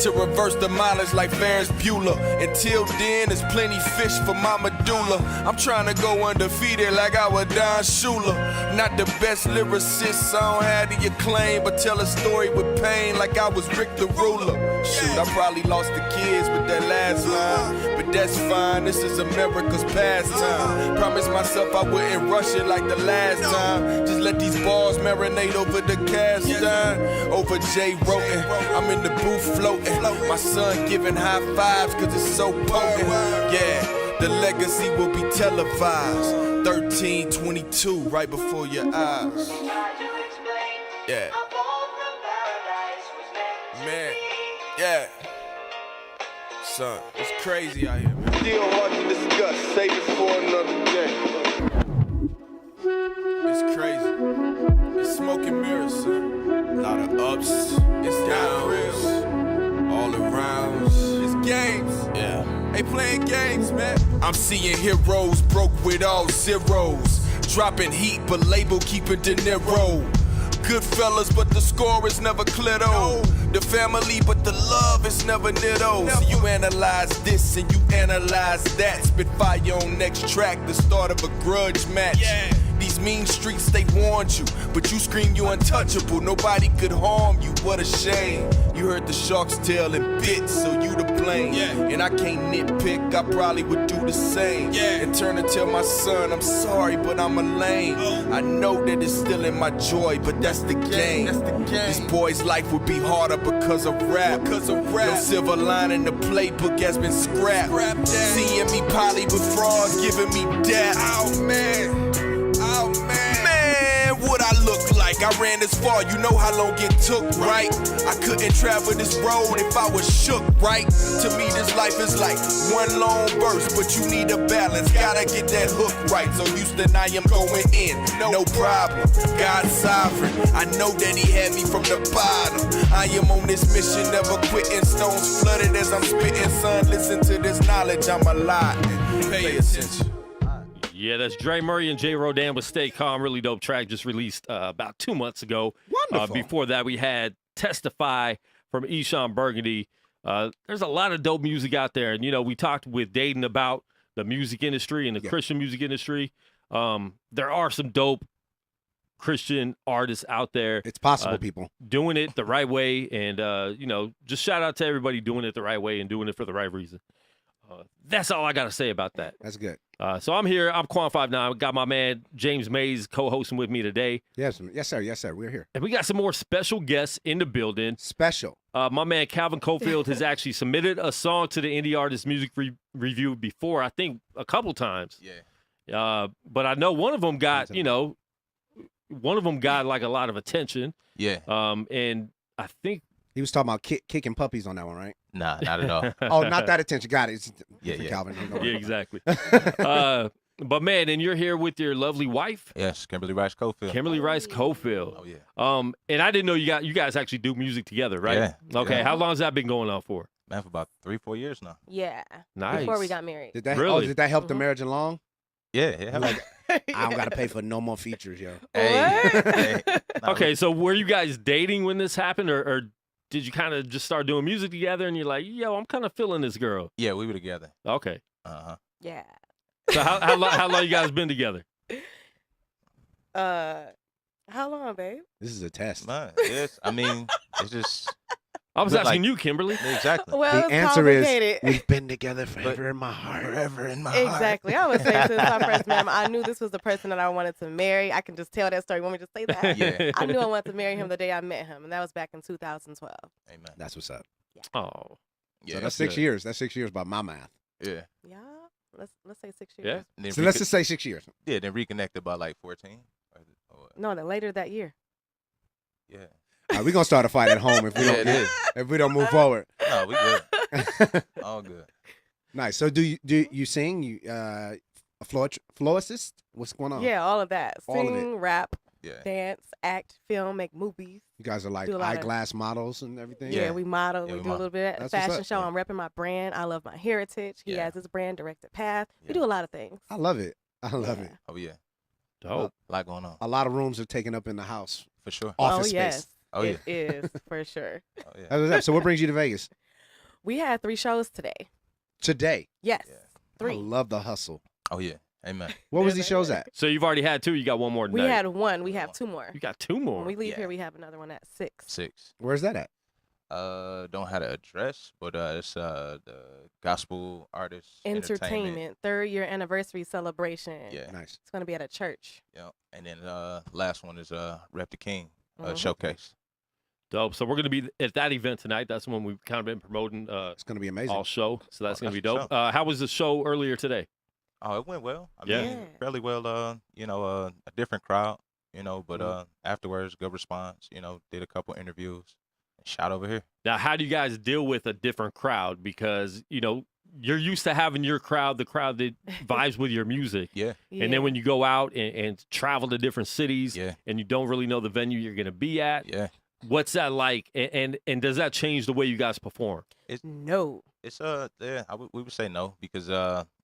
To reverse the mileage like Ferris Bueller. Until then, there's plenty fish for my medulla. I'm trying to go undefeated like I was Don Shula. Not the best lyricist, I don't have the acclaim, but tell a story with pain like I was Rick the Ruler. Shoot, I probably lost the kids with that last line, but that's fine, this is America's pastime. Promised myself I wouldn't rush it like the last time. Just let these balls marinate over the cast iron. Over Jay Roten, I'm in the booth floating. My son giving high fives cause it's so potent. Yeah, the legacy will be televised. 1322 right before your eyes. Yeah. Man, yeah. Son, it's crazy out here, man. Still hard to discuss, save it for another day. It's crazy. It's smoke and mirrors, son. A lot of ups, it's downs, all around. It's games, yeah. They playing games, man. I'm seeing heroes broke with all zeros. Dropping heat, but label keeping De Niro. Good fellas, but the score is never clear though. The family, but the love is never near those. So you analyze this and you analyze that. Spit fire on next track, the start of a grudge match. These mean streets, they warned you, but you scream you untouchable. Nobody could harm you, what a shame. You heard the shark's tail in bits, so you the blame. And I can't nitpick, I probably would do the same. And turn and tell my son, I'm sorry, but I'm a lame. I know that it's still in my joy, but that's the game. This boy's life would be harder because of rap. No silver line in the playbook has been scrapped. Seeing me poly with frauds, giving me death. Oh man. Man, what I look like? I ran this far, you know how long it took, right? I couldn't travel this road if I was shook, right? To me, this life is like one long verse, but you need a balance. Gotta get that hook right. So Houston, I am going in, no problem. God's sovereign. I know that He had me from the bottom. I am on this mission, never quitting. Stones flooded as I'm spitting. Son, listen to this knowledge, I'm alive. Pay attention. Yeah, that's Dre Murray and Jay Rodan with Stay Calm. Really dope track just released about 2 months ago. Wonderful. Before that, we had Testify from Eshawn Burgundy. There's a lot of dope music out there. And, you know, we talked with Datin about the music industry and the Christian music industry. There are some dope Christian artists out there. It's possible, people. Doing it the right way. And, you know, just shout out to everybody doing it the right way and doing it for the right reason. That's all I got to say about that. That's good. So I'm here. I'm Kwon59. Got my man James Mays co-hosting with me today. Yes, sir. Yes, sir. We're here. And we got some more special guests in the building. Special. My man Calvin Cofield has actually submitted a song to the Indie Artist Music Review before, I think a couple times. Yeah. But I know one of them got, like a lot of attention. Yeah. And I think he was talking about kicking puppies on that one, right? Nah, not at all. Oh, not that attention. Got it. It's Yeah. Calvin. Yeah, exactly. But man, and you're here with your lovely wife. Yes, Kimberly Rice-Cofield. Kimberly Rice-Cofield. Oh yeah. And I didn't know you guys actually do music together, right? Yeah. Okay. Yeah. How long has that been going on for? Man, for about 3-4 years now. Yeah. Nice. Before we got married. Did that Really? did that help the marriage along? Yeah, yeah. Like, I don't got to pay for no more features, yo. Hey. Okay, so were you guys dating when this happened, or did you kind of just start doing music together and you're like, yo, I'm kind of feeling this girl? Yeah, we were together. Okay. Yeah. So how long you guys been together? How long, babe? This is a test. Man, yes. I mean, it's just. I was But, asking like, you, Kimberly. Exactly. Well, The it's answer is complicated. we've been together forever in my heart. Forever in my heart. Exactly. I was saying since I first met him, I knew this was the person that I wanted to marry. I can just tell that story. Want me to say that? Yeah. I knew I wanted to marry him the day I met him, and that was back in 2012. Amen. That's what's up. Oh. Yeah, So that's 6 years. That's 6 years by my math. Yeah. Yeah. Let's say 6 years. Yeah. And then So let's just say 6 years. Yeah, then reconnected by like 14. No, then later that year. Yeah. We're going to start a fight at home if we don't, Yeah, it is. if we don't move forward. No, we good. All good. Nice. So do you sing? You a florist? What's going on? Yeah, all of that. All of Sing, rap, Yeah. dance, act, film, make movies. You guys are like Do a lot of- eyeglass models and everything? Yeah, we model. Yeah, we we do a little bit at the That's what's fashion up. show. I'm repping my brand. I love my heritage. He Yeah. has his brand, Directed Path. We Yeah. do a lot of things. I love it. I love Yeah. it. Oh yeah. Dope. A lot going on. A lot of rooms are taken up in the house. For sure. Office Oh, space. yes. Oh yeah. It is, for sure. Oh yeah. That's what's up. So what brings you to Vegas? We had 3 shows today. Today. Yes. Yeah. 3. I love the hustle. Oh yeah. Amen. What was these shows at? So you've already had 2. You got one more We tonight. had 1. We have 2 more. You got 2 more. When we leave Yeah. here, we have another one at 6. 6. Where's that at? Don't have the address, but it's the Gospel Artists Entertainment, 3rd year anniversary celebration. Yeah. Nice. It's going to be at a church. Yeah. And then last one is Rep the King Mhm. showcase. Dope. So we're going to be at that event tonight. That's one we've kind of been promoting It's going to be amazing. all show. So that's Oh, going to be that's dope. How was the show earlier today? Oh, it went well. I Yeah. mean, fairly well. A different crowd. But afterwards, good response. Did a couple interviews. Shot over here. Now, how do you guys deal with a different crowd? Because, you're used to having your crowd, the crowd that vibes with your music. Yeah. And then when you go out and travel to different cities Yeah. and you don't really know the venue you're going to be at, Yeah. What's that like? And does that change the way you guys perform? No. It's we would say no because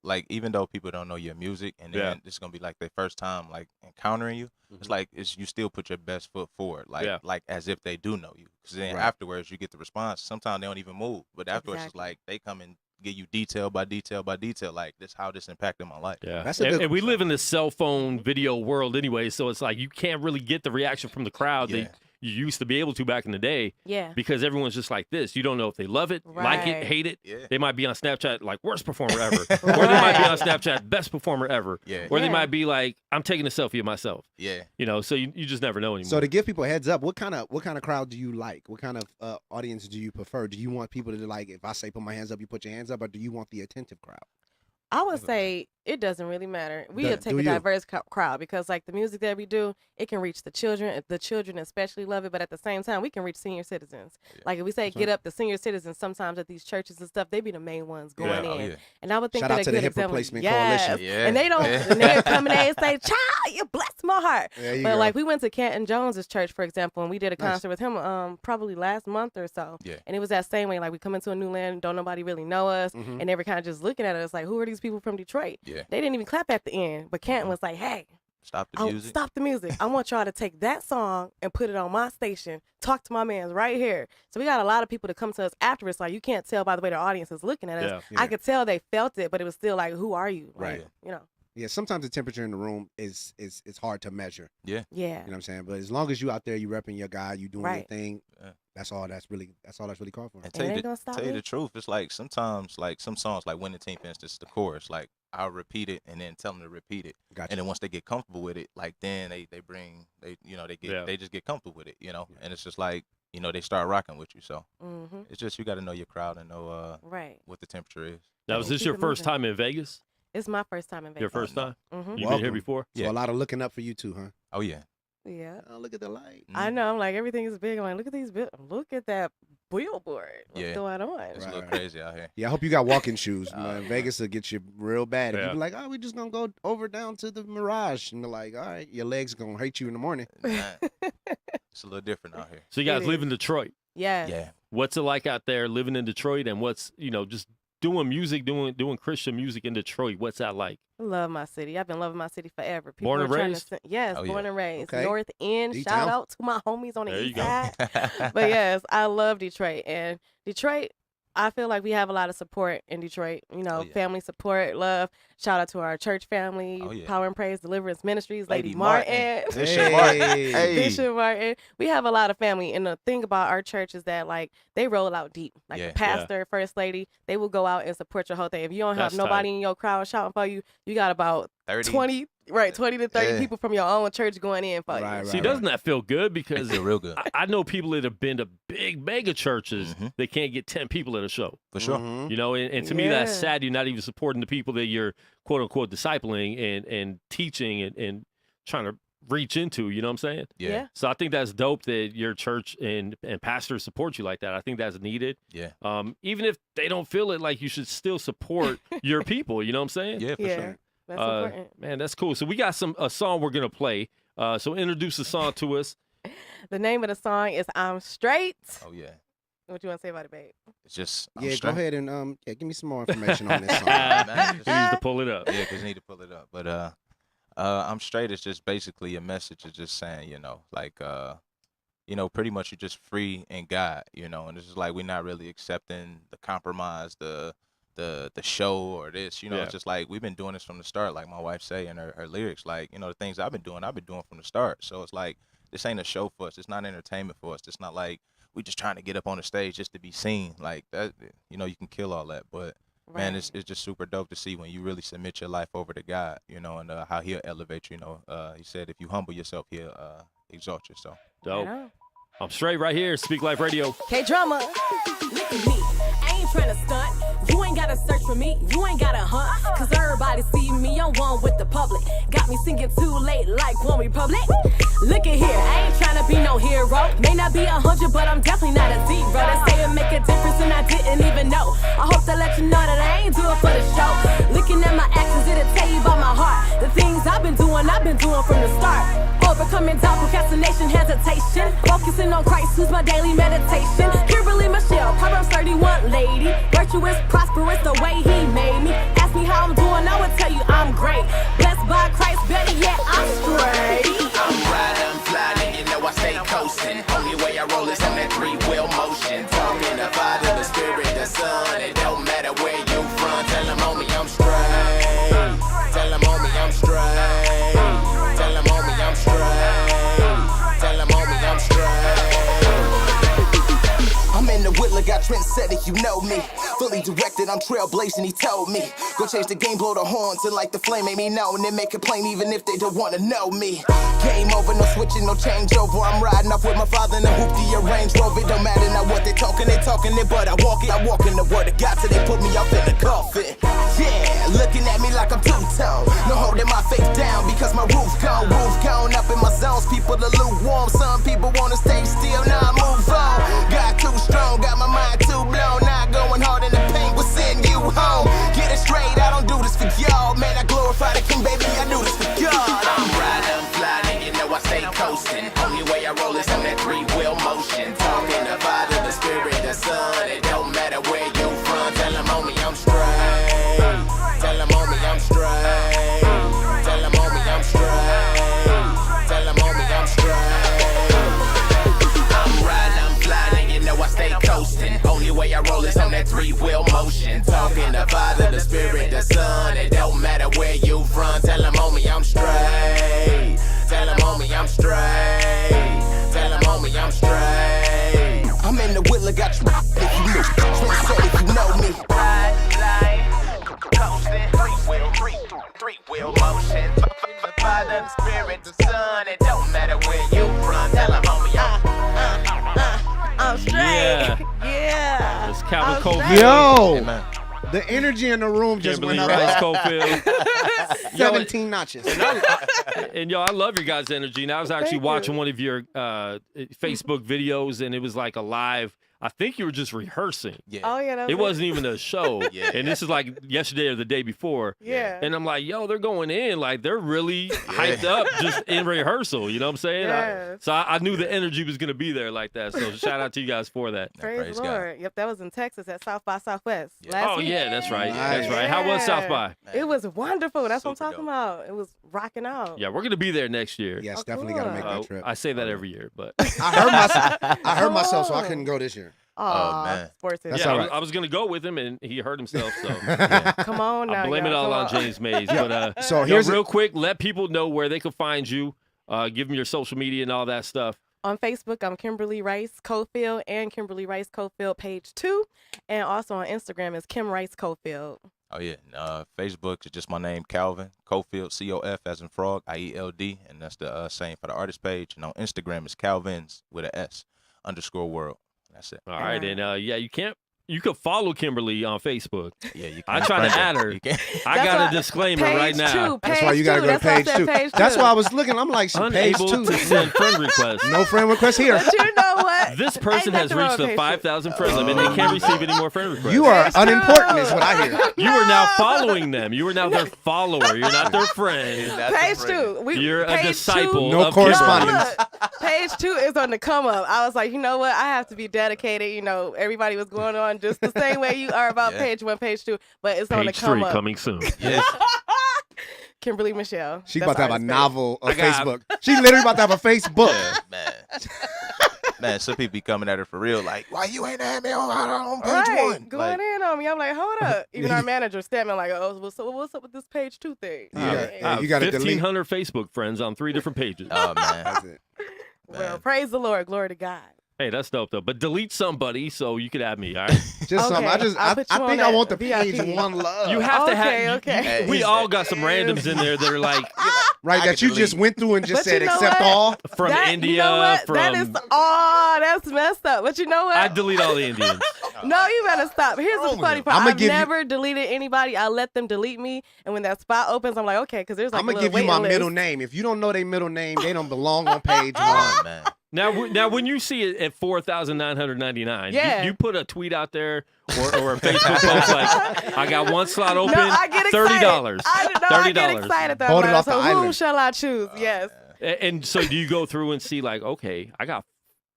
like even though people don't know your music and then it's gonna be like their first time like encountering you, it's like you still put your best foot forward, like as if they do know you. Because then afterwards you get the response. Sometimes they don't even move, but afterwards it's like they come and give you detail by detail by detail, like this how this impacted my life. Yeah, and we live in this cell phone video world anyway, so it's like you can't really get the reaction from the crowd that you used to be able to back in the day. Yeah. Because everyone's just like this. You don't know if they love it, like it, hate it. Yeah. They might be on Snapchat like worst performer ever, or they might be on Snapchat best performer ever. Yeah. Or they might be like I'm taking a selfie of myself. Yeah. You know, so you just never know anymore. So to give people a heads up, what kind of crowd do you like? What kind of audience do you prefer? Do you want people to like if I say put my hands up, you put your hands up, or do you want the attentive crowd? I would say it doesn't really matter. We'll take a diverse crowd because, like, the music that we do, it can reach the children. The children especially love it, but at the same time, we can reach senior citizens. Yeah. Like, if we say get up, the senior citizens, sometimes at these churches and stuff, they be the main ones going in. And I would think Shout that out to the Hip Replacement Coalition. Yeah. And they don't, and they come in there and say, child, you bless my heart. But, like, we went to Canton Jones's church, for example, and we did a concert with him probably last month or so. Yeah. And it was that same way. Like, we come into a new land, don't nobody really know us, and they were kind of just looking at us like, who are these people from Detroit? Yeah. They didn't even clap at the end, but Canton was like, hey, stop the music. Stop the music. I want y'all to take that song and put it on my station. Talk to my mans right here. So we got a lot of people to come to us afterwards. Like, you can't tell by the way the audience is looking at us. I could tell they felt it, but it was still like, who are you? Like, Right. You know. Yeah, sometimes the temperature in the room is hard to measure. Yeah. Yeah. You know what I'm saying? But as long as you out there, you repping your guy, you doing your thing, that's all that's really called for. And tell you the truth, it's like sometimes like some songs like Win the Team, for instance, the chorus, like I'll repeat it and then tell them to repeat it. Gotcha. And then once they get comfortable with it, like then they just get comfortable with it, you know. And it's just like, you know, they start rocking with you. So it's just you gotta know your crowd and know what the temperature is. Now, was this your first time in Vegas? It's my first time in Vegas. Your first time? Mm-hmm. You've been here before? So a lot of looking up for you too, huh? Oh yeah. Yeah. Oh, look at the light. I know. I'm like, everything is big. I'm like, look at these. Look at that billboard. What's going on? It's a little crazy out here. Yeah, I hope you got walking shoes, man. Vegas will get you real bad. If Yeah. you be like, oh, we just gonna go over down to the Mirage, and they're like, all right, your legs gonna hate you in the morning. It's a little different out here. So you guys live in Detroit. Yeah. Yeah. What's it like out there living in Detroit, and what's, you know, just doing music, doing Christian music in Detroit? What's that like? I love my city. I've been loving my city forever. People Born and are trying raised? Yes, Oh, born yeah. and raised. Okay. North End. D-town. Shout out to my homies on the There you east go. side. But yes, I love Detroit. And Detroit, I feel like we have a lot of support in Detroit. You know, family support, love. Shout out to our church family, Oh, yeah. Power and Praise Deliverance Ministries, Lady Lady Martin. Bishop Martin. Hey. Bishop Martin. We have a lot of family. And the thing about our church is that, like, they roll out deep. Like Yeah. the pastor, first lady, they will go out and support your whole thing. If you don't have That's nobody tight. in your crowd shouting for you, you got about 30. 20 to 30 people from your own church going in for you. See, doesn't that feel good? Because It feel real good. I know people that have been to big mega churches that can't get 10 people at a show. For sure. Mm-hmm. You know, and to me, that's Yeah. sad. You're not even supporting the people that you're, quote unquote, discipling and teaching and trying to reach into. You know what I'm saying? Yeah. So I think that's dope that your church and pastors support you like that. I think that's needed. Yeah. Even if they don't feel it, like you should still support your people. You know what I'm saying? Yeah, for sure. That's important. Man, that's cool. So we got a song we're gonna play. So introduce the song to us. The name of the song is I'm Straight. Oh yeah. What you want to say about it, babe? It's just I'm Yeah, go straight. ahead and give me some more information on this song. Man, He needs to pull it up. Yeah, because you need to pull it up. But I'm straight is just basically a message of just saying, you know, like you know, pretty much you're just free in God, you know, and it's just like we're not really accepting the compromise, the show or this, you know. Yeah. It's just like we've been doing this from the start, like my wife say in her lyrics, like, you know, the things I've been doing from the start. So it's like this ain't a show for us. It's not entertainment for us. It's not like we just trying to get up on the stage just to be seen. Like that, you know, you can kill all that, but man, it's just super dope to see when you really submit your life over to God, you know, and how He'll elevate you. You know, He said if you humble yourself, He'll exalt you. So Dope. Right on. I'm straight right here. Speak Life Radio. K-Drama. Look at me, I ain't tryna stunt. You ain't gotta search for me, you ain't gotta hunt. Cause everybody see me, I'm one with the public. Got me singing too late like Kwon Republic. Look at here, I ain't tryna be no hero. May not be 100, but I'm definitely not a zero. They say it make a difference and I didn't even know. I hope to let you know that I ain't do it for the show. Looking at my actions, it'll tell you about my heart. The things I've been doing from the start. Overcoming doubt, procrastination, hesitation. hesitation. Focusing on Christ, who's my daily meditation. Kimberly Michelle, Proverbs 31 lady. Virtuous, prosperous, the way he made me. Ask me how I'm doing, I would tell you I'm great. Blessed by Christ, better yet, I'm straight. I'm riding, I'm flying, you know I stay coasting. Only way I roll is on that 3-wheel motion. Talking the Father, the Spirit, the Son. It don't matter where you from. Tell them, homie, I'm straight. Tell them, homie, I'm straight. Tell them, homie, I'm straight. Tell them, homie, I'm straight. I'm in the Whitler, got Trent said it, you know me. Fully directed, I'm trailblazing, he told me. Go change the game, blow the horns, and like the flame made me know. And then make it plain even if they don't wanna know me. Game over, no switching, no changeover. I'm riding off with my father in a hoopty, a Range Rover. It don't matter now what they talking it, but I walk in the word of God till they put me up in the coffin. Yeah, looking at me like I'm two-tone. No holding my faith down because my roof gone up in my zones. People are lukewarm, some people wanna stay still, now I move on. Got too strong, got my mind too blown. Now going hard in the paint will send you home. Get it straight, I don't do this for y'all. Man, I glorify the King, baby, I do this for God. I'm riding, I'm flying, you know I stay coasting. Only way I roll is on that 3-wheel motion. Talking the Father, the Spirit, the Son. It don't matter where you from. Tell them, homie, I'm straight. Tell them, homie, I'm straight. Tell them, homie, I'm straight. Tell them, homie, I'm straight. I'm riding, I'm flying, you know I stay coasting. Only way I roll is on that 3-wheel motion. Talking the Father, the Spirit, the Son. It don't matter where you from. Tell them, homie, I'm straight. Tell them, homie, I'm straight. Tell them, homie, I'm straight. I'm in the Whitler, got you if you know. Trent said if you know me. Ride, life, coasting, 3-wheel motion. Father, the Spirit, the Son. It don't matter where you from. Tell them, homie, I'm straight. Yeah. Yeah. It's Calvin I'm Cofield. straight. Yo, Amen. the energy in the room just Kimberly went up Rice-Cofield. 17 notches. And yo, I love your guys' energy. And I was actually watching one of your Facebook videos, and it was like a live. I think you were just rehearsing. Yeah. Oh yeah, that was It wasn't even a show. Yeah. And this is like yesterday or the day before. Yeah. And I'm like, yo, they're going in. Like, they're really hyped up just in rehearsal. You know what I'm saying? Yes. I knew the energy was going to be there like that. So shout out to you guys for that. Praise the Lord. Yep, that was in Texas at South by Southwest. Yeah. Last Oh, week. yeah, that's right. Nice. That's right. How was South by? It was wonderful. That's what I'm Super talking dope. about. It was rocking out. Yeah, we're going to be there next year. Yes, Oh, definitely cool. got to make that trip. I say that every year, but I heard Come myself, so I on. couldn't go this year. Aw, man. sports That's is- all yeah, right. I was going to go with him, and he hurt himself. So Come on now. I blame it y'all. all Come on James Mays. But So yo, here's real quick, let people know where they can find you. Give them your social media and all that stuff. On Facebook, I'm Kimberly Rice-Cofield and Kimberly Rice-Cofield page 2. And also on Instagram is Kim Rice-Cofield. Oh, yeah. And, Facebook is just my name, Calvin Cofield, C-O-F as in frog, I-E-L-D. And that's the same for the artist page. And on Instagram is Calvins with a S _world. That's it. All right. And yeah, you could follow Kimberly on Facebook. Yeah, you I can tried to friend add her. You can. I That's got why- a disclaimer page right now. 2, That's why you got to go to That's why I page said 2. page That's 2. why I was looking. I'm like, page Unable 2. to send friend requests. No friend request here. But you know what? This person Ain't has nothing wrong reached with the page 5,000 friend limit. They can't receive any more friend requests. You are Page unimportant, 2. is what I hear. You are now following them. You are now their follower. You're not their friend. Page 2. You're a page disciple. 2. No of Kimberly. correspondence. Look, page 2 is on the come up. I was like, you know what? I have to be dedicated. You know, everybody was going on just the same way you are about Yeah. page 1, page 2, but it's on the Page come 3 up. coming soon. Yes. Kimberly Michelle. She That's about to have a artist page. novel of I got- Facebook. She literally about to have a Facebook. Yeah, man. Man, some people be coming at her for real, like, why you ain't had me on page Right, 1? going Like, in on me. I'm like, hold up. Even our manager, Steadman, like, oh, what's up with this page 2 thing? You got to delete. 1,500 Facebook friends on 3 different pages. oh, man. That's it. Well, praise the Lord. Glory to God. Hey, that's dope, though. But delete somebody so you could add me, all right? Just something. Okay, I'll put you I on think I that want the VIP. page 1 love. You have to Okay, have. okay. We all got some randoms in there that are like right, I that can you just delete. went through and just But said you know accept what? all. from That, India. You know what? From That is, that's messed up. But you know what? I delete all the Indians. No, you better stop. Here's the wrong with funny him? part. I'ma I've give you- never deleted anybody. I let them delete me. And when that spot opens, I'm like, okay, because there's like I'm a gonna little give you my waiting middle list. name. If you don't know their middle name, they don't belong on page 1. oh, man. Now, when you see it at 4,999, Yeah. you put a tweet out there or a Facebook post like, "I got one slot open, No, I get excited. $30." I get $30. excited though. Voted about it. off the So whom island. shall I choose? Yes. And so do you go through and see like, okay, I got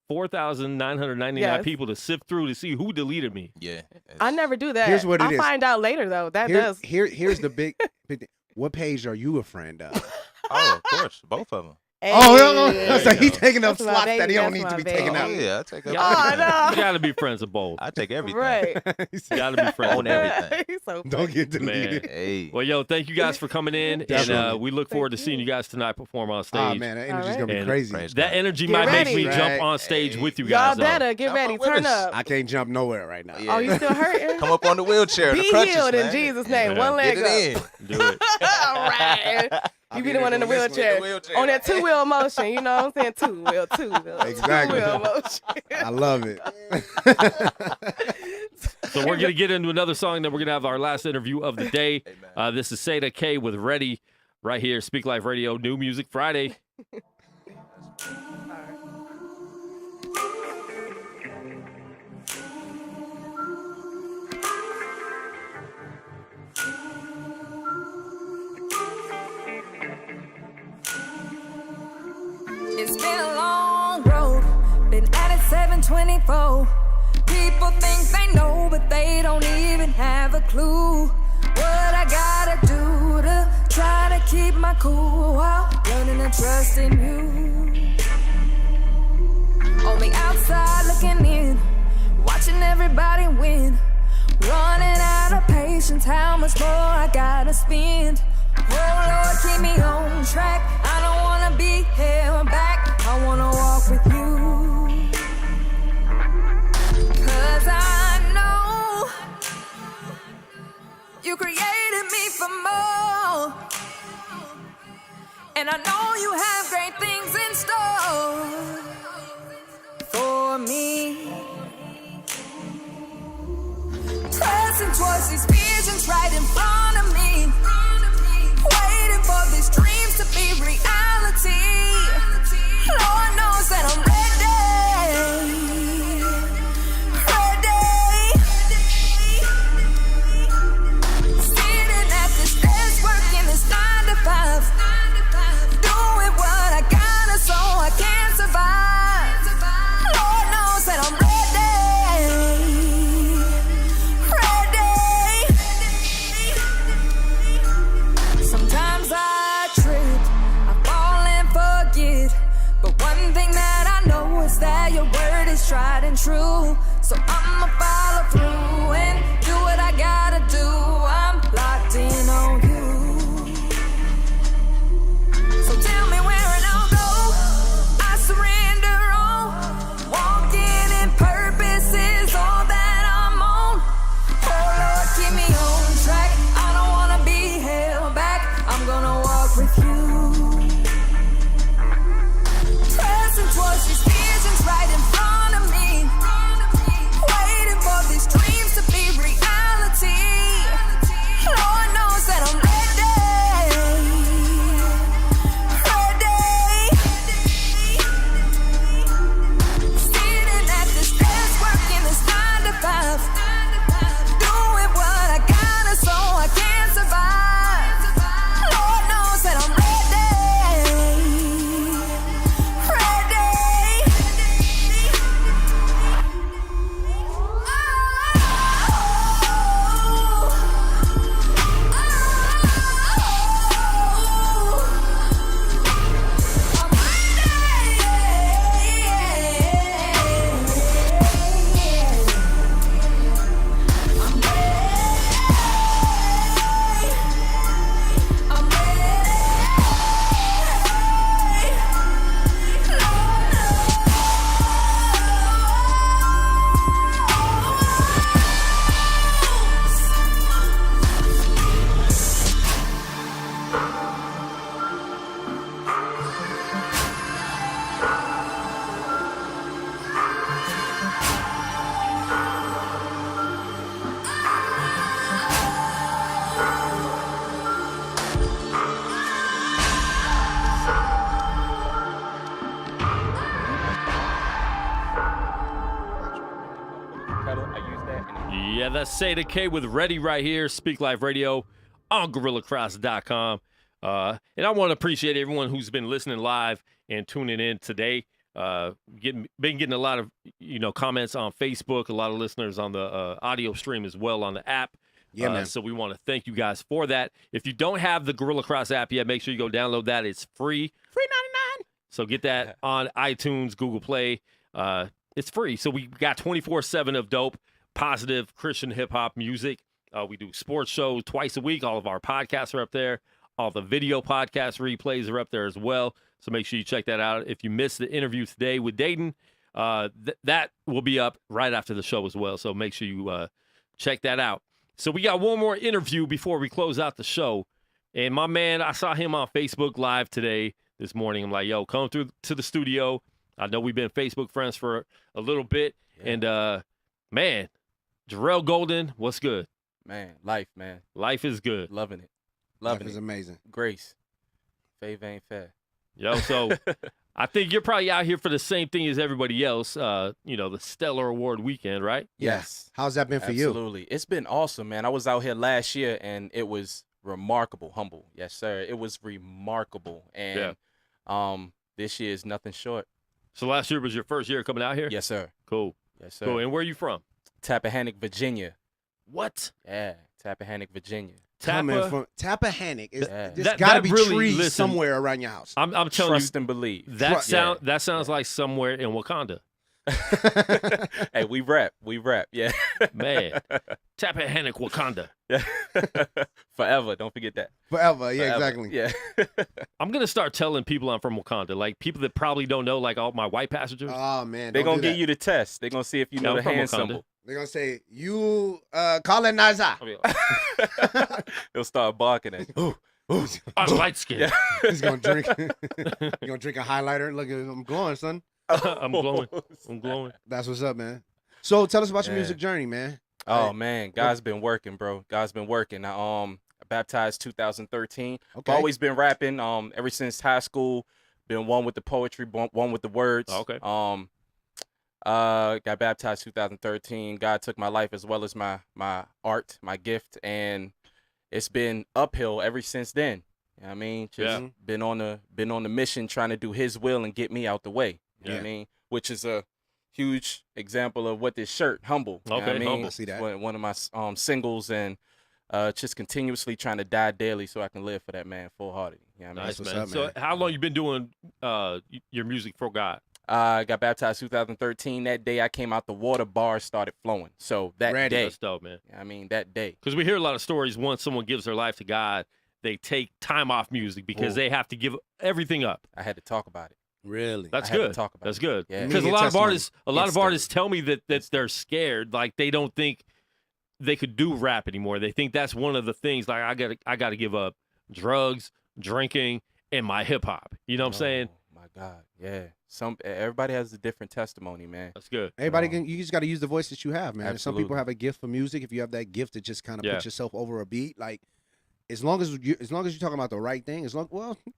4,999 Yes. people to sift through to see who deleted me. Yeah. I never do that. Here's what it I'll is. find out later though. That Here- does. here's the big thing. What page are you a friend of? Oh, of course, both of them. Oh, so There you he's go. taking up That's my slots baby, that he don't that's need to my be baby. taking Oh up. yeah, I take up Oh, everything. no. You got to be friends of both. I take everything. Right. You got to be friends Own of both. everything. He's so Don't get deleted. Man. Hey. Well, yo, thank you guys for coming in, and Definitely. we look forward to seeing you guys tonight perform on stage. Oh man, that energy's gonna be And crazy. Praise That God. energy Get might make ready. me jump Right. on stage with you Y'all guys. though. better get Jump ready. up with Turn us. up. I can't jump nowhere right now. Oh, you still hurting? Come up on the wheelchair. Be the crutches, healed in man. Jesus' name. Yeah. One leg Get up. it in. Do it. All right. I'll You be be the one in the doing this with wheelchair. the wheelchair. On that two-wheel motion. You know what I'm saying? Two-wheel. Exactly. Two-wheel motion. I love it. So we're going to get into another song, then we're going to have our last interview of the day. This is Seda K with Ready right here, Speak Life Radio, New Music Friday. It's been a long road, been at it 724. People think they know, but they don't even have a clue. What I gotta do to try to keep my cool while learning to trust in you. On the outside looking in, watching everybody win. Running out of patience, how much more I gotta spend. Oh Lord, keep me on track. I don't wanna be held back. I wanna walk with you. 'Cause I know you created me for more. And I know you have great things in store for me. Pressing towards these visions right in front of me. Waiting for these dreams to be reality. Lord knows that I'm ready. Sitting at this desk, working this 9 to 5. Doing what I gotta so I can survive. Lord knows that I'm ready. Sometimes I trip, I fall and forget. But one thing that I know is that your word is tried and true. So I'ma follow through and do what I gotta do. I'm locked in on you. So tell me where and I'll go. I surrender all. Walking in purpose is all that I'm on. Oh Lord, keep me on track. I don't wanna be held back. I'm gonna walk with you. Pressing towards these visions right in front of me. Waiting for these dreams to be reality. Lord knows that I'm ready. Sitting at this desk, working this 9 to 5. Doing what I gotta so I can survive. Lord knows that I'm ready. Yeah, that's Seda K with Ready right here, Speak Life Radio on GorillaCross.com. And I want to appreciate everyone who's been listening live and tuning in today. Been getting a lot of comments on Facebook, a lot of listeners on the audio stream as well on the app. Yeah, man. So we want to thank you guys for that. If you don't have the Guerilla Cross app yet, make sure you go download that. It's free. Free 99. So get that on iTunes, Google Play. It's free. So we got 24/7 of dope, positive Christian hip-hop music. We do sports shows twice a week. All of our podcasts are up there. All the video podcast replays are up there as well. So make sure you check that out. If you missed the interview today with Datin, that will be up right after the show as well. So make sure you check that out. So we got one more interview before we close out the show. And my man, I saw him on Facebook Live this morning. I'm like, yo, come through to the studio. I know we've been Facebook friends for a little bit. Yeah. And, man, Jerrell Golden, what's good? Man, life, man. Life is good. Loving it. Life is amazing. Grace. Favor ain't fair. Yo, so I think you're probably out here for the same thing as everybody else, the Stellar Award weekend, right? Yes. How's that been for you? Absolutely. It's been awesome, man. I was out here last year, and it was remarkable. Humble. Yes, sir. It was remarkable. And this year is nothing short. So last year was your first year coming out here? Yes, sir. Cool. Yes, sir. Cool. And where are you from? Tappahannock, Virginia. What? Yeah, Tappahannock, Virginia. Coming from Tappahannock, there's That got to be really, trees listen, somewhere around your house. I'm telling Trust you, and believe. that sounds like somewhere in Wakanda. Hey, we rap. Yeah. Man, Tappahannock, Wakanda. Yeah. Forever. Don't forget that. Forever. Yeah, Forever. exactly. Yeah. I'm going to start telling people I'm from Wakanda, like people that probably don't know, like all my white passengers. Oh, man. They're going to give you the test. They're going to see if you know the hand symbol. They're going to say, you colonizer. They'll start barking at you. I'm light skinned. Yeah. He's going to drink. You're going to drink a highlighter. Look, I'm glowing, son. I'm glowing. I'm glowing. That's what's up, man. So tell us about your music journey, man. Oh, man. God's been working, bro. God's been working. I baptized 2013. Okay. I've always been rapping ever since high school. Been one with the poetry, one with the words. Okay. Got baptized 2013. God took my life as well as my art, my gift, and it's been uphill ever since then. You know what I mean? Just been on the mission trying to do his will and get me out the way. You know what I mean? Which is a huge example of what this shirt, Humble. You know what I mean? Humble. I see that. One of my singles, and just continuously trying to die daily so I can live for that man full-hearted. You know what I mean? Nice, man. up, So how long you been doing your music for God? I got baptized 2013. That day I came out the water, bars started flowing. So that day. That's dope, man. I mean, that day. Because we hear a lot of stories once someone gives their life to God, they take time off music because they have to give everything up. I had to talk about it. Really? That's I had to good. talk about That's it. good. Yeah. Because a lot of artists tell me that they're scared, like they don't think they could do rap anymore. They think that's one of the things. Like I got to give up drugs, drinking, and my hip hop. You know what I'm saying? My God, yeah. Everybody has a different testimony, man. That's good. Everybody you just got to use the voice that you have, man. Some people Absolutely. have a gift for music. If you have that gift to just kind of put yourself over a beat, like as long as you're talking about the right thing,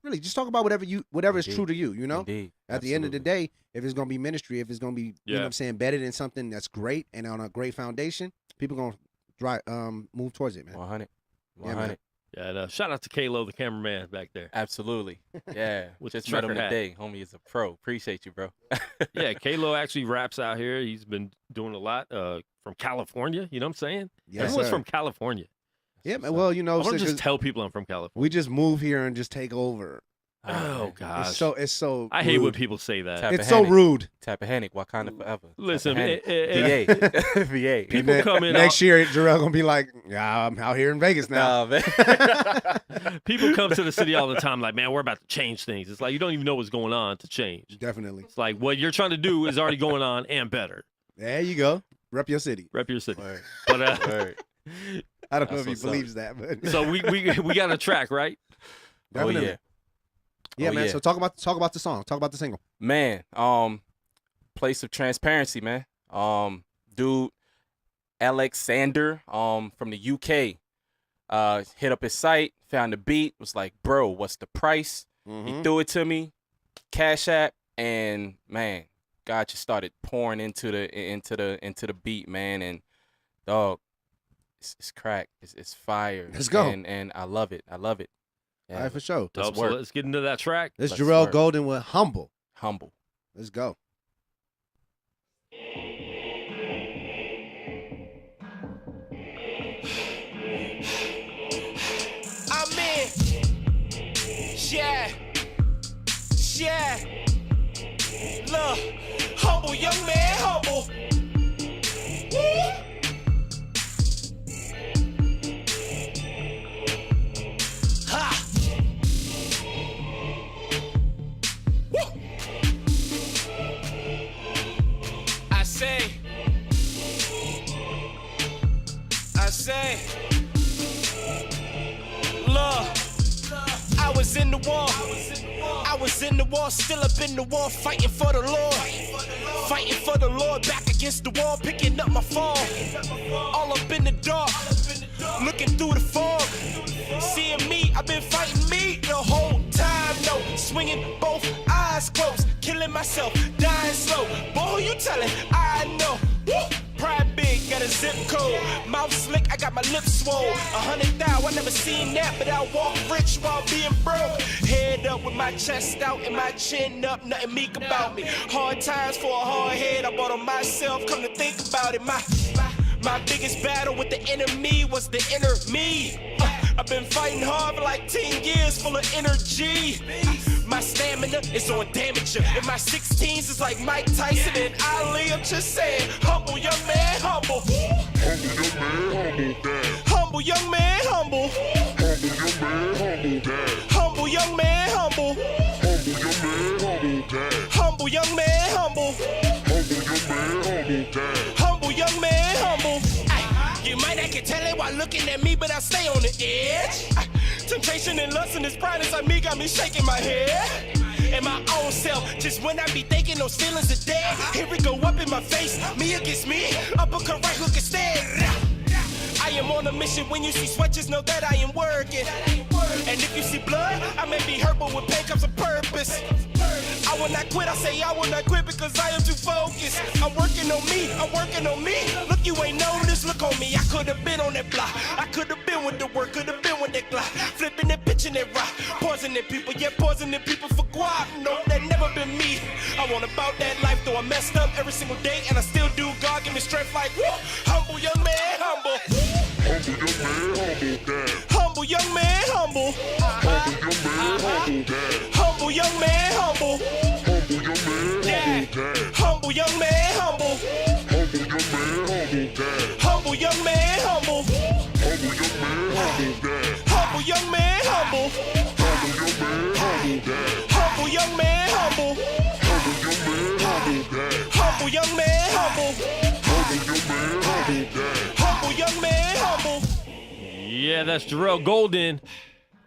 really just talk about whatever is true to you, you know? Indeed. At the end of the day, if it's going to be ministry, if it's going to be, you know what I'm saying, embedded in something that's great and on a great foundation, people going to move towards it, man. 100. Yeah, man. Yeah, and shout out to Kalo, the cameraman back there. Absolutely. Yeah. With Just the met him trucker hat. today. Homie is a pro. Appreciate you, bro. Yeah, Kalo actually raps out here. He's been doing a lot from California. You know what I'm saying? Yes, Everyone's sir. from California. Yeah, man. Well, you know, I want to since just tell people I'm from California. we just move here and just take over. Oh gosh, It's so. I hate rude. when people say that. It's so rude. Tappahannock, Wakanda forever. Listen, VA. VA. People come in next year. Jerrell gonna be like, "Yeah, I'm out here in Vegas now." Nah, man. People come to the city all the time, like, man, we're about to change things. It's like you don't even know what's going on to change. Definitely. It's like what you're trying to do is already going on and better. There you go. Rep your city. Rep your city. Word. But Word. I don't know That's if he what's up. believes that, but so we got a track, right? Definitely. Oh, yeah. Yeah, Oh, man. yeah. So talk about the song. Talk about the single. Man, place of transparency, man. Dude, Alexander, from the UK, hit up his site, found the beat, was like, bro, what's the price? He threw it to me, Cash App, and man, God just started pouring into the beat, man, and dog, it's crack, it's fire. Let's go. And I love it. I love it. All right, for sure. Dope. So let's get into that track. This Let's Jerrell work. Golden with Humble. Humble. Let's go. I'm in. Yeah. Yeah. Look. Humble young man, humble. Woo. Ha. Woo. I say, look, I was in the war. I was in the war, still up in the war, fighting for the Lord. Fighting for the Lord, back against the wall, picking up my phone. All up in the dark, looking through the fog. Seeing me, I've been fighting me the whole time. No, swinging both eyes closed, killing myself, dying slow. Boy, who you telling? I know. Woo! Pride big, got a zip code. Mouth slick, I got my lips swole. 100,000, I never seen that, but I walk rich while being broke. Head up with my chest out and my chin up, nothing meek about me. Hard times for a hard head, I bought on myself, come to think about it. My biggest battle with the enemy was the inner me. I've been fighting hard for like 10 years, full of energy. My stamina is on damage. In my 16s, it's like Mike Tyson and Ali. I'm just saying, humble young man, humble. Humble young man, humble. Humble young man, humble. Humble young man, humble. Humble young man, humble. You might not can tell it while looking at me, but I stay on the edge. Temptation and lust and this pride inside me got me shaking my head. And my own self, just when I be thinking those feelings are dead. Here we go up in my face, me against me, uppercut right hook instead. I am on a mission. When you see sweat, just know that I am working. And if you see blood, I may be hurt, but with pain comes a purpose. I will not quit, I say I will not quit because I am too focused. I'm working on me, I'm working on me. Look, you ain't noticed, look on me. I could have been on that block, I could have been with the work, could have been with that glock. Flipping and pitching that rock, poisoning people, yeah, poisoning people for guap. No, that never been me. I want about that life, though I messed up every single day, and I still do. God give me strength like, woo, humble young man, humble. Humble young man, humble. Humble young man, humble. Yeah. Humble young man, humble. Humble young man, humble. Humble young man, humble. Humble young man, humble. Humble young man, humble. Humble young man, humble. Yeah, that's Jerrell Golden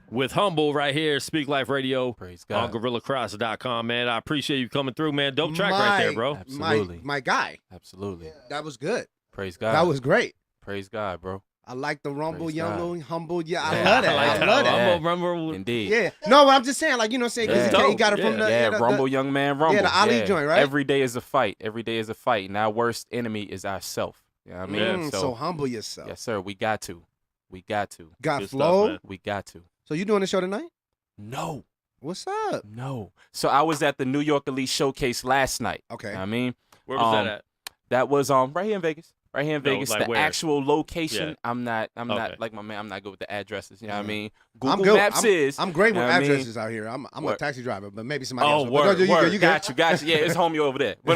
with Humble right here, Speak Life Radio. Praise God. On GorillaCross.com, man. I appreciate you coming through, man. Dope track right there, bro. Absolutely. My guy. Absolutely. That was good. Praise God. That was great. Praise God, bro. I like the rumble, Praise young, God. little, humble. Yeah, I Yeah, love that. I like I that. love that. Rumble, rumble. Indeed. Yeah. No, but I'm just saying, like, you know what I'm saying? Because he got it from the, yeah, the Rumble Young Man Rumble. Yeah, the Ali joint, right? Every day is a fight. Every day is a fight. And our worst enemy is ourself. You know what I mean? So humble yourself. Yes, sir. We got to. We got to. Got Good flow. stuff, man. We got to. So you doing the show tonight? No. What's up? No. So I was at the New York Elite Showcase last night. Okay. You know what I mean? Where was that at? That was right here in Vegas. Right here in No, Vegas. like the where? actual location, Yeah. I'm not Okay. like my man, I'm not good with the addresses. You know what I mean? Google I'm good. Maps is. I'm great you with know what I mean? addresses out here. I'm a Word. taxi driver, but maybe somebody Oh, else. word, You word. good, you good. Got you. Yeah, it's homie over there. But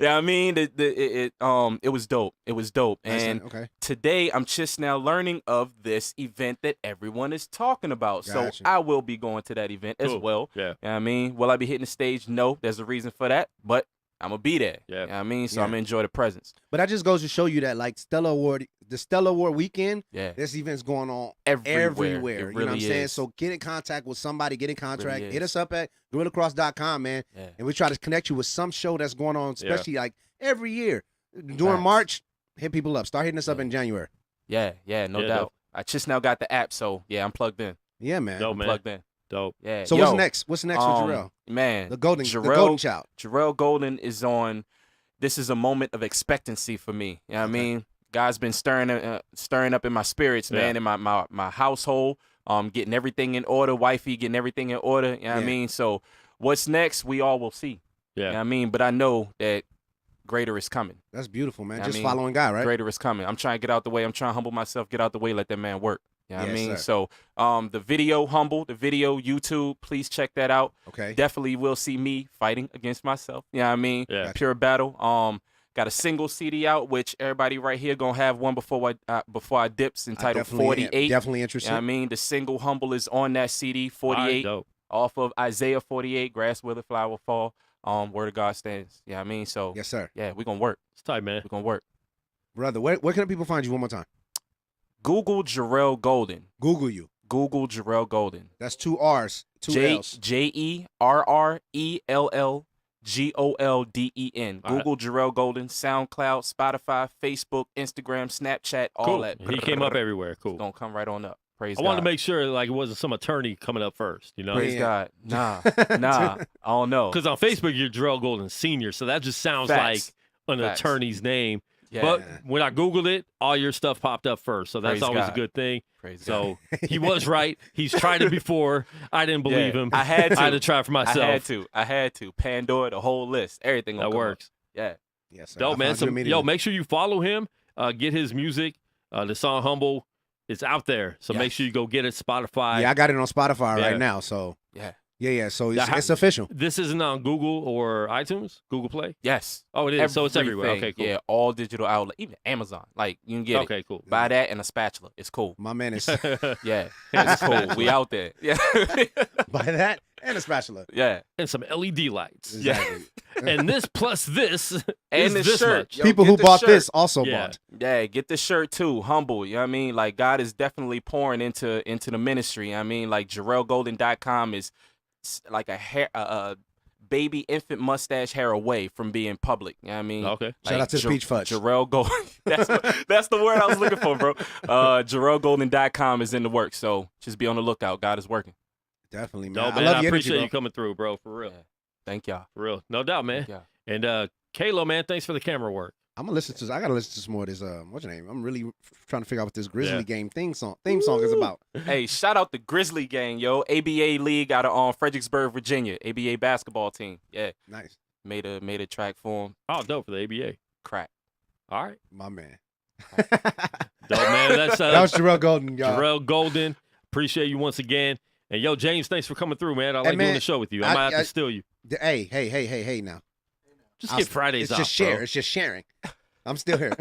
yeah, I mean, it was dope. It was dope. Nice, And okay. today, I'm just now learning of this event that everyone is talking about. Gotcha. So I will be going to that event as Cool. well. Yeah. You know what I mean? Will I be hitting the stage? No, there's a reason for that. But I'm gonna be there. Yeah. You know what I mean? So Yeah. I'm gonna enjoy the presence. But that just goes to show you that, like, the Stella Award weekend, Yeah. this event's going on Everywhere. everywhere. It You know what I'm really saying? is. So get in contact with somebody, get in contract. Really Hit is. us up at GorillaCross.com, man. Yeah. And we try to connect you with some show that's going on, Yeah. especially like every year. During Facts. March, hit people up. Start hitting us up in January. Yeah, no Yeah, doubt. dope. I just now got the app, so yeah, I'm plugged in. Yeah, man. Dope, I'm man. plugged in. Dope. Yeah. So Yo, what's next? What's next with Jerrell? Man, The golden Jerrell, child. Jerrell Golden is on. This is a moment of expectancy for me. You know what I mean? God's been stirring up in my spirits, man, Yeah. in my household, getting everything in order, wifey getting everything in order. You know what I mean? So what's next, we all will see. Yeah. You know what I mean? But I know that greater is coming. That's beautiful, man. You know what Just I mean? following God, right? Greater is coming. I'm trying to get out the way. I'm trying to humble myself, get out the way, let that man work. You know what I Yes, mean? sir. So the video Humble, the video YouTube, please check that out. Okay. Definitely will see me fighting against myself. You know what I mean? Yeah. Pure battle. Got a single CD out, which everybody right here gonna have one before I dips, entitled definitely am 48. definitely interested. You know what I mean? The single Humble is on that CD, 48, dope. off of Isaiah 48, Grass Wither, Flower Fall. Word of God stands. You know what I mean? So Yes, sir. yeah, we're gonna work. It's tight, man. We're gonna work. Brother, where can people find you one more time? Google Jerrell Golden. Google you. Google Jerrell Golden. That's 2 R's, 2 L's. JerrellGolden. All right. Google Jerrell Golden. SoundCloud, Spotify, Facebook, Instagram, Snapchat, all Cool. that. He came up everywhere. Cool. It's gonna come right on up. Praise I God. wanted to make sure like it wasn't some attorney coming up first, you know? Praise God. Nah. I don't know. Because on Facebook, you're Jerrell Golden Sr., so that just sounds Facts. like an Facts. attorney's name. Yeah. But when I Googled it, all your stuff popped up first, so that's Praise always God. a good thing. Praise so he was right. He's tried it before. I didn't believe Yeah. him. I had to. I had to try it for myself. I had to. Pandora, the whole list, everything. That works. Yeah. Yes, sir. Dope, I man. found you So, immediately. make sure you follow him. Get his music. The song "Humble" is out there, so make Yes. sure you go get it. Spotify. Yeah, I got it on Spotify Yeah. right now. So Yeah. yeah. So it's, Now, how- it's official. This isn't on Google or iTunes, Google Play. Yes. Oh, it is. So it's everywhere. Everything. Okay, cool. Yeah, all digital outlet, even Amazon. Like you can get it. Okay, cool. Buy that and a spatula. It's cool. My man is Yeah, it's cool. We out there. Yeah. buy that and a spatula. Yeah. And some LED lights. Exactly. And this plus this And is the this shirt. much. Yo, People get who the bought shirt. this also Yeah. bought. Yeah, get the shirt too. Humble. You know what I mean? Like God is definitely pouring into the ministry. I mean, like JerrellGolden.com is like a hair baby infant mustache hair away from being public. You know what I mean? Okay. Shout out to the Peach Fudge. Jerrell Golden. That's the word I was looking for, bro. JerrellGolden.com is in the works. So just be on the lookout. God is working. Definitely, man. Dope, I man. love I your appreciate energy, you coming through, bro. For real. Yeah. Thank y'all. For real. No doubt, man. Thank y'all. And Kayla, man, thanks for the camera work. I'm gonna listen to. I gotta listen to some more of this. What's your name? I'm really trying to figure out what this Grizzly Yeah. game theme song is about. Hey, shout out the Grizzly gang, yo. ABA league out of Fredericksburg, Virginia. ABA basketball team. Yeah. Nice. Made a track for him. Oh, dope for the ABA. Crack. All right. My man. Dope, man. That's That was Jerrell Golden, y'all. Jerrell Golden. Appreciate you once again. And yo, James, thanks for coming through, man. I Hey, like doing man, the show with you. I might have to steal you. Hey now. Just get Fridays It's off, just share. bro. It's just sharing. I'm still here.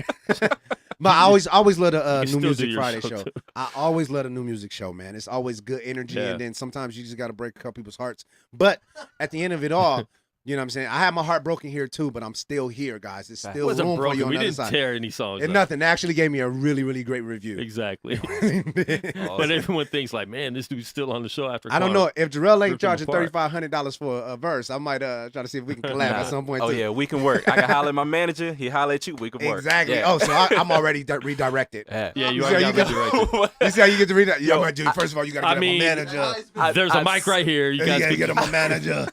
But I always love the You can new still music do your Friday show, show. too. I always love a new music show, man. It's always good energy, Yeah. and then sometimes you just got to break a couple people's hearts. But at the end of it all, you know what I'm saying? I had my heart broken here too, but I'm still here, guys. It's It still wasn't room for broken. you on We the other didn't side. tear any songs And up. nothing. They actually gave me a really, really great review. Exactly. But everyone thinks like, man, this dude's still on the show after. I don't Kwon know if Jerrell ain't ripped him charging apart. $3,500 for a verse. I might try to see if we can collab Nah. at some point. Oh too. yeah, we can work. I can holler at my manager. He holler at you. We can work. Exactly. Yeah. Oh, so I'm already redirected. Yeah. Yeah, you see already how got you redirected. You see how you get to read that? Yo, Yeah, dude. First of all, you got to I get mean, my manager. There's a mic right here. You You guys got to can get him a manager.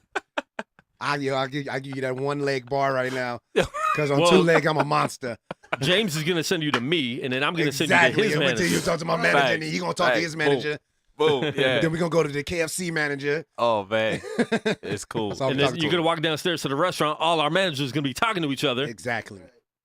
I'll give you that one leg bar right now. Because on Well, 2 leg, I'm a monster. James is gonna send you to me, and then I'm gonna Exactly. send you to his And wait manager. till you talk to my manager, and then he gonna talk to his manager. Boom. Yeah. Then we're gonna go to the KFC manager. Oh man, it's cool. That's all I'm And then talking you're to. gonna walk downstairs to the restaurant. All our managers gonna be talking to each other, Exactly.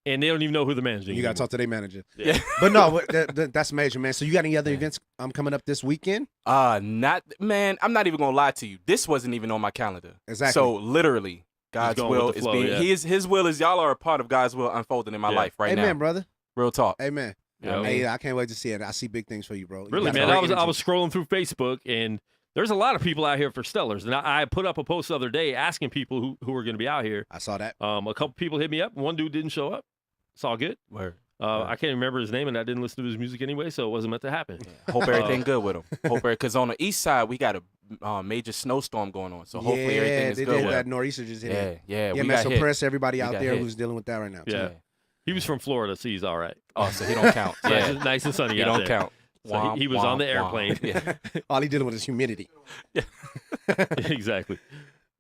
and they don't even know who the manager is. You gotta talk to their manager. Yeah. But no, that's major, man. So you got any other events coming up this weekend? Not man. I'm not even gonna lie to you. This wasn't even on my calendar. Exactly. So literally, God's going with will the is flow, being yeah. His will is y'all are a part of God's will unfolding in my Yeah. life right now. Amen, brother. Real talk. Amen. You know what I Hey, mean? I can't wait to see it. I see big things for you, bro. You Really, got man. great I was energy. scrolling through Facebook, and there's a lot of people out here for Stellars. And I put up a post the other day asking people who were going to be out here. I saw that. A couple people hit me up. One dude didn't show up. It's all good. Word. I can't remember his name, and I didn't listen to his music anyway, so it wasn't meant to happen. Hope everything good with him. Hope because on the east side we got a major snowstorm going on, so hopefully everything is they good. did with that him. nor'easter just hit. it. Yeah, Yeah, we man. got So hit. press everybody We out got there hit. who's dealing with that right now. too. Yeah. He was from Florida, so he's all right. Oh, so he don't count. Yeah, Nice and sunny he out don't there. count. So he was on the airplane. Yeah. All he dealing with is humidity. Exactly.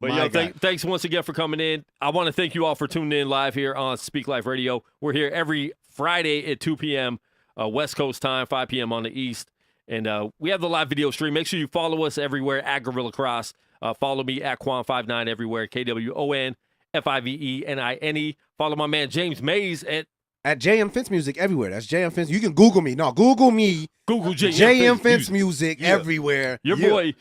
But My yo, God. thanks once again for coming in. I want to thank you all for tuning in live here on Speak Life Radio. We're here every Friday at 2 p.m. West Coast time, 5 p.m. on the East. And we have the live video stream. Make sure you follow us everywhere at Guerilla Cross. Follow me at Kwon59 everywhere, KWON5VENINE. Follow my man James Mays at JM Fence Music everywhere. That's JM Fence. You can Google me. No, Google me. Google JM Fence Music everywhere. Your boy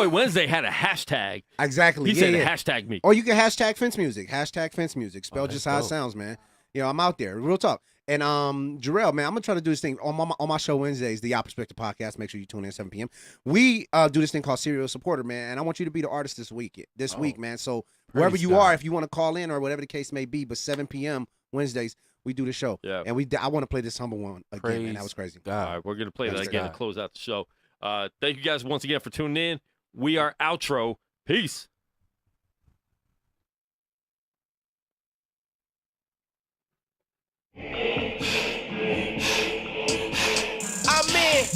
Wednesday had a hashtag. Exactly. He said hashtag me. Or you can hashtag Fence Music. Hashtag Fence Music. Spelled just how it sounds, man. You know, I'm out there. Real talk. And Jerrell, man, I'm gonna try to do this thing on my show Wednesdays, the Y'all Perspective Podcast. Make sure you tune in at 7 p.m. We do this thing called Serial Supporter, man, and I want you to be the artist this week, man. So wherever you are, if you want to call in or whatever the case may be, but 7 p.m. Wednesdays we do the show. Yeah. And I want to play this humble one again, man. That was crazy. All right, we're gonna play that again to close out the show. Thank you guys once again for tuning in. We are outro. Peace. I'm in.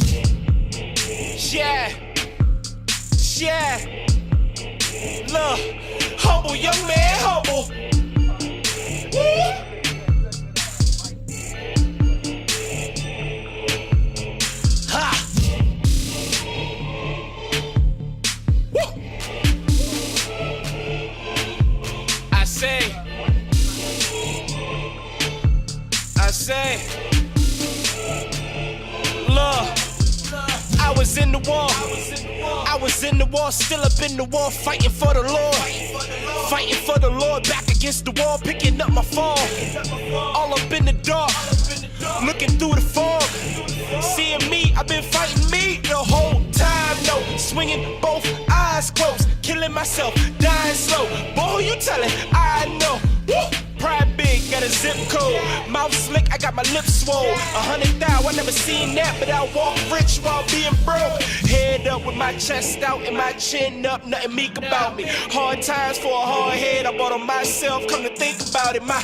Yeah. Look, humble young man, humble. Woo. Ha. Woo. I say, look, I was in the war. Still up in the war, fighting for the Lord. Fighting for the Lord, back against the wall, picking up my phone. All up in the dark, looking through the fog. Seeing me, I've been fighting me the whole time. No, swinging both eyes closed, killing myself, dying slow. Boy, who you telling? I know. Woo! Pride big, got a zip code. Mouth slick, I got my lips swole. 100,000, I never seen that, but I walk rich while being broke. Head up with my chest out and my chin up, nothing meek about me. Hard times for a hard head, I bought on myself, come to think about it. My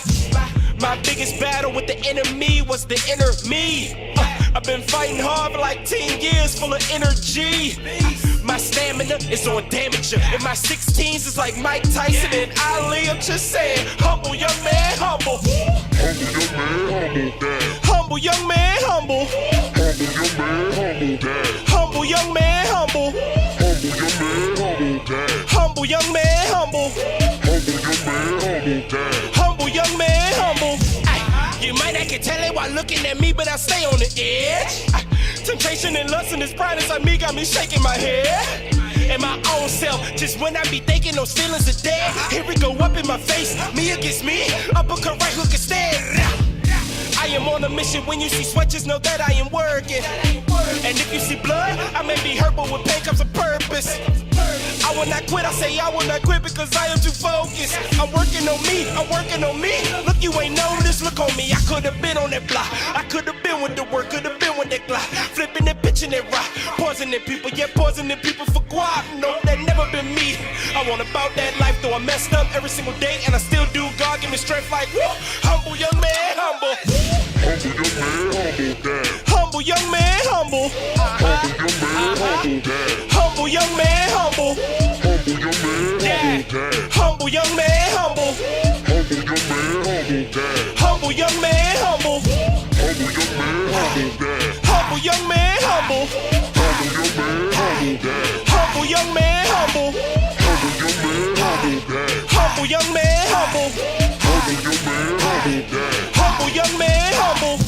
biggest battle with the enemy was the inner me. I've been fighting hard for like 10 years, full of energy. My stamina is on damager. In my 16s, it's like Mike Tyson and Ali. I'm just saying, humble young man, humble. Humble young man, humble. Humble young man, humble. Humble young man, humble. Humble young man, humble. You might not can tell it while looking at me, but I stay on the edge. Temptation and lust and this pride inside me got me shaking my head. And my own self, just when I be thinking those feelings are dead. Here we go up in my face, me against me, uppercut right hook instead. I am on a mission. When you see sweat, just know that I am working. And if you see blood, I may be hurt, but with pain comes a purpose. I will not quit, I say I will not quit because I am too focused. I'm working on me, Look, you ain't noticed, look on me. I could have been on that block. I could have been with the work, could have been with that glock. Flipping and pitching that rock. Poisoning people, poisoning people for guap. No, that never been me. I want about that life, though I messed up every single day. And I still do, God give me strength like, woo. Humble young man, humble. Humble young man, humble. Humble young man, humble. Humble young man, humble. Humble young man, humble. Humble young man, humble. Humble young man, humble. Humble young man, humble. Humble young man, humble.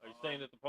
Are you staying at the pump?